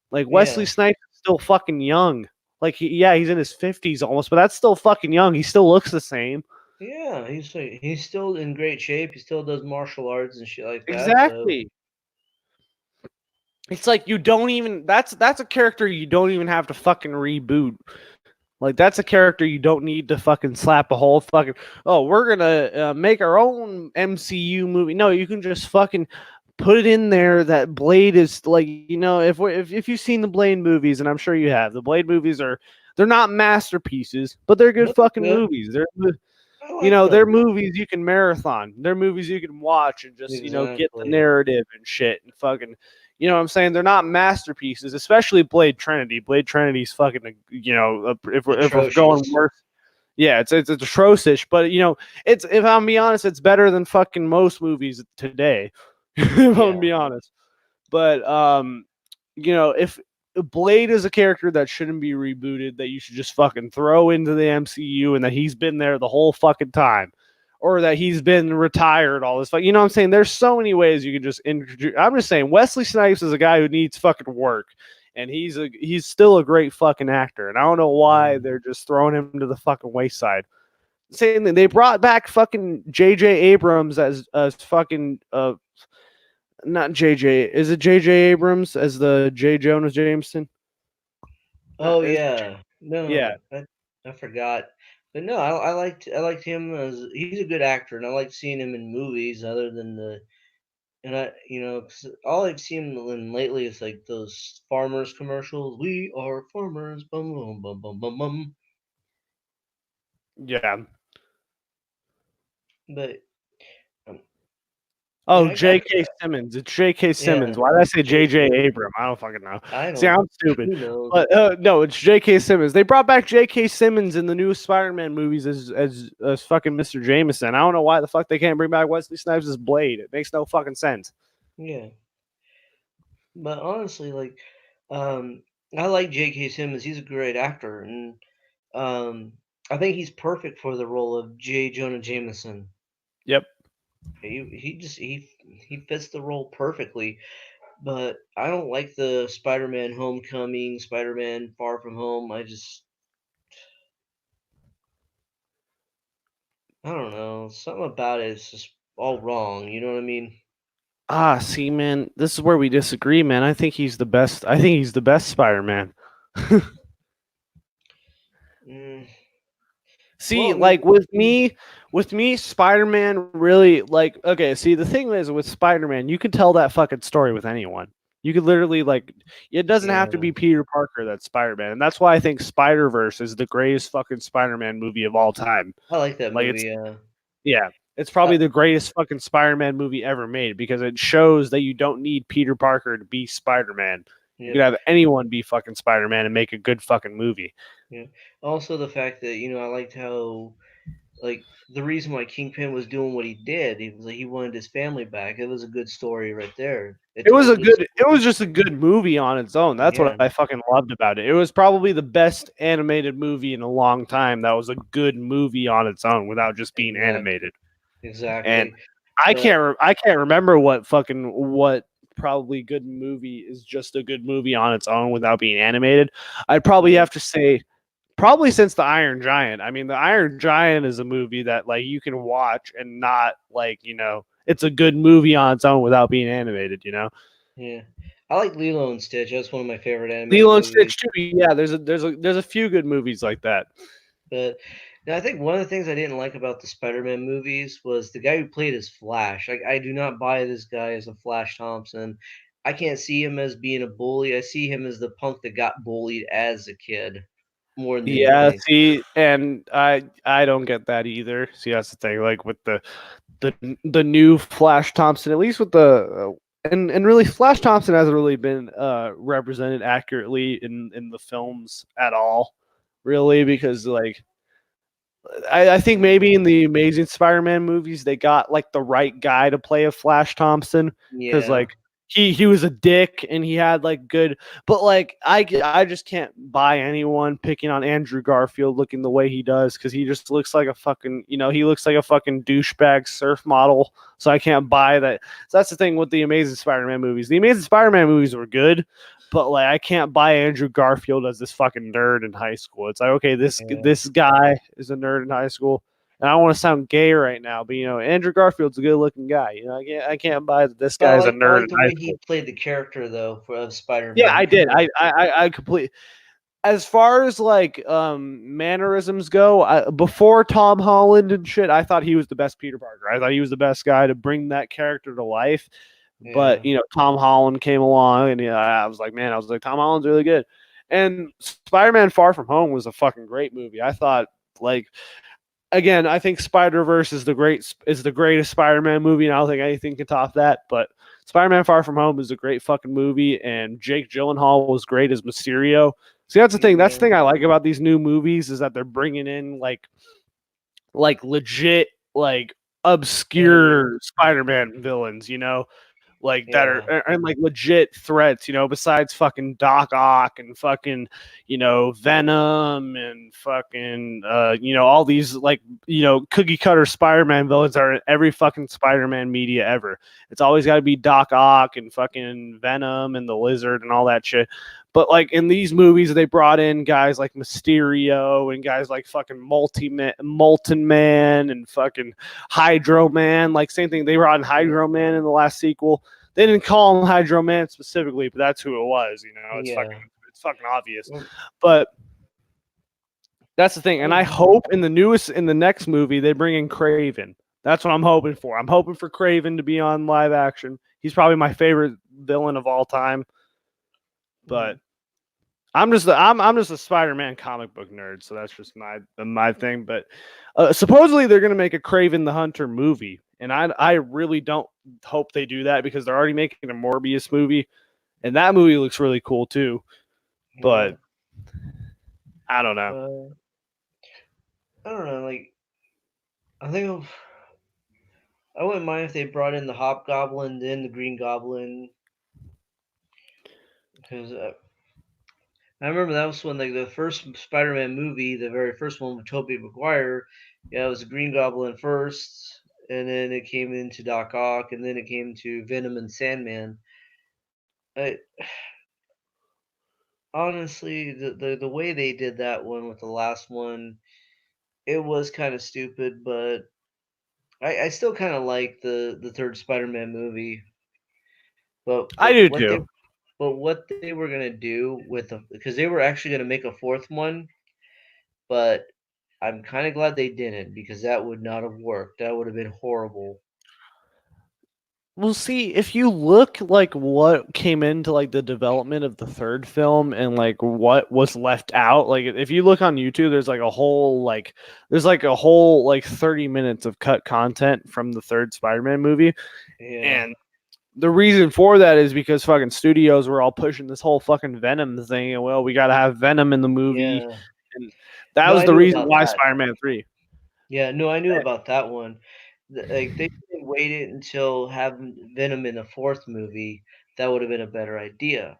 Like Wesley Yeah, Snipes is still fucking young. Like he's in his 50s almost, but that's still fucking young. He still looks the same. yeah. He's still in great shape. He still does martial arts and shit like that. So Exactly. It's like you don't even that's a character you don't even have to fucking reboot. Like that's a character you don't need to fucking slap a whole fucking. Oh, we're gonna make our own MCU movie. No, you can just fucking put it in there that Blade is like if you've seen the Blade movies, and I'm sure you have, the Blade movies they're not masterpieces, but they're good no, they're fucking good. movies. I like They're them. movies you can marathon. They're movies you can watch and just get the Exactly. narrative and shit and fucking. You know what I'm saying? They're not masterpieces, especially Blade Trinity. Blade Trinity's fucking, if we're going Atrocious. worse, yeah, it's atrocious. But it's if I'm be honest, it's better than fucking most movies today. If I'm Yeah. be honest. But if Blade is a character that shouldn't be rebooted, that you should just fucking throw into the MCU, and that he's been there the whole fucking time, or that he's been retired all this. You know what I'm saying? There's so many ways you can just introduce. I'm just saying Wesley Snipes is a guy who needs fucking work, and he's still a great fucking actor, and I don't know why Mm. they're just throwing him to the fucking wayside. Same thing. They brought back fucking J.J. Abrams as fucking not J.J. Is it J.J. Abrams as the J. Jonah Jameson? Oh Is yeah. yeah. No, I forgot. But no, I liked him as he's a good actor, and I like seeing him in movies other than the and I 'cause all I've seen him in lately is like those farmers commercials. We are farmers, bum bum bum bum bum bum. Yeah. But um, Oh, I got J.K. Simmons. It's J.K. Simmons. yeah, Why did I say J.J. JK. Abram? I don't fucking know. I See, don't. I'm stupid. Who knows? But no, it's J.K. Simmons. They brought back J.K. Simmons in the new Spider-Man movies as fucking Mr. Jameson. I don't know why the fuck they can't bring back Wesley Snipes as Blade. It makes no fucking sense. Yeah, but honestly, like, um, I like J.K. Simmons. He's a great actor, and um, I think he's perfect for the role of J. Jonah Jameson. Yep. He fits the role perfectly. But I don't like the Spider-Man Homecoming, Spider-Man Far From Home. I don't know. Something about it is just all wrong. You know what I mean? Ah, see, man, this is where we disagree, man. I think he's the best. I think he's the best Spider-Man. Mm, well, See, I mean, like with me, Spider-Man really like okay, see the thing is with Spider-Man, you can tell that fucking story with anyone. You could literally like it doesn't have to yeah, be Peter Parker that's Spider-Man. And that's why I think Spider-Verse is the greatest fucking Spider-Man movie of all time. I like that Like movie. it's yeah, it's probably the greatest fucking Spider-Man movie ever made because it shows that you don't need Peter Parker to be Spider-Man. You Yeah, could have anyone be fucking Spider-Man and make a good fucking movie. yeah. Also, the fact that I liked how the reason why Kingpin was doing what he did, he was like he wanted his family back. It was a good story right there. It told this. It was just a good movie on its own. That's what Yeah, I fucking loved about it. It was probably the best animated movie in a long time. That was a good movie on its own without just being exactly, animated. And exactly. But I can't remember what probably good movie is just a good movie on its own without being animated. I'd probably yeah, have to say probably since the Iron Giant. I mean, the Iron Giant is a movie that like you can watch and not like, it's a good movie on its own without being animated, yeah. I like Lilo and Stitch. That's one of my favorite animated Lilo and movies. Stitch too. Yeah, there's a few good movies like that. But Now, I think one of the things I didn't like about the Spider-Man movies was the guy who played as Flash. Like, I do not buy this guy as a Flash Thompson. I can't see him as being a bully. I see him as the punk that got bullied as a kid more than Yeah, anything. see, and I don't get that either. See, that's the thing. Like with the the new Flash Thompson, at least with the and really Flash Thompson hasn't really been represented accurately in the films at all, really, because like I think maybe in the Amazing Spider-Man movies they got like the right guy to play a Flash Thompson because Yeah, like he was a dick and he had like good, but like I just can't buy anyone picking on Andrew Garfield looking the way he does because he just looks like a fucking he looks like a fucking douchebag surf model. So I can't buy that. So that's the thing with the Amazing Spider-Man movies. The Amazing Spider-Man movies were good, but like I can't buy Andrew Garfield as this fucking nerd in high school. It's like okay, yeah. this guy is a nerd in high school, and I don't want to sound gay right now, but Andrew Garfield's a good looking guy. I can't buy that this But guy is a I nerd like in the high way school. he played the character though for of Yeah, Spider-Man. I Because did. I completely. As far as like mannerisms go, before Tom Holland and shit, I thought he was the best Peter Parker. I thought he was the best guy to bring that character to life. But yeah, Tom Holland came along, and I was like, man, I was like, Tom Holland's really good. And Spider-Man: Far From Home was a fucking great movie. I thought, like, again, I think Spider-Verse is the greatest Spider-Man movie, and I don't think anything can top that. But Spider-Man: Far From Home is a great fucking movie, and Jake Gyllenhaal was great as Mysterio. See, that's the thing. That's the yeah, thing I like about these new movies is that they're bringing in like legit like and obscure Spider-Man villains, like that are yeah, and like legit threats, besides fucking Doc Ock and fucking, Venom and fucking all these like, cookie cutter Spider-Man villains are in every fucking Spider-Man media ever. It's always gotta be Doc Ock and fucking Venom and the Lizard and all that shit. But like in these movies, they brought in guys like Mysterio and guys like fucking Molten Man and fucking Hydro Man. Like same thing, they brought in Hydro Man in the last sequel. They didn't call him Hydro Man specifically, but that's who it was. yeah. It's fucking obvious. But that's the thing, and I hope in the next movie they bring in Craven. That's what I'm hoping for. I'm hoping for Craven to be on live action. He's probably my favorite villain of all time. But I'm just a Spider-Man comic book nerd, so that's just my thing. But supposedly they're gonna make a Craven the Hunter movie, and I really don't hope they do that because they're already making a Morbius movie, and that movie looks really cool too. Yeah. But I don't know. Uh, I don't know. Like, I think I wouldn't mind if they brought in the Hobgoblin, then the Green Goblin, because I remember that was when like the first Spider-Man movie, the very first one with Tobey Maguire. Yeah, it was the Green Goblin first, and then it came into Doc Ock, and then it came to Venom and Sandman. I, honestly, the way they did that one with the last one, it was kind of stupid, but I still kind of like the third Spider-Man movie. But I but do what they too. but what they were gonna do with the because they were actually gonna make a fourth one, but I'm kind of glad they didn't because that would not have worked. That would have been horrible. Well, see, if you look like what came into like the development of the third film and like what was left out, like if you look on YouTube, there's like a whole like 30 minutes of cut content from the third Spider-Man movie. Yeah, And the reason for that is because fucking studios were all pushing this whole fucking Venom thing, and well, we gotta have Venom in the movie. yeah. And that No, was I the knew reason about why that. Spider-Man 3. Yeah, no, I knew about that one. Like they should have waited until having Venom in the fourth movie. That would have been a better idea.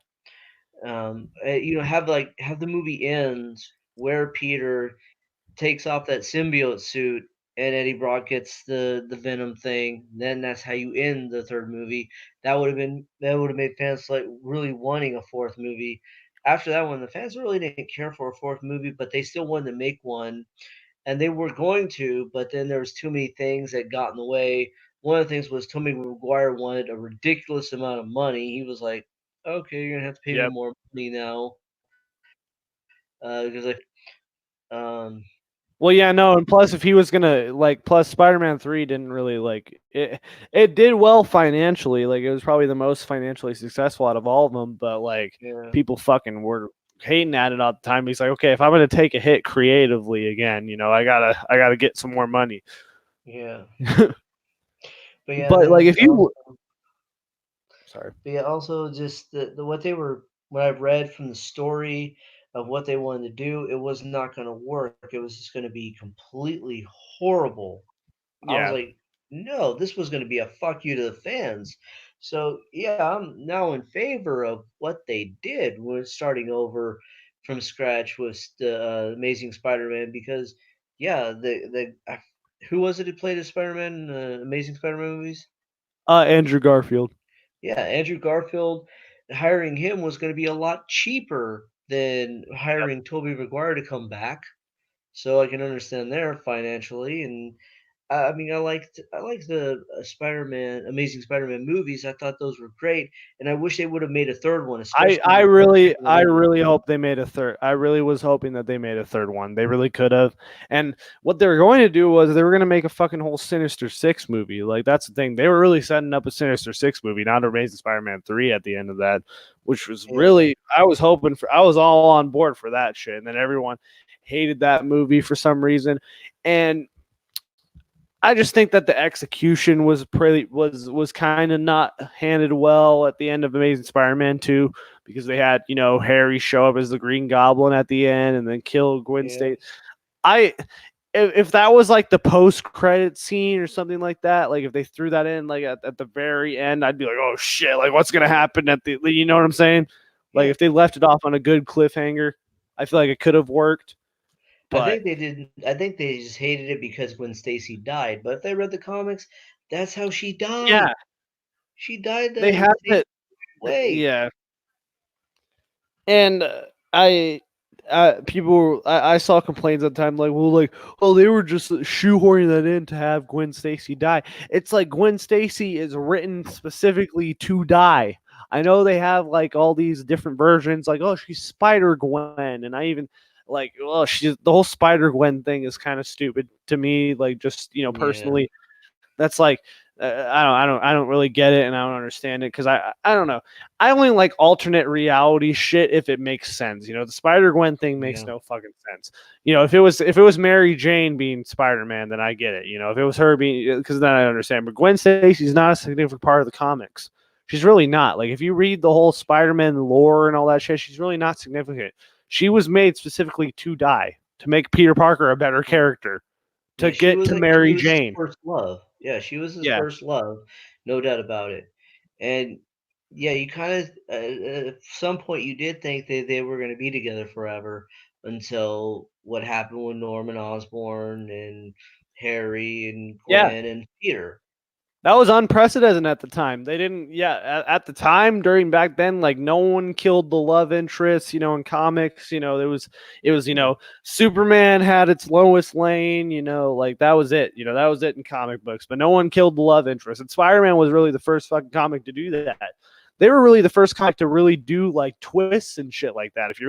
Have the movie end where Peter takes off that symbiote suit and Eddie Brock gets the Venom thing. Then that's how you end the third movie. That would have made fans like really wanting a fourth movie. After that one, the fans really didn't care for a fourth movie, but they still wanted to make one, and they were going to, but then there was too many things that got in the way. One of the things was Tobey Maguire wanted a ridiculous amount of money. He was like, "Okay, you're gonna have to pay me Yep. more money now," because like, um, Well, yeah, no, and plus, if he was gonna plus Spider-Man 3 didn't really it. It did well financially. Like, it was probably the most financially successful out of all of them. But Yeah. people fucking were hating at it all the time. He's like, okay, if I'm gonna take a hit creatively again, I gotta get some more money. Yeah. But yeah, But then if you, sorry, but yeah, also just the what I've read from the story of what they wanted to do, it was not going to work. It was just going to be completely horrible. I was yeah, like, no, this was going to be a fuck you to the fans. So yeah, I'm now in favor of what they did when starting over from scratch with the Amazing Spider-Man because yeah, who was it who played the Spider-Man in the Amazing Spider-Man movies? Andrew Garfield. Yeah, Andrew Garfield, hiring him was going to be a lot cheaper than hiring Tobey Maguire to come back. So I can understand there financially, and I mean, I liked the Amazing Spider-Man movies. I thought those were great, and I wish they would have made a third one, I especially I because really people I loved it. really hope they made a third. I really was hoping that they made a third one. They really could have. And what they were going to do was they were going to make a fucking whole Sinister Six movie. Like, that's the thing. They were really setting up a Sinister Six movie, not a Amazing Spider-Man 3 at the end of that, which was Yeah, really I was hoping for. I was all on board for that shit. And then everyone hated that movie for some reason. And I just think that the execution was pretty was kind of not handled well at the end of Amazing Spider-Man 2 because they had, Harry show up as the Green Goblin at the end and then kill Gwen yeah, Stacy. I if that was like the post credit scene or something like that, like if they threw that in like at the very end, I'd be like, oh shit, like what's gonna happen at the, you know what I'm saying? Like, yeah. if they left it off on a good cliffhanger, I feel like it could have worked. I But think they didn't. I think they just hated it because when Stacy died. But if they read the comics, that's how she died. yeah, She died they the had same it. way. Yeah, and I, I saw complaints at the time like, well, like, oh, they were just shoehorning that in to have Gwen Stacy die. It's like Gwen Stacy is written specifically to die. I know they have like all these different versions, like, oh, she's Spider Gwen, and I even like, oh, she's the whole Spider Gwen thing is kind of stupid to me. Like, just Yeah, personally, that's like, I don't really get it, and I don't understand it because I don't know. I only like alternate reality shit if it makes sense. The Spider Gwen thing makes yeah, no fucking sense. If it was Mary Jane being Spider Man, then I get it. If it was her being, because then I understand. But Gwen Stacy's not a significant part of the comics. She's really not. Like, if you read the whole Spider Man lore and all that shit, she's really not significant. She was made specifically to die, to make Peter Parker a better character, to yeah. She get was to like she Mary was his Jane. first love. Yeah, she was his Yeah. first love, no doubt about it. And yeah, you kind of at some point you did think they were going to be together forever until what happened with Norman Osborn and Harry and Yeah, Gwen and Peter. that was unprecedented at the time. They didn't, yeah, at the time during back then, like, no one killed the love interest, in comics. It was, Yeah, Superman had its Lois Lane, like that was it. That was it in comic books, but no one killed the love interest. And Spider Man was really the first fucking comic to do that. They were really the first comic to really do like twists and shit like that. If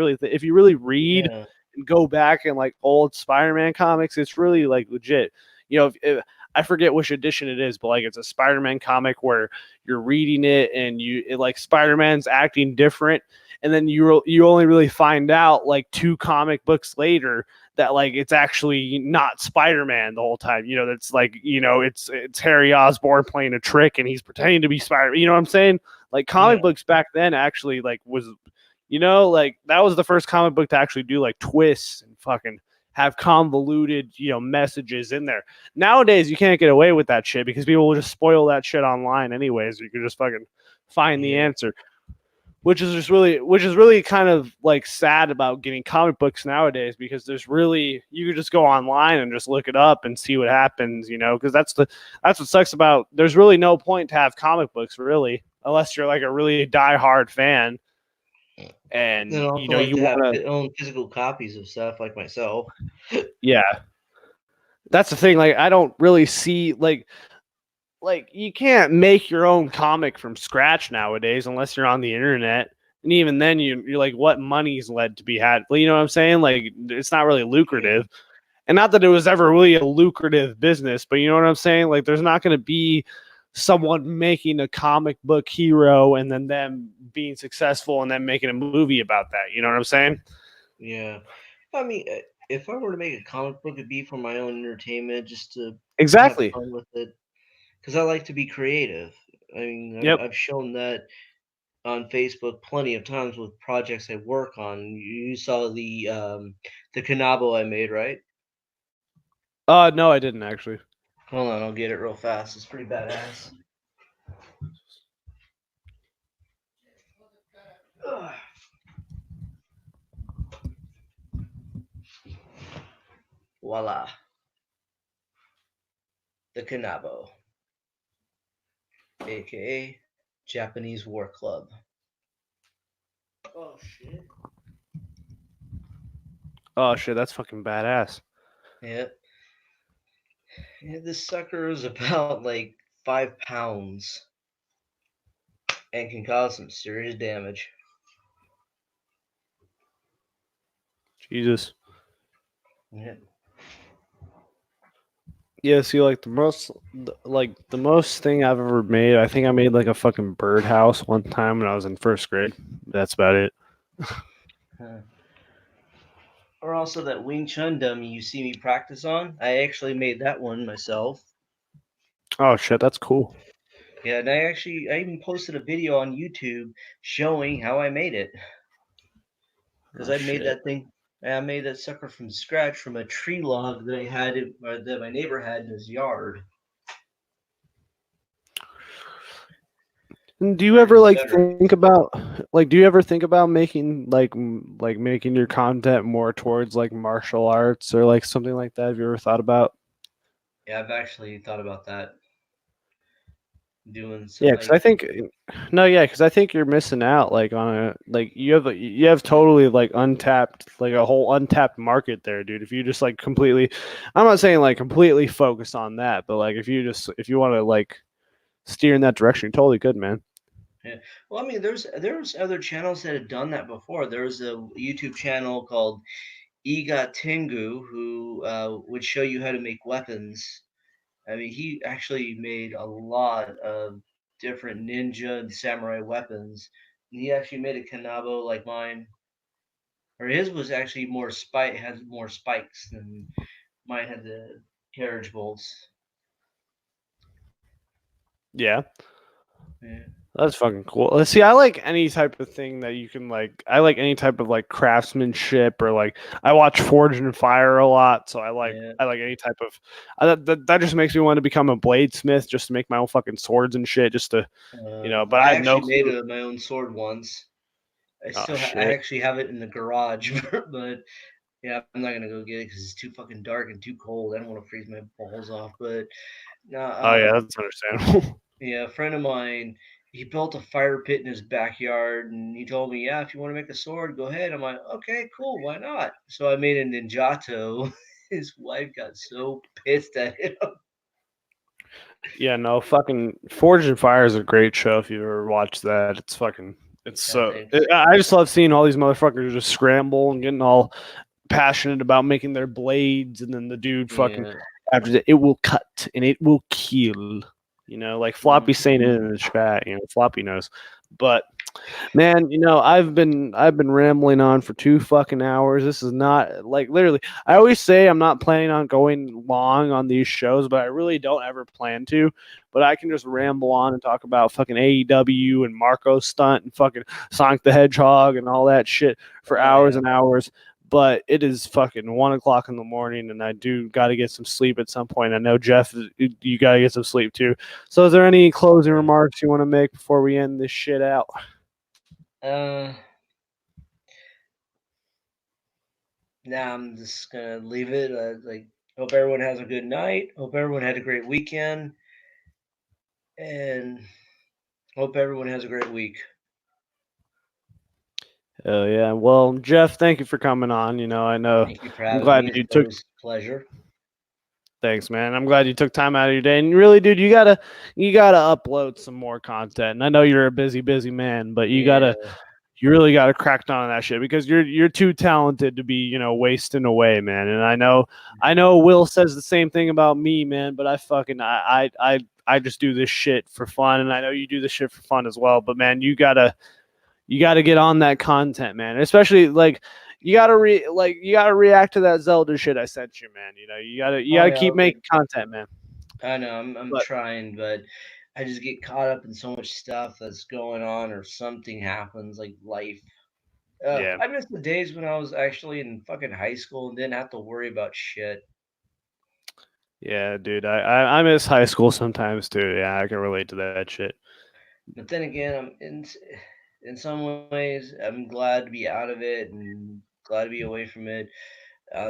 you really read yeah, and go back and like old Spider Man comics, it's really like legit. If I forget which edition it is, but like it's a Spider-Man comic where you're reading it and like Spider-Man's acting different, and then you only really find out like two comic books later that like it's actually not Spider-Man the whole time. That's like it's Harry Osborn playing a trick and he's pretending to be Spider. You know what I'm saying? Like, yeah, comic books back then actually like was like that was the first comic book to actually do like twists and fucking have convoluted messages in there. Nowadays, you can't get away with that shit because people will just spoil that shit online anyways. You can just fucking find the yeah, answer, which is really kind of like sad about getting comic books nowadays because you could just go online and just look it up and see what happens, because that's what sucks about. There's really no point to have comic books really unless you're like a really diehard fan and and also like you to have want to. own physical copies of stuff like myself. Yeah, that's the thing. Like, I don't really see like you can't make your own comic from scratch nowadays unless you're on the internet. And even then, you're like, what money's led to be had? You know what I'm saying? Like, it's not really Yeah, lucrative. And not that it was ever really a lucrative business, but you know what I'm saying? Like, there's not going to be someone making a comic book hero and then them being successful and then making a movie about that. You know what I'm saying? Yeah. I mean, if I were to make a comic book, it'd be for my own entertainment, just to have Exactly. fun with it. Because I like to be creative. I mean, Yep. I've shown that on Facebook plenty of times with projects I work on. You saw the Kanabo I made, right? No, I didn't actually. Hold on, I'll get it real fast. It's pretty badass. Ugh. Voila, the Kanabo, aka Japanese War Club. Oh shit. Oh shit, that's fucking badass. Yep. Yeah, this sucker is about like 5 pounds and can cause some serious damage. Jesus. Yep. Yeah, see, like the most thing I've ever made, I think I made like a fucking birdhouse one time when I was in first grade. That's about it. Huh. Or also that Wing Chun dummy you see me practice on. I actually made that one myself. Oh shit, that's cool. Yeah, and I even posted a video on YouTube showing how I made it. Because Oh I made shit. that thing. I made that sucker from scratch from a tree log that I had, or that my neighbor had in his yard. And do you Turned ever into like memories. think about do you ever think about making like making your content more towards like martial arts or like something like that? Have you ever thought about? Yeah, I've actually thought about that. Doing Yeah, some because I like, think no, yeah, because I think you're missing out. Like on a like you have totally like untapped like a whole untapped market there, dude. If you just like completely, I'm not saying like completely focus on that, but like if you want to like steer in that direction, you totally could, man. yeah. Well, I mean, there's other channels that have done that before. There's a YouTube channel called Iga Tengu who would show you how to make weapons. I mean, he actually made a lot of different ninja and samurai weapons. And he actually made a kanabo like mine, or his was actually more spike has more spikes than mine had the carriage bolts. Yeah. Yeah, That's fucking cool. Let's see. I like any type of thing that you can like. I like any type of like craftsmanship or like. I watch Forge and Fire a lot, so yeah. I like any type of. That just makes me want to become a bladesmith just to make my own fucking swords and shit. Just to but I I have no actually made clue. my own sword once. Oh I shit. actually have it in the garage, but yeah, I'm not gonna go get it because it's too fucking dark and too cold. I don't want to freeze my balls off. But no, Oh yeah, that's understandable. yeah, a friend of mine, he built a fire pit in his backyard, and he told me, "Yeah, if you want to make a sword, go ahead." I'm like, "Okay, cool, why not?" So I made a ninjato. His wife got so pissed at him. Yeah, no, fucking Forge and Fire is a great show if you ever watched that. It's fucking, it's Yeah, so. thanks. I just love seeing all these motherfuckers just scramble and getting all passionate about making their blades, and then the dude fucking Yeah. after that, it will cut and it will kill. Like Floppy Mm. saying it in the chat. Floppy knows, but man, I've been rambling on for 2 fucking hours. This is not like literally. I always say I'm not planning on going long on these shows, but I really don't ever plan to. But I can just ramble on and talk about fucking AEW and Marco Stunt and fucking Sonic the Hedgehog and all that shit for Oh hours yeah. and hours. But it is fucking 1 o'clock in the morning, and I do got to get some sleep at some point. I know Jeff, you got to get some sleep too. So, is there any closing Yeah. remarks you want to make before we end this shit out? Uh, Now I'm just gonna leave it. Like, hope everyone has a good night. Hope everyone had a great weekend, and hope everyone has a great week. Oh yeah. Well, Jeff, thank you for coming on. I know Thank you for I'm having glad me. It's you took always a pleasure. thanks, man. I'm glad you took time out of your day. And really, dude, you gotta upload some more content. And I know you're a busy man, but Yeah, you really got to crack down on that shit because you're too talented to be wasting away, man. And I know Will says the same thing about me, man. But I fucking I just do this shit for fun, and I know you do this shit for fun as well. But man, you gotta get on that content, man. Especially like you gotta react to that Zelda shit I sent you, man. You gotta yeah, keep making content, man. I know I'm But trying, but I just get caught up in so much stuff that's going on, or something happens, like life. yeah, I miss the days when I was actually in fucking high school and didn't have to worry about shit. yeah, dude. I miss high school sometimes too. Yeah, I can relate to that shit. But then again, in some ways I'm glad to be out of it and glad to be away from it.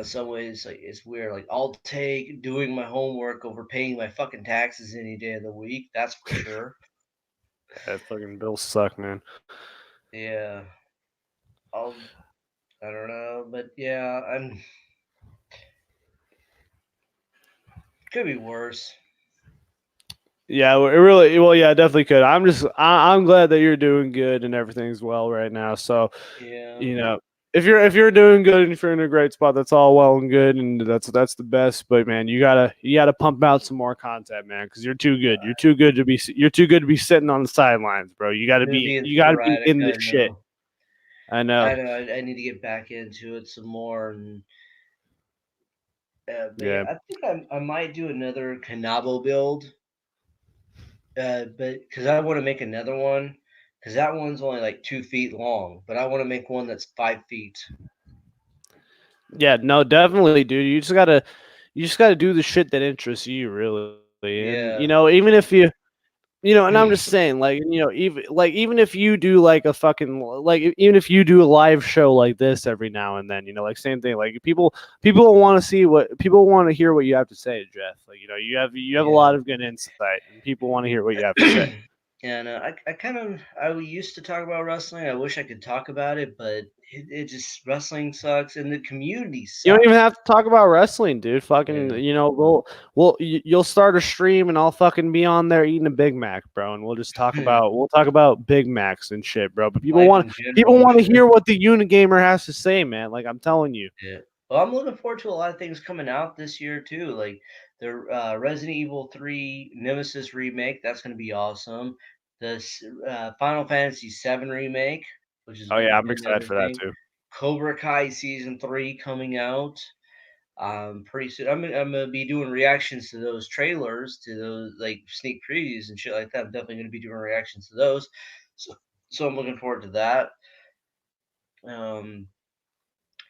Some ways, like it's weird. Like I'll take doing my homework over paying my fucking taxes any day of the week. That's for sure. Yeah, fucking bills suck, man. Yeah, I'll. I don't know, but yeah, I'm. Could be worse. Yeah, it really. Well, yeah, definitely could. I'm glad that you're doing good and everything's well right now. So, Yeah, you know, if you're doing good and if you're in a great spot, that's all well and good, and that's the best. But man, you gotta pump out some more content, man, because you're too good. You're too good to be sitting on the sidelines, bro. You gotta maybe be being you gotta be sporadic. in the I shit. know. I I know. know. I need to get back into it some more, and but yeah, Yeah. I think I might do another Kanabo build. But because I want to make another one, because that one's only like 2 feet long, but I want to make one that's 5 feet. Yeah, no, definitely, dude. You just gotta do the shit that interests you, really. And Yeah. even if and I'm just saying, like, even if you do like a fucking even if you do a live show like this every now and then, like same thing. Like people want to see what people want to hear what you have to say, Jeff. Like, you have a lot Yeah. of good insight, and people want to hear what you have to say. And I used to talk about wrestling. I wish I could talk about it, but it just wrestling sucks and the community You don't even sucks. have to talk about wrestling, dude. Fucking, Yeah. you'll start a stream and I'll fucking be on there eating a Big Mac, bro, and we'll talk about Big Macs and shit, bro. But people Life want in people general and want to shit. hear what the Unagamer has to say, man. Like I'm telling you. Yeah. Well, I'm looking forward to a lot of things coming out this year too, like the Resident Evil 3 Nemesis remake. That's going to be awesome. The Final Fantasy 7 remake, which is Oh yeah, I'm excited another for that thing. too. Cobra Kai season 3 coming out. Pretty soon. I'm gonna be doing reactions to those trailers, to those like sneak previews and shit like that. I'm definitely gonna be doing reactions to those. So, so I'm looking forward to that. Um,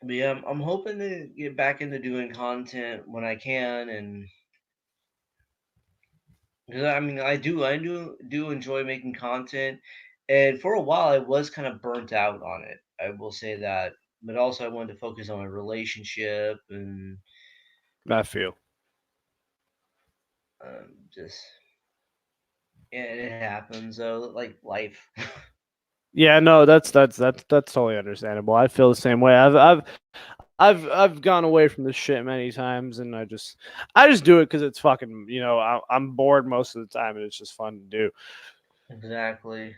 but yeah, I'm hoping to get back into doing content when I can, and 'cause I mean, I do enjoy making content, and for a while I was kind of burnt out on it. I will say that, but also I wanted to focus on my relationship and I feel. just yeah, it happens though, like life. Yeah, no, that's totally understandable. I feel the same way. I've gone away from this shit many times, and I just do it because it's fucking I'm bored most of the time, and it's just fun to do. Exactly.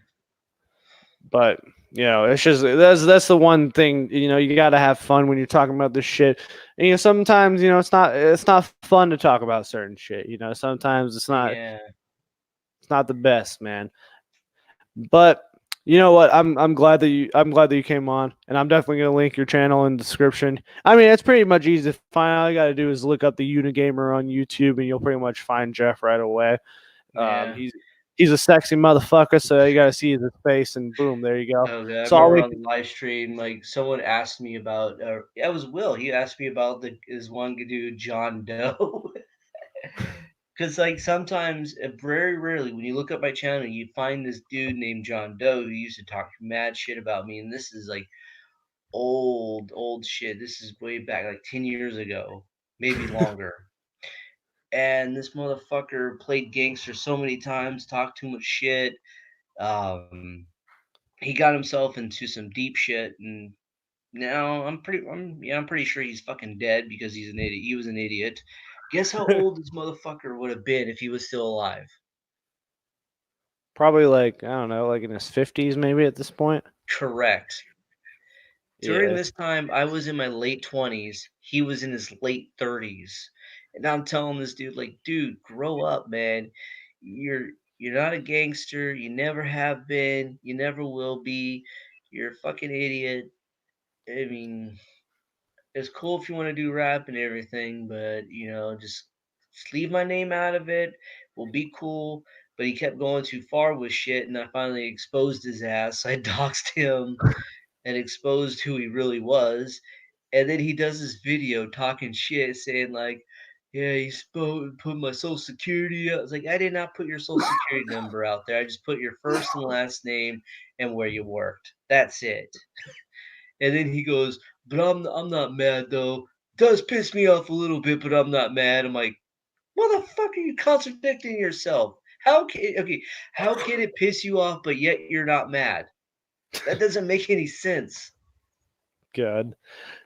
But it's just that's the one thing. You got to have fun when you're talking about this shit. And sometimes it's not fun to talk about certain shit. Sometimes Yeah. it's not the best, man. But you know what? I'm glad that you came on, and I'm definitely gonna link your channel in the description. I mean, it's pretty much easy to find. All you gotta do is look up the Unagamer on YouTube, and you'll pretty much find Jeff right away. Yeah. He's a sexy motherfucker, so you gotta see his face, and boom, there you go. Oh, yeah. I So I'll remember link. on the live stream, like someone asked me about, yeah, it was Will. He asked me about the is one dude John Doe, because like sometimes, very rarely, when you look up my channel, you find this dude named John Doe who used to talk mad shit about me, and this is like old shit. This is way back, like 10 years ago, maybe longer. And this motherfucker played gangster so many times, talked too much shit. Um, he got himself into some deep shit, and now I'm pretty sure he's fucking dead because he's an idiot. He was an idiot. Guess how old this motherfucker would have been if he was still alive? Probably like I don't know, like in his 50s maybe at this point. Correct. During Yeah. this time, I was in my late 20s. He was in his late 30s. And I'm telling this dude, like, dude, grow up, man. You're you're not a gangster. You never have been. You never will be. You're a fucking idiot. I mean, it's cool if you want to do rap and everything, but just leave my name out of it. We'll be cool. But he kept going too far with shit, and I finally exposed his ass. I doxed him and exposed who he really was. And then he does this video talking shit, saying like, "Yeah, he put my social security." I was like, I did not put your social security number out there. I just put your first and last name and where you worked. That's it. And then he goes, "But I'm not mad though. Does piss me off a little bit, but I'm not mad." I'm like, "Motherfucker, you contradicting yourself. How can it piss you off, but yet you're not mad? That doesn't make any sense." Good.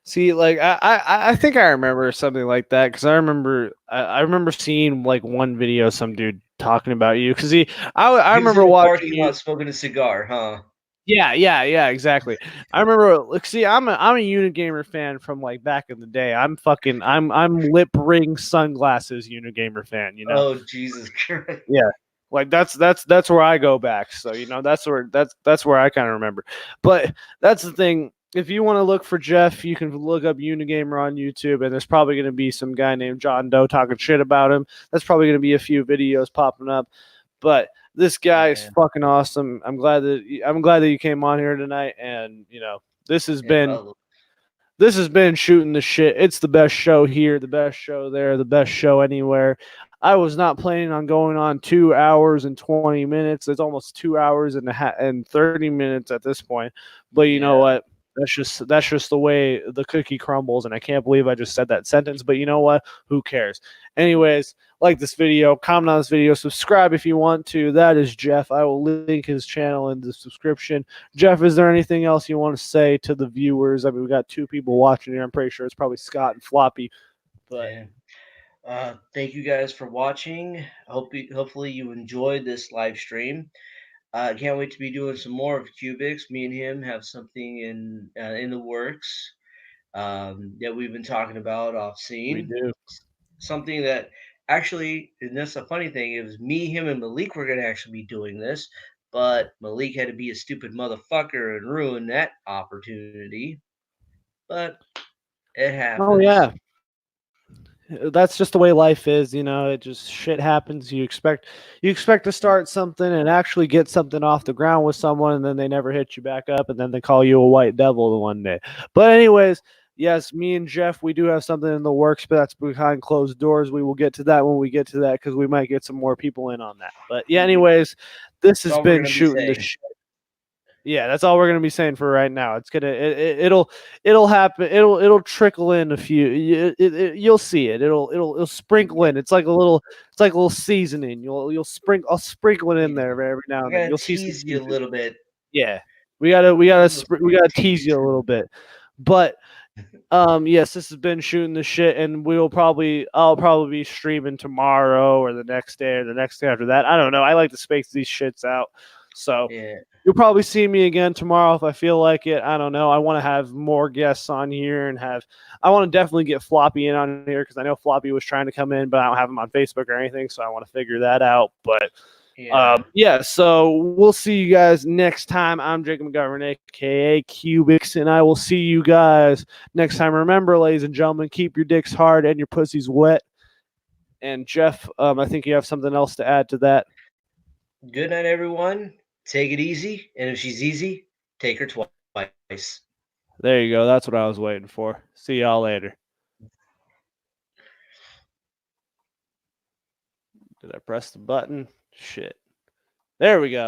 See, like I think I remember something like that because I remember seeing like one video some dude talking about you because I He was remember in the watching parking you. lot smoking a cigar, huh? Yeah, exactly. I remember. Like, see, I'm a Unagamer fan from like back in the day. I'm lip ring sunglasses Unagamer fan. You know. Oh, Jesus Christ. Yeah. Like that's where I go back. So that's where I kind of remember. But that's the thing. If you want to look for Jeff, you can look up Unagamer on YouTube, and there's probably going to be some guy named John Doe talking shit about him. That's probably going to be a few videos popping up. But this guy is Yeah, fucking awesome. I'm glad that you came on here tonight, and this has yeah, been shooting the shit. It's the best show here, the best show there, the best show anywhere. I was not planning on going on 2 hours and 20 minutes. It's almost 2 hours and 30 minutes at this point. But you know yeah, what? That's just the way the cookie crumbles, and I can't believe I just said that sentence. But you know what? Who cares? Anyways, like this video, comment on this video, subscribe if you want to. That is Jeff. I will link his channel in the description. Jeff, is there anything else you want to say to the viewers? I mean, we got two people watching here. I'm pretty sure it's probably Scott and Floppy. But yeah. Thank you guys for watching. Hopefully you enjoyed this live stream. I can't wait to be doing some more of Cubics. Me and him have something in the works that we've been talking about off we scene. do. Something that actually, and that's a funny thing, it was me, him, and Malik were gonna actually be doing this, but Malik had to be a stupid motherfucker and ruin that opportunity. But it Oh happens. yeah, that's just the way life is. It just shit happens. You expect to start something and actually get something off the ground with someone, and then they never hit you back up, and then they call you a white devil the one day. But anyways, yes, me and Jeff, we do have something in the works, but that's behind closed doors. We will get to that when we get to that because we might get some more people in on that. But yeah, anyways, this That's has all we're been gonna be shooting the saying. shit. Yeah, that's all we're gonna be saying for right now. It'll happen. It'll trickle in a few. You'll see it. It'll sprinkle Yeah, in. It's like a little seasoning. I'll sprinkle it in yeah. there every now We're and then. gonna You'll see some tease you a seasoning. little bit. Yeah, A little we gotta tease tease. you a little bit. But yes, this has been shooting the shit, and I'll probably be streaming tomorrow or the next day or the next day after that. I don't know. I like to space these shits out, so Yeah, you'll probably see me again tomorrow if I feel like it. I don't know. I want to have more guests on here I want to definitely get Floppy in on here because I know Floppy was trying to come in, but I don't have him on Facebook or anything, so I want to figure that out. But yeah. yeah, so we'll see you guys next time. I'm Jacob McGovern, aka Cubics, and I will see you guys next time. Remember, ladies and gentlemen, keep your dicks hard and your pussies wet. And Jeff, I think you have something else to add to that. Good night, everyone. Take it easy, and if she's easy, take her twice. There you go. That's what I was waiting for. See y'all later. Did I press the button? Shit. There we go.